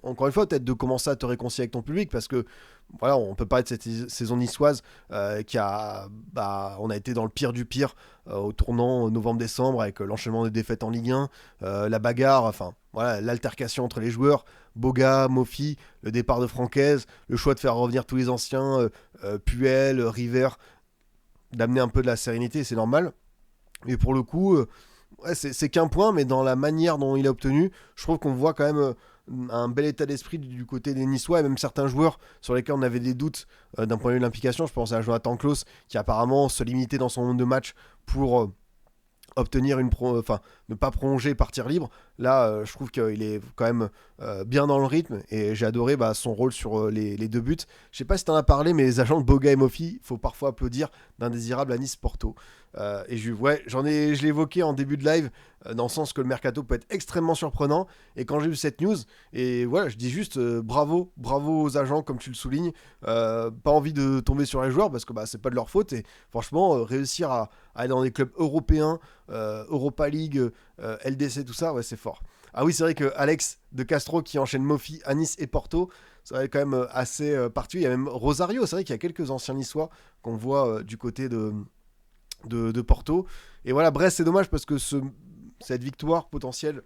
encore une fois peut-être de commencer à te réconcilier avec ton public parce que voilà, on peut parler de cette saison niçoise on a été dans le pire du pire au tournant novembre-décembre avec l'enchaînement des défaites en Ligue 1, la bagarre, enfin voilà, l'altercation entre les joueurs, Boga, Mofi, le départ de Francaise, le choix de faire revenir tous les anciens, Puel, River, d'amener un peu de la sérénité, c'est normal. Et pour le coup, ouais, c'est qu'un point, mais dans la manière dont il a obtenu, je trouve qu'on voit quand même un bel état d'esprit du côté des Niçois et même certains joueurs sur lesquels on avait des doutes d'un point de vue de l'implication. Je pense à Jonathan Klaus qui apparemment se limitait dans son nombre de matchs pour obtenir ne pas prolonger, partir libre. Là, je trouve qu'il est quand même bien dans le rythme et j'ai adoré son rôle sur les deux buts. Je sais pas si tu en as parlé, mais les agents de Boga et Mofi, faut parfois applaudir d'indésirable à Nice Porto. Et je l'ai évoqué en début de live, dans le sens que le mercato peut être extrêmement surprenant. Et quand j'ai vu cette news, et voilà, je dis juste bravo aux agents, comme tu le soulignes. Pas envie de tomber sur les joueurs parce que c'est pas de leur faute. Et franchement, réussir à aller dans des clubs européens, Europa League, LDC, tout ça, ouais, c'est fort. Ah oui, c'est vrai que Alex de Castro qui enchaîne Mofi à Nice et Porto, ça va être quand même assez particulier. Il y a même Rosario, c'est vrai qu'il y a quelques anciens niçois qu'on voit du côté de Porto. Et voilà, Brest, c'est dommage parce que cette victoire potentielle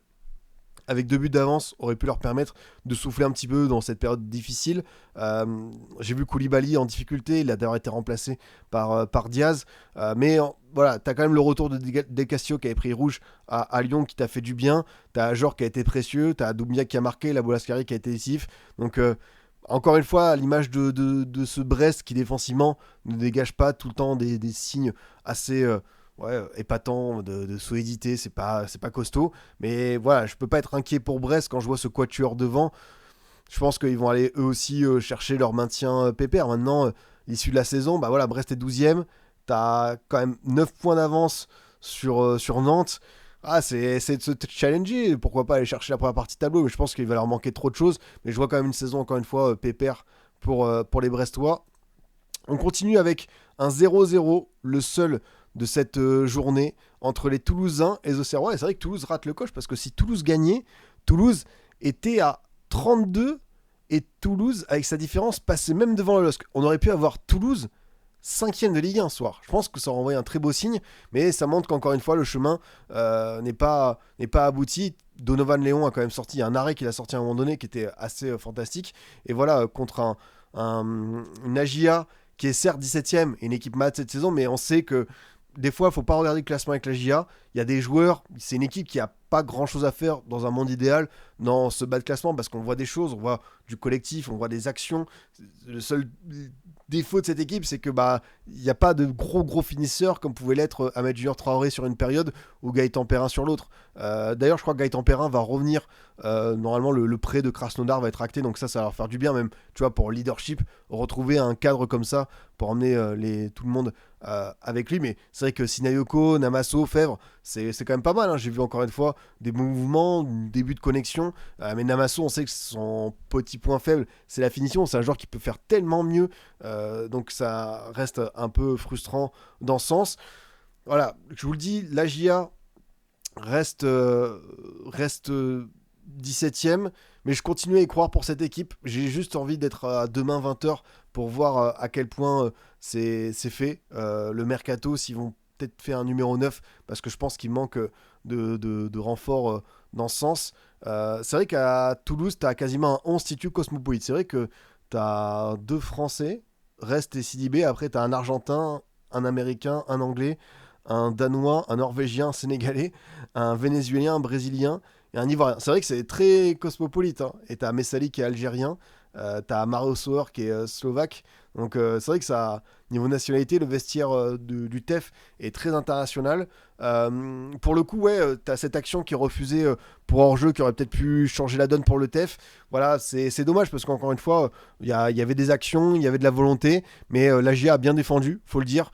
avec 2 buts d'avance aurait pu leur permettre de souffler un petit peu dans cette période difficile. J'ai vu Koulibaly en difficulté, il a d'ailleurs été remplacé par Diaz, mais voilà, t'as quand même le retour de Del Castillo qui avait pris rouge à Lyon qui t'a fait du bien, t'as Ajor qui a été précieux, t'as Doumbia qui a marqué, la Bolascari qui a été décisif, donc encore une fois, à l'image de ce Brest qui défensivement ne dégage pas tout le temps des signes assez épatants de solidité, c'est pas costaud. Mais voilà, je peux pas être inquiet pour Brest quand je vois ce quatuor devant. Je pense qu'ils vont aller eux aussi chercher leur maintien pépère. Maintenant, l'issue de la saison, voilà, Brest est 12e. T'as quand même 9 points d'avance sur Nantes. Ah, c'est de se challenger, pourquoi pas aller chercher la première partie de tableau, mais je pense qu'il va leur manquer trop de choses. Mais je vois quand même une saison, encore une fois, pépère pour les Brestois. On continue avec un 0-0, le seul de cette journée, entre les Toulousains et les Auxerrois. Et c'est vrai que Toulouse rate le coche, parce que si Toulouse gagnait, Toulouse était à 32, et Toulouse, avec sa différence, passait même devant le LOSC. On aurait pu avoir Toulouse 5e de Ligue 1 ce soir. Je pense que ça renvoie un très beau signe, mais ça montre qu'encore une fois, le chemin n'est pas abouti. Donovan Léon a quand même sorti un arrêt qu'il a sorti à un moment donné qui était assez fantastique. Et voilà, contre une AGIA qui est certes 17ème et une équipe mat cette saison, mais on sait que des fois, il ne faut pas regarder le classement avec la GIA. Il y a des joueurs, c'est une équipe qui n'a pas grand chose à faire dans un monde idéal dans ce bas de classement parce qu'on voit des choses, on voit du collectif, on voit des actions. Le seul défaut de cette équipe, c'est que il n'y a pas de gros finisseurs comme pouvait l'être Ahmed Junior Traoré sur une période ou Gaëtan Perrin sur l'autre. D'ailleurs, je crois que Gaëtan Perrin va revenir. Normalement, le prêt de Krasnodar va être acté, donc ça va leur faire du bien, même tu vois, pour leadership, retrouver un cadre comme ça pour emmener tout le monde avec lui. Mais c'est vrai que Sinayoko, Namasso, Fèvre, c'est quand même pas mal, hein. J'ai vu encore une fois des bons mouvements, un début de connexion. Mais Namasso, on sait que son petit point faible, c'est la finition. C'est un joueur qui peut faire tellement mieux. Donc ça reste un peu frustrant dans ce sens. Voilà, je vous le dis, l'AGIA reste 17ème, mais je continue à y croire pour cette équipe. J'ai juste envie d'être à demain 20h pour voir à quel point c'est fait. Le mercato, s'ils vont peut-être faire un numéro 9, parce que je pense qu'il manque de renforts dans ce sens. C'est vrai qu'à Toulouse, tu as quasiment un 11 titu cosmopolite. C'est vrai que tu as 2 Français, Rest et Sidibé. Après, tu as un Argentin, un Américain, un Anglais, un Danois, un Norvégien, un Sénégalais, un Vénézuélien, un Brésilien et un Ivoirien. C'est vrai que c'est très cosmopolite, hein. Et t'as Messali qui est algérien, t'as Mario Sauer qui est slovaque. Donc c'est vrai que ça, niveau nationalité, le vestiaire du TEF est très international. Pour le coup, ouais, t'as cette action qui est refusée pour hors-jeu, qui aurait peut-être pu changer la donne pour le TEF. Voilà, c'est dommage parce qu'encore une fois, il y avait des actions, il y avait de la volonté, mais l'AGA a bien défendu, faut le dire.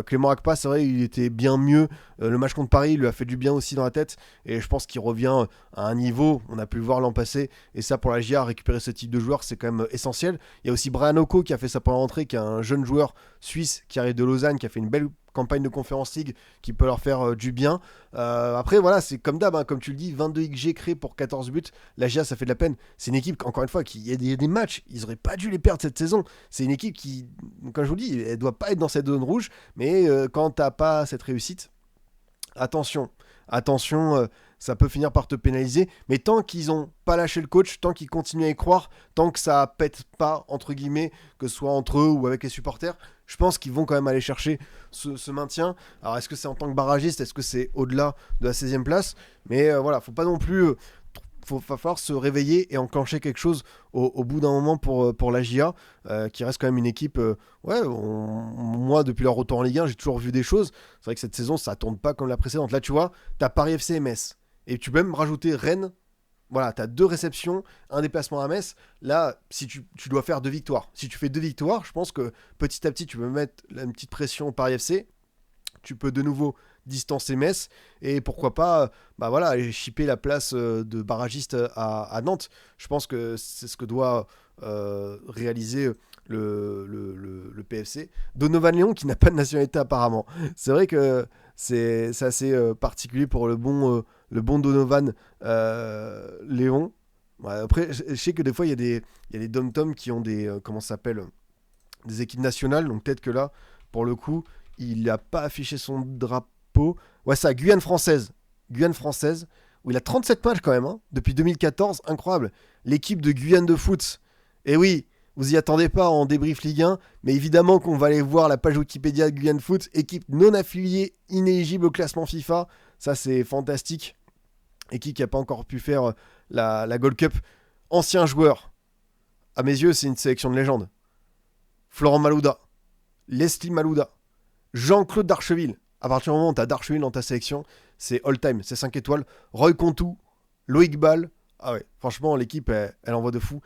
Clément Akpa, c'est vrai, il était bien mieux. Le match contre Paris, il lui a fait du bien aussi dans la tête. Et je pense qu'il revient à un niveau, on a pu le voir l'an passé. Et ça, pour la GIA, récupérer ce type de joueur, c'est quand même essentiel. Il y a aussi Brian Oko qui a fait sa première entrée, qui est un jeune joueur suisse qui arrive de Lausanne, qui a fait une belle campagne de Conference League qui peut leur faire du bien. Après, voilà, c'est comme d'hab, hein, comme tu le dis, 22 XG créés pour 14 buts. La GIA, ça fait de la peine. C'est une équipe, encore une fois, il y a des matchs, ils auraient pas dû les perdre cette saison. C'est une équipe qui, comme je vous dis, elle doit pas être dans cette zone rouge, mais quand t'as pas cette réussite, attention, ça peut finir par te pénaliser, mais tant qu'ils ont pas lâché le coach, tant qu'ils continuent à y croire, tant que ça pète pas, entre guillemets, que ce soit entre eux ou avec les supporters, je pense qu'ils vont quand même aller chercher ce maintien. Alors est-ce que c'est en tant que barragiste, est-ce que c'est au-delà de la 16e place? Mais voilà, faut pas non plus... va falloir se réveiller et enclencher quelque chose au bout d'un moment pour la GIA, qui reste quand même une équipe. Moi, depuis leur retour en Ligue 1, j'ai toujours vu des choses. C'est vrai que cette saison, ça tourne pas comme la précédente. Là, tu vois, t'as Paris FC et Metz. Et tu peux même rajouter Rennes. Voilà, t'as 2 réceptions, un déplacement à Metz. Là, si tu dois faire 2 victoires. Si tu fais 2 victoires, je pense que petit à petit, tu peux mettre une petite pression au Paris FC. Tu peux de nouveau distancer Metz et pourquoi pas aller chipper la place de barragiste à Nantes. Je pense que c'est ce que doit réaliser le PFC. Donovan Léon qui n'a pas de nationalité apparemment. C'est vrai que c'est assez particulier pour le bon Donovan Léon. Ouais, après, je sais que des fois il y a des dom-toms qui ont des comment ça s'appelle, des équipes nationales, donc peut-être que là pour le coup il n'a pas affiché son drapeau. Ouais, ça, Guyane française, où il a 37 matchs quand même, hein, depuis 2014, incroyable. L'équipe de Guyane de foot. Et oui, vous y attendez pas en débrief Ligue 1, mais évidemment qu'on va aller voir la page Wikipédia de Guyane Foot, équipe non affiliée, inéligible au classement FIFA. Ça, c'est fantastique. Équipe qui n'a pas encore pu faire la Gold Cup. Ancien joueur. À mes yeux, c'est une sélection de légende. Florent Malouda, Leslie Malouda, Jean-Claude Darcheville. À partir du moment où tu as Darcheville dans ta sélection, c'est all-time, c'est 5 étoiles. Roy Contou, Loïc Ball. Ah ouais, franchement, l'équipe, elle envoie de fou.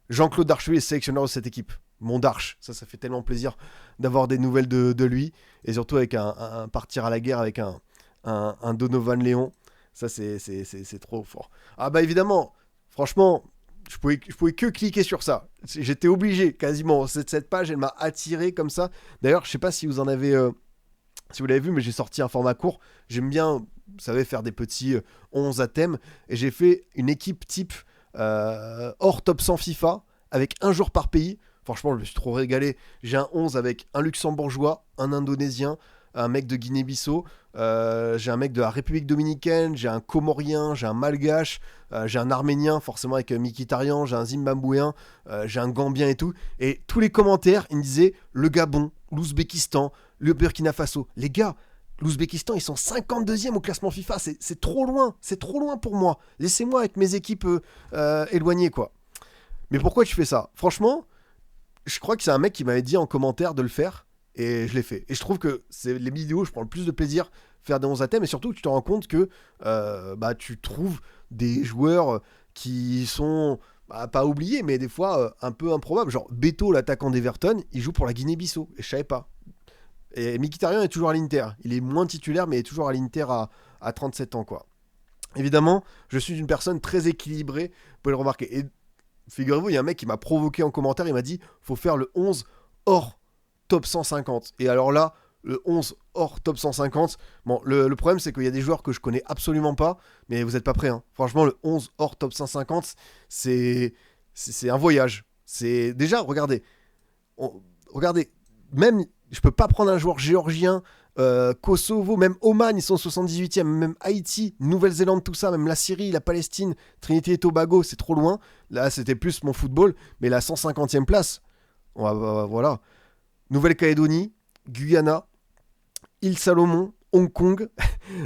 Jean-Claude Darcheville est sélectionneur de cette équipe. Mon Darch, ça fait tellement plaisir d'avoir des nouvelles de lui. Et surtout avec un partir à la guerre avec un Donovan Léon. Ça, c'est trop fort. Ah bah évidemment, franchement, je pouvais que cliquer sur ça. J'étais obligé, quasiment. Cette page, elle m'a attiré comme ça. D'ailleurs, je sais pas si vous en avez... si vous l'avez vu, mais j'ai sorti un format court. J'aime bien, vous savez, faire des petits 11 à thème. Et j'ai fait une équipe type hors top 100 FIFA, avec un jour par pays. Franchement, je me suis trop régalé. J'ai un 11 avec un Luxembourgeois, un Indonésien, un mec de Guinée-Bissau, j'ai un mec de la République Dominicaine, j'ai un Comorien, j'ai un Malgache, j'ai un Arménien, forcément avec Mkhitaryan, j'ai un Zimbabwéen, j'ai un Gambien et tout. Et tous les commentaires, ils me disaient le Gabon, l'Ouzbékistan, le Burkina Faso. Les gars, l'Ouzbékistan, ils sont 52e au classement FIFA, c'est trop loin pour moi. Laissez-moi avec mes équipes éloignées, quoi. Mais pourquoi tu fais ça? Franchement, je crois que c'est un mec qui m'avait dit en commentaire de le faire. Et je l'ai fait. Et je trouve que c'est les vidéos où je prends le plus de plaisir à faire des 11 à thème. Et surtout, tu te rends compte que tu trouves des joueurs qui sont pas oubliés, mais des fois un peu improbables. Genre Beto, l'attaquant d'Everton, il joue pour la Guinée-Bissau. Et je savais pas. Et Mkhitaryan est toujours à l'Inter. Il est moins titulaire, mais il est toujours à l'Inter à 37 ans, quoi. Évidemment, je suis une personne très équilibrée, vous pouvez le remarquer. Et figurez-vous, il y a un mec qui m'a provoqué en commentaire, il m'a dit faut faire le 11 hors top 150. Et alors là, le 11 hors top 150, bon, le problème c'est qu'il y a des joueurs que je connais absolument pas, mais vous n'êtes pas prêts. Hein. Franchement, le 11 hors top 150, c'est un voyage. C'est déjà, regardez, regardez, même, je peux pas prendre un joueur géorgien, Kosovo, même Oman, ils sont 78e, même Haïti, Nouvelle-Zélande, tout ça, même la Syrie, la Palestine, Trinité et Tobago, c'est trop loin. Là, c'était plus mon football, mais la 150e place, voilà. Nouvelle-Calédonie, Guyana, Île Salomon, Hong Kong,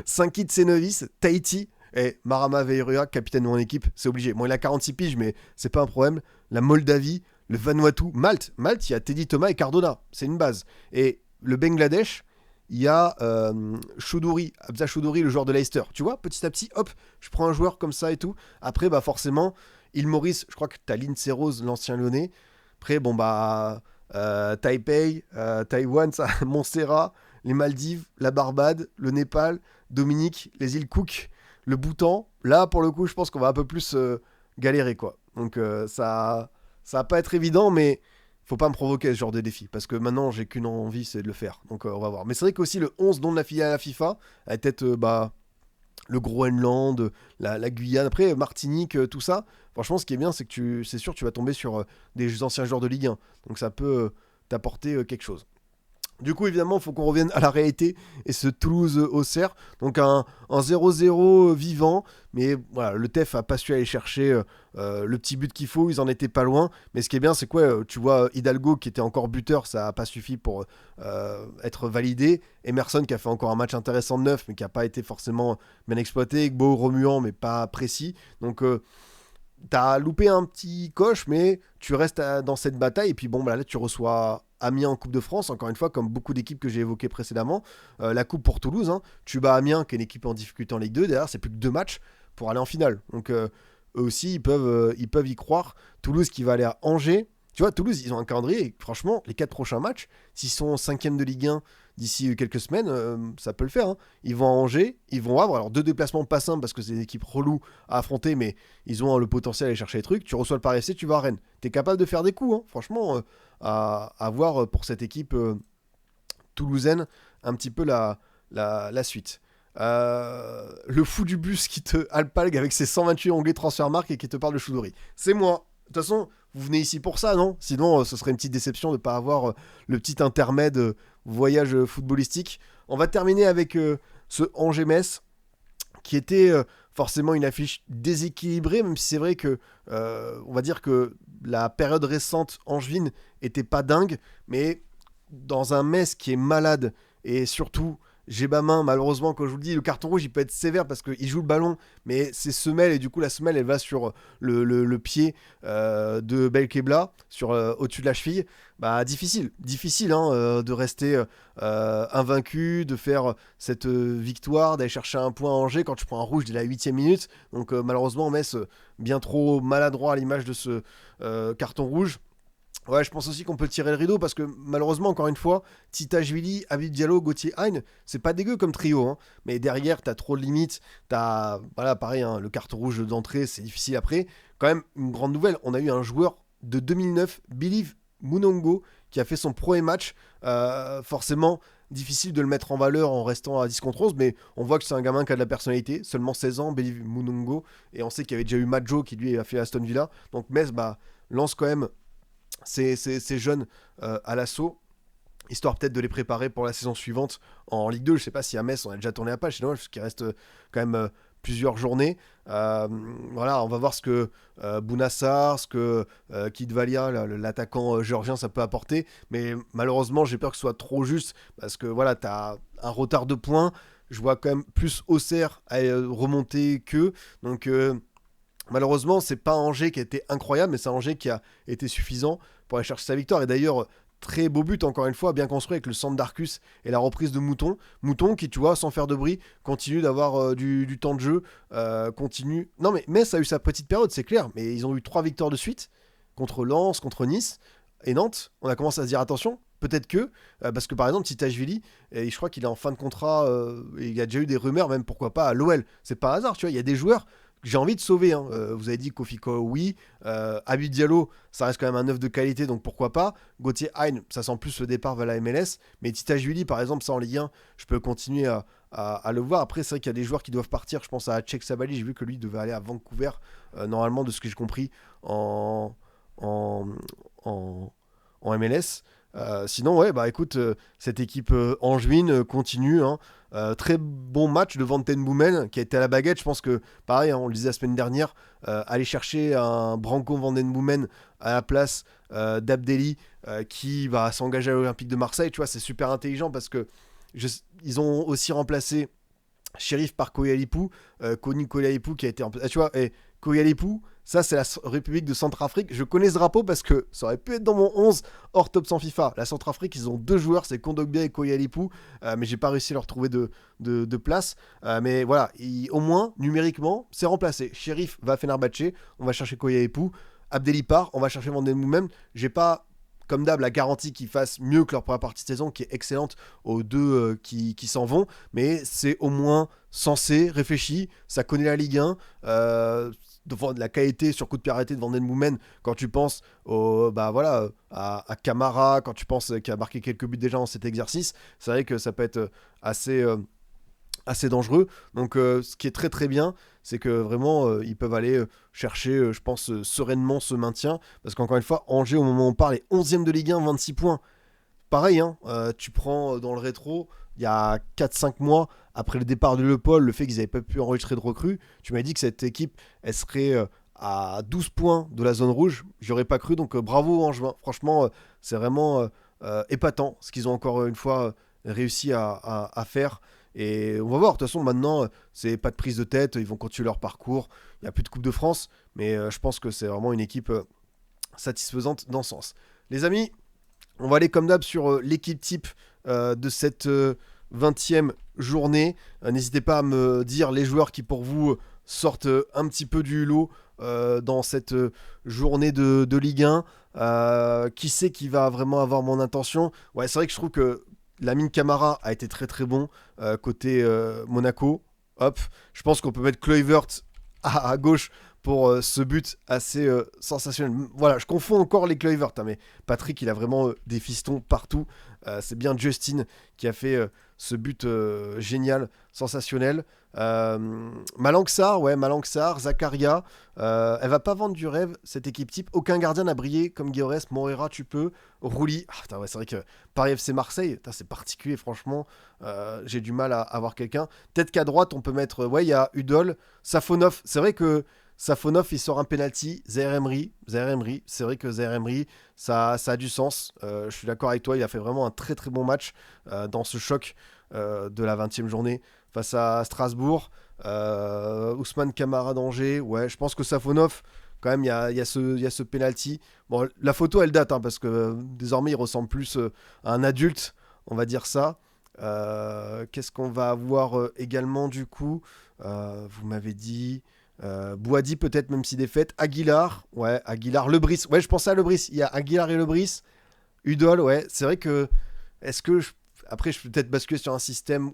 Saint-Kitts-et-Nevis, Tahiti, et Marama Veyrua, capitaine de mon équipe, c'est obligé. Bon, il a 46 piges, mais c'est pas un problème. La Moldavie, le Vanuatu, Malte, il y a Teddy Thomas et Cardona, c'est une base. Et le Bangladesh, il y a Choudhury, Abza Choudhury, le joueur de Leicester. Tu vois, petit à petit, hop, je prends un joueur comme ça et tout. Après, bah forcément, Il Maurice, je crois que t'as Lindsay Rose, l'ancien lyonnais. Après, bon, bah, Taipei, Taïwan, ça, Montserrat, les Maldives, la Barbade, le Népal, Dominique, les îles Cook, le Bhoutan. Là, pour le coup, je pense qu'on va un peu plus galérer, quoi. Donc, ça va pas être évident, mais faut pas me provoquer ce genre de défi, parce que maintenant, j'ai qu'une envie, c'est de le faire. Donc, on va voir. Mais c'est vrai qu'aussi, le 11 nom de la filiale à la FIFA, à peut-être, le Groenland, la Guyane, après Martinique, tout ça. Franchement, ce qui est bien, c'est que c'est sûr, tu vas tomber sur des anciens joueurs de Ligue 1. Donc ça peut t'apporter quelque chose. Du coup, évidemment, il faut qu'on revienne à la réalité et ce Toulouse-Auxerre. Donc un 0-0 vivant, mais voilà, le TEF a pas su aller chercher le petit but qu'il faut, ils en étaient pas loin. Mais ce qui est bien, c'est quoi, tu vois, Hidalgo qui était encore buteur, ça a pas suffi pour être validé. Emerson qui a fait encore un match intéressant de neuf, mais qui a pas été forcément bien exploité. Beau remuant, mais pas précis. Donc t'as loupé un petit coche, mais tu restes dans cette bataille. Et puis bon, bah, là, tu reçois Amiens en Coupe de France, encore une fois, comme beaucoup d'équipes que j'ai évoquées précédemment. La Coupe pour Toulouse, hein. Tu bats Amiens, qui est une équipe en difficulté en Ligue 2. D'ailleurs, c'est plus que 2 matchs pour aller en finale. Donc, eux aussi, ils peuvent y croire. Toulouse qui va aller à Angers. Tu vois, Toulouse, ils ont un calendrier. Et franchement, les 4 prochains matchs, s'ils sont 5e de Ligue 1 d'ici quelques semaines, ça peut le faire. Hein. Ils vont à Angers, ils vont avoir alors 2 déplacements pas simples parce que c'est des équipes reloues à affronter, mais ils ont le potentiel à aller chercher les trucs. Tu reçois le Paris FC, tu vas à Rennes. T'es capable de faire des coups, hein. Franchement, à voir pour cette équipe toulousaine un petit peu la suite. Le fou du bus qui te alpalgue avec ses 128 onglets Transfermarkt et qui te parle de Choudhury. C'est moi. De toute façon, vous venez ici pour ça, non? Sinon, ce serait une petite déception de ne pas avoir le petit intermède voyage footballistique. On va terminer avec ce Angers-Metz qui était forcément une affiche déséquilibrée, même si c'est vrai que on va dire que la période récente angevine était pas dingue, mais dans un Metz qui est malade et surtout Gébamin, malheureusement, quand je vous le dis, le carton rouge il peut être sévère parce qu'il joue le ballon, mais c'est semelle et du coup la semelle elle va sur le pied de Belkebla, au-dessus de la cheville. Bah difficile hein, de rester invaincu, de faire cette victoire, d'aller chercher un point à Angers quand tu prends un rouge dès la 8e minute. Donc malheureusement Metz bien trop maladroit à l'image de ce carton rouge. Ouais, je pense aussi qu'on peut tirer le rideau parce que malheureusement, encore une fois, Titashvili, Habib Diallo, Gauthier Hein, c'est pas dégueu comme trio, hein. Mais derrière, t'as trop de limites. T'as, voilà, pareil, hein, le carton rouge d'entrée, c'est difficile après. Quand même, une grande nouvelle, on a eu un joueur de 2009, Biliv Munongo, qui a fait son premier match. Forcément, difficile de le mettre en valeur en restant à 10 contre 11, mais on voit que c'est un gamin qui a de la personnalité. Seulement 16 ans, Biliv Munongo. Et on sait qu'il y avait déjà eu Majo qui lui a fait Aston Villa. Donc Metz lance quand même ces jeunes à l'assaut, histoire peut-être de les préparer pour la saison suivante en Ligue 2. Je sais pas si à Metz on a déjà tourné la page, c'est dommage parce qu'il reste quand même plusieurs journées. Voilà, on va voir ce que Bounassar, ce que Kidvalia, l'attaquant géorgien, ça peut apporter. Mais malheureusement, j'ai peur que ce soit trop juste parce que voilà, t'as un retard de points. Je vois quand même plus Auxerre à remonter qu'eux. Donc malheureusement, c'est pas Angers qui a été incroyable, mais c'est Angers qui a été suffisant pour aller chercher sa victoire. Et d'ailleurs, très beau but, encore une fois, bien construit avec le centre d'Arcus et la reprise de Mouton. Mouton qui, tu vois, sans faire de bruit, continue d'avoir du temps de jeu, continue... Non, mais Metz a eu sa petite période, c'est clair, mais ils ont eu 3 victoires de suite, contre Lens, contre Nice et Nantes. On a commencé à se dire, attention, peut-être que, parce que par exemple, Titashvili, et je crois qu'il est en fin de contrat, et il y a déjà eu des rumeurs, même pourquoi pas à l'OL. C'est pas un hasard, tu vois, il y a des joueurs que j'ai envie de sauver. Hein. Vous avez dit Kofi Ko, oui. Habib Diallo, ça reste quand même un œuf de qualité, donc pourquoi pas. Gauthier Hein, ça sent plus le départ vers la MLS. Mais Titashvili, par exemple, ça en Ligue 1, je peux continuer à le voir. Après, c'est vrai qu'il y a des joueurs qui doivent partir. Je pense à Tchèque Sabali, j'ai vu que lui devait aller à Vancouver, normalement, de ce que j'ai compris, en, en, en, en MLS. Sinon, ouais, bah écoute, cette équipe angevine continue. Hein. Très bon match de Van Ten Boomen qui a été à la baguette. Je pense que, pareil, hein, on le disait la semaine dernière, aller chercher un Branco Van Den Boomen à la place d'Abdelli qui va s'engager à l'Olympique de Marseille, tu vois, c'est super intelligent parce que ils ont aussi remplacé Sheriff par Koyalipou, Koni Koyalipou qui a été tu vois, et Koyalipou, ça c'est la République de Centrafrique. Je connais ce drapeau parce que ça aurait pu être dans mon 11 hors top 100 FIFA. La Centrafrique, ils ont deux joueurs, c'est Kondogbia et Koyalipou, mais j'ai pas réussi à leur trouver de place. Mais voilà, au moins, numériquement, c'est remplacé. Sheriff va à Fenerbahçe, on va chercher Koyalipou. Abdelli part, on va chercher Vandenbou même. J'ai pas comme d'hab, la garantie qu'ils fassent mieux que leur première partie de saison, qui est excellente aux deux qui s'en vont. Mais c'est au moins sensé, réfléchi. Ça connaît la Ligue 1. De la qualité sur coup de pied arrêté de Van Den Boomen, quand tu penses bah voilà, à Camara, quand tu penses qu'il a marqué quelques buts déjà dans cet exercice, c'est vrai que ça peut être assez dangereux. Donc ce qui est très très bien, c'est que vraiment ils peuvent aller chercher, je pense, sereinement ce maintien. Parce qu'encore une fois, Angers, au moment où on parle, est 11e de Ligue 1, 26 points. Pareil, hein, tu prends dans le rétro, il y a 4-5 mois, après le départ de Le Paul, le fait qu'ils n'avaient pas pu enregistrer de recrues, tu m'as dit que cette équipe, elle serait à 12 points de la zone rouge. J'y aurais pas cru, donc bravo Angevin. Franchement, c'est vraiment épatant ce qu'ils ont encore une fois réussi à faire. Et on va voir, de toute façon maintenant c'est pas de prise de tête, ils vont continuer leur parcours, il n'y a plus de Coupe de France, mais je pense que c'est vraiment une équipe satisfaisante dans ce sens. Les amis, on va aller comme d'hab sur l'équipe type de cette 20e journée. N'hésitez pas à me dire les joueurs qui pour vous sortent un petit peu du lot dans cette journée de Ligue 1. Qui c'est qui va vraiment avoir mon intention? Ouais, c'est vrai que je trouve que Lamine Camara a été très très bon côté Monaco. Hop, je pense qu'on peut mettre Kluivert à gauche pour ce but assez sensationnel. Voilà, je confonds encore les Kluivert, hein, mais Patrick, il a vraiment des fistons partout. C'est bien Justin qui a fait ce but génial, sensationnel. Malang Sarr, ouais, Malang Sarr, Zakaria. Elle va pas vendre du rêve, cette équipe type. Aucun gardien n'a brillé comme Guillaumes. Moreira, tu peux. Rouli. Ah, putain, ouais, c'est vrai que Paris FC Marseille, putain, c'est particulier, franchement. J'ai du mal à avoir quelqu'un. Peut-être qu'à droite, on peut mettre. Ouais, il y a Udol, Safonov. C'est vrai que Safonov, il sort un penalty. Zaire Emery, c'est vrai que Zaire Emery, ça a du sens. Je suis d'accord avec toi, il a fait vraiment un très très bon match dans ce choc de la 20e journée face à Strasbourg. Ousmane Camara d'Angers, ouais, je pense que Safonov, quand même, il y a ce penalty. Bon, la photo, elle date, hein, parce que désormais, il ressemble plus à un adulte, on va dire ça. Qu'est-ce qu'on va avoir également, du coup vous m'avez dit... Boadi peut-être même si défaite. Aguilar, ouais, Aguilar, Lebris. Ouais, je pensais à Lebris. Il y a Aguilar et Lebris. Udol, ouais. C'est vrai que. Est-ce que. Après, je peux peut-être basculer sur un système.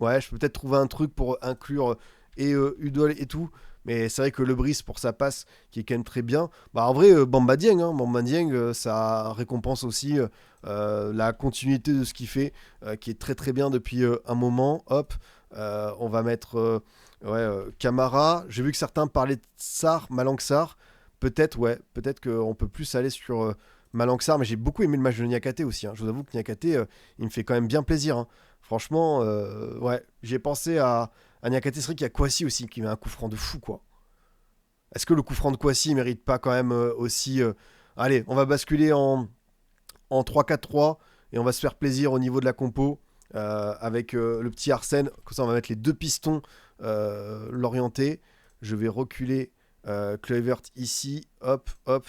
Ouais, je peux peut-être trouver un truc pour inclure et Udol et tout. Mais c'est vrai que Lebris, pour sa passe, qui est quand même très bien. Bah, en vrai, Bamba Dieng, hein, Bamba Dieng, ça récompense aussi la continuité de ce qu'il fait, qui est très très bien depuis un moment. Hop, on va mettre. Ouais, Camara, j'ai vu que certains parlaient de Sarr, Malang Sarr. Peut-être, ouais, peut-être qu'on peut plus aller sur Malang Sarr, mais j'ai beaucoup aimé le match de Niakate aussi. Hein. Je vous avoue que Niakate, il me fait quand même bien plaisir. Hein. Franchement, ouais, j'ai pensé à Niakate. C'est vrai qu'il y a Kouassi aussi qui met un coup franc de fou, quoi. Est-ce que le coup franc de Kouassi mérite pas quand même aussi. Allez, on va basculer en 3-4-3 et on va se faire plaisir au niveau de la compo avec le petit Arsène. Comme ça, on va mettre les deux pistons l'orienter. Je vais reculer Kluivert ici, hop, hop,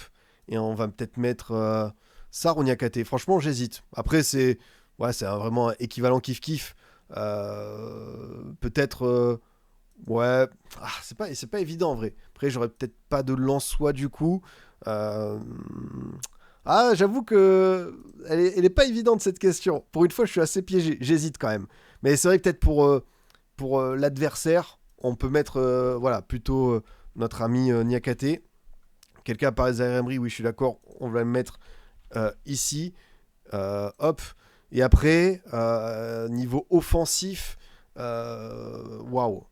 et on va peut-être mettre Sarr ou Niakate. Franchement, j'hésite. Après, c'est vraiment un équivalent kiff-kiff. Peut-être, ouais, c'est pas évident en vrai. Après, j'aurais peut-être pas de Lensois du coup. Ah, j'avoue que elle est pas évidente cette question. Pour une fois, je suis assez piégé. J'hésite quand même. Mais c'est vrai que peut-être pour l'adversaire, on peut mettre voilà, plutôt notre ami Niakate. Quelqu'un apparaît Zaire Emery, oui, je suis d'accord. On va le mettre ici. Hop. Et après, niveau offensif, waouh.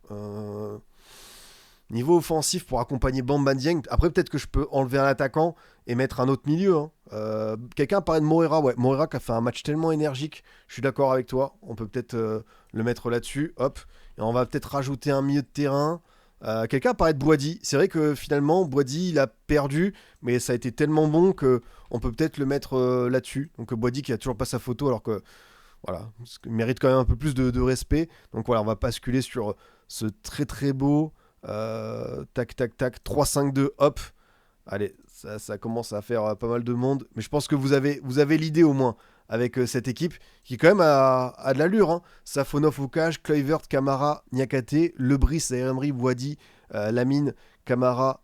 Niveau offensif pour accompagner Bamba Dieng. Après, peut-être que je peux enlever un attaquant et mettre un autre milieu. Hein. Quelqu'un parlait de Moreira. Ouais, Moreira qui a fait un match tellement énergique. Je suis d'accord avec toi. On peut peut-être le mettre là-dessus. Hop. Et on va peut-être rajouter un milieu de terrain. Quelqu'un parlait de Boadi. C'est vrai que finalement, Boadi, il a perdu. Mais ça a été tellement bon que on peut peut-être le mettre là-dessus. Donc Boadi qui a toujours pas sa photo alors que voilà, il mérite quand même un peu plus de respect. Donc voilà, on va basculer sur ce très très beau tac tac tac 3-5-2, hop. Allez, ça commence à faire pas mal de monde. Mais je pense que vous avez l'idée au moins avec cette équipe qui quand même a de l'allure. Hein. Safonov au cage, Kluivert, Camara, Niakate, Lebris, Zaire Emery, Boadi, Lamine, Camara,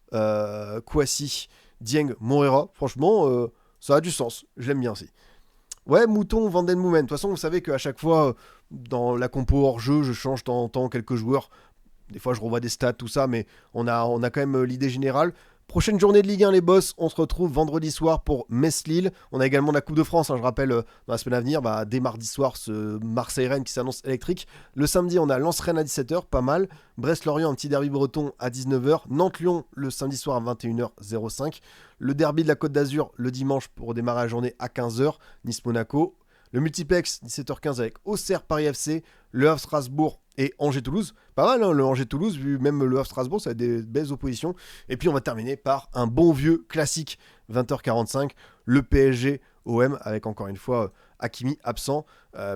Kouassi, Dieng, Moreira. Franchement, ça a du sens. Je l'aime bien aussi. Ouais, Mouton, Vanden Moumen. De toute façon, vous savez qu'à chaque fois, dans la compo hors jeu, je change de temps en temps quelques joueurs. Des fois, je revois des stats, tout ça, mais on a quand même l'idée générale. Prochaine journée de Ligue 1, les boss. On se retrouve vendredi soir pour Metz-Lille. On a également la Coupe de France, hein, je rappelle, dans la semaine à venir. Dès mardi soir, ce Marseille-Rennes qui s'annonce électrique. Le samedi, on a Lens-Rennes à 17h, pas mal. Brest-Lorient, un petit derby breton à 19h. Nantes-Lyon, le samedi soir à 21h05. Le derby de la Côte d'Azur, le dimanche pour démarrer la journée à 15h. Nice-Monaco. Le multiplex, 17h15 avec Auxerre Paris FC, Le Havre Strasbourg et Angers-Toulouse. Pas mal, hein, le Angers-Toulouse, vu même le Havre Strasbourg, ça a des belles oppositions. Et puis on va terminer par un bon vieux classique, 20h45, le PSG OM, avec encore une fois Hakimi absent,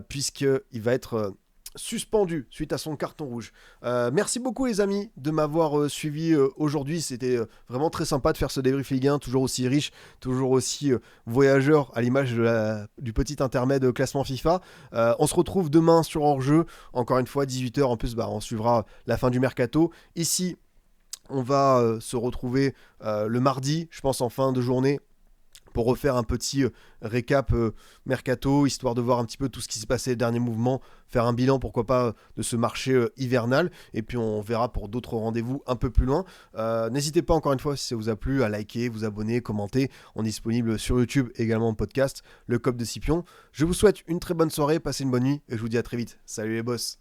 puisqu'il va être suspendu suite à son carton rouge. Merci beaucoup les amis de m'avoir suivi aujourd'hui. C'était vraiment très sympa de faire ce débrief Ligue 1, toujours aussi riche, toujours aussi voyageur à l'image du petit intermède classement FIFA. On se retrouve demain sur hors-jeu, encore une fois 18h. En plus, on suivra la fin du mercato. Ici, on va se retrouver le mardi, je pense en fin de journée, pour refaire un petit récap mercato, histoire de voir un petit peu tout ce qui s'est passé, les derniers mouvements, faire un bilan, pourquoi pas, de ce marché hivernal, et puis on verra pour d'autres rendez-vous un peu plus loin. N'hésitez pas, encore une fois, si ça vous a plu, à liker, vous abonner, commenter. On est disponible sur YouTube, également en podcast, le COP de Scipion. Je vous souhaite une très bonne soirée, passez une bonne nuit, et je vous dis à très vite. Salut les boss.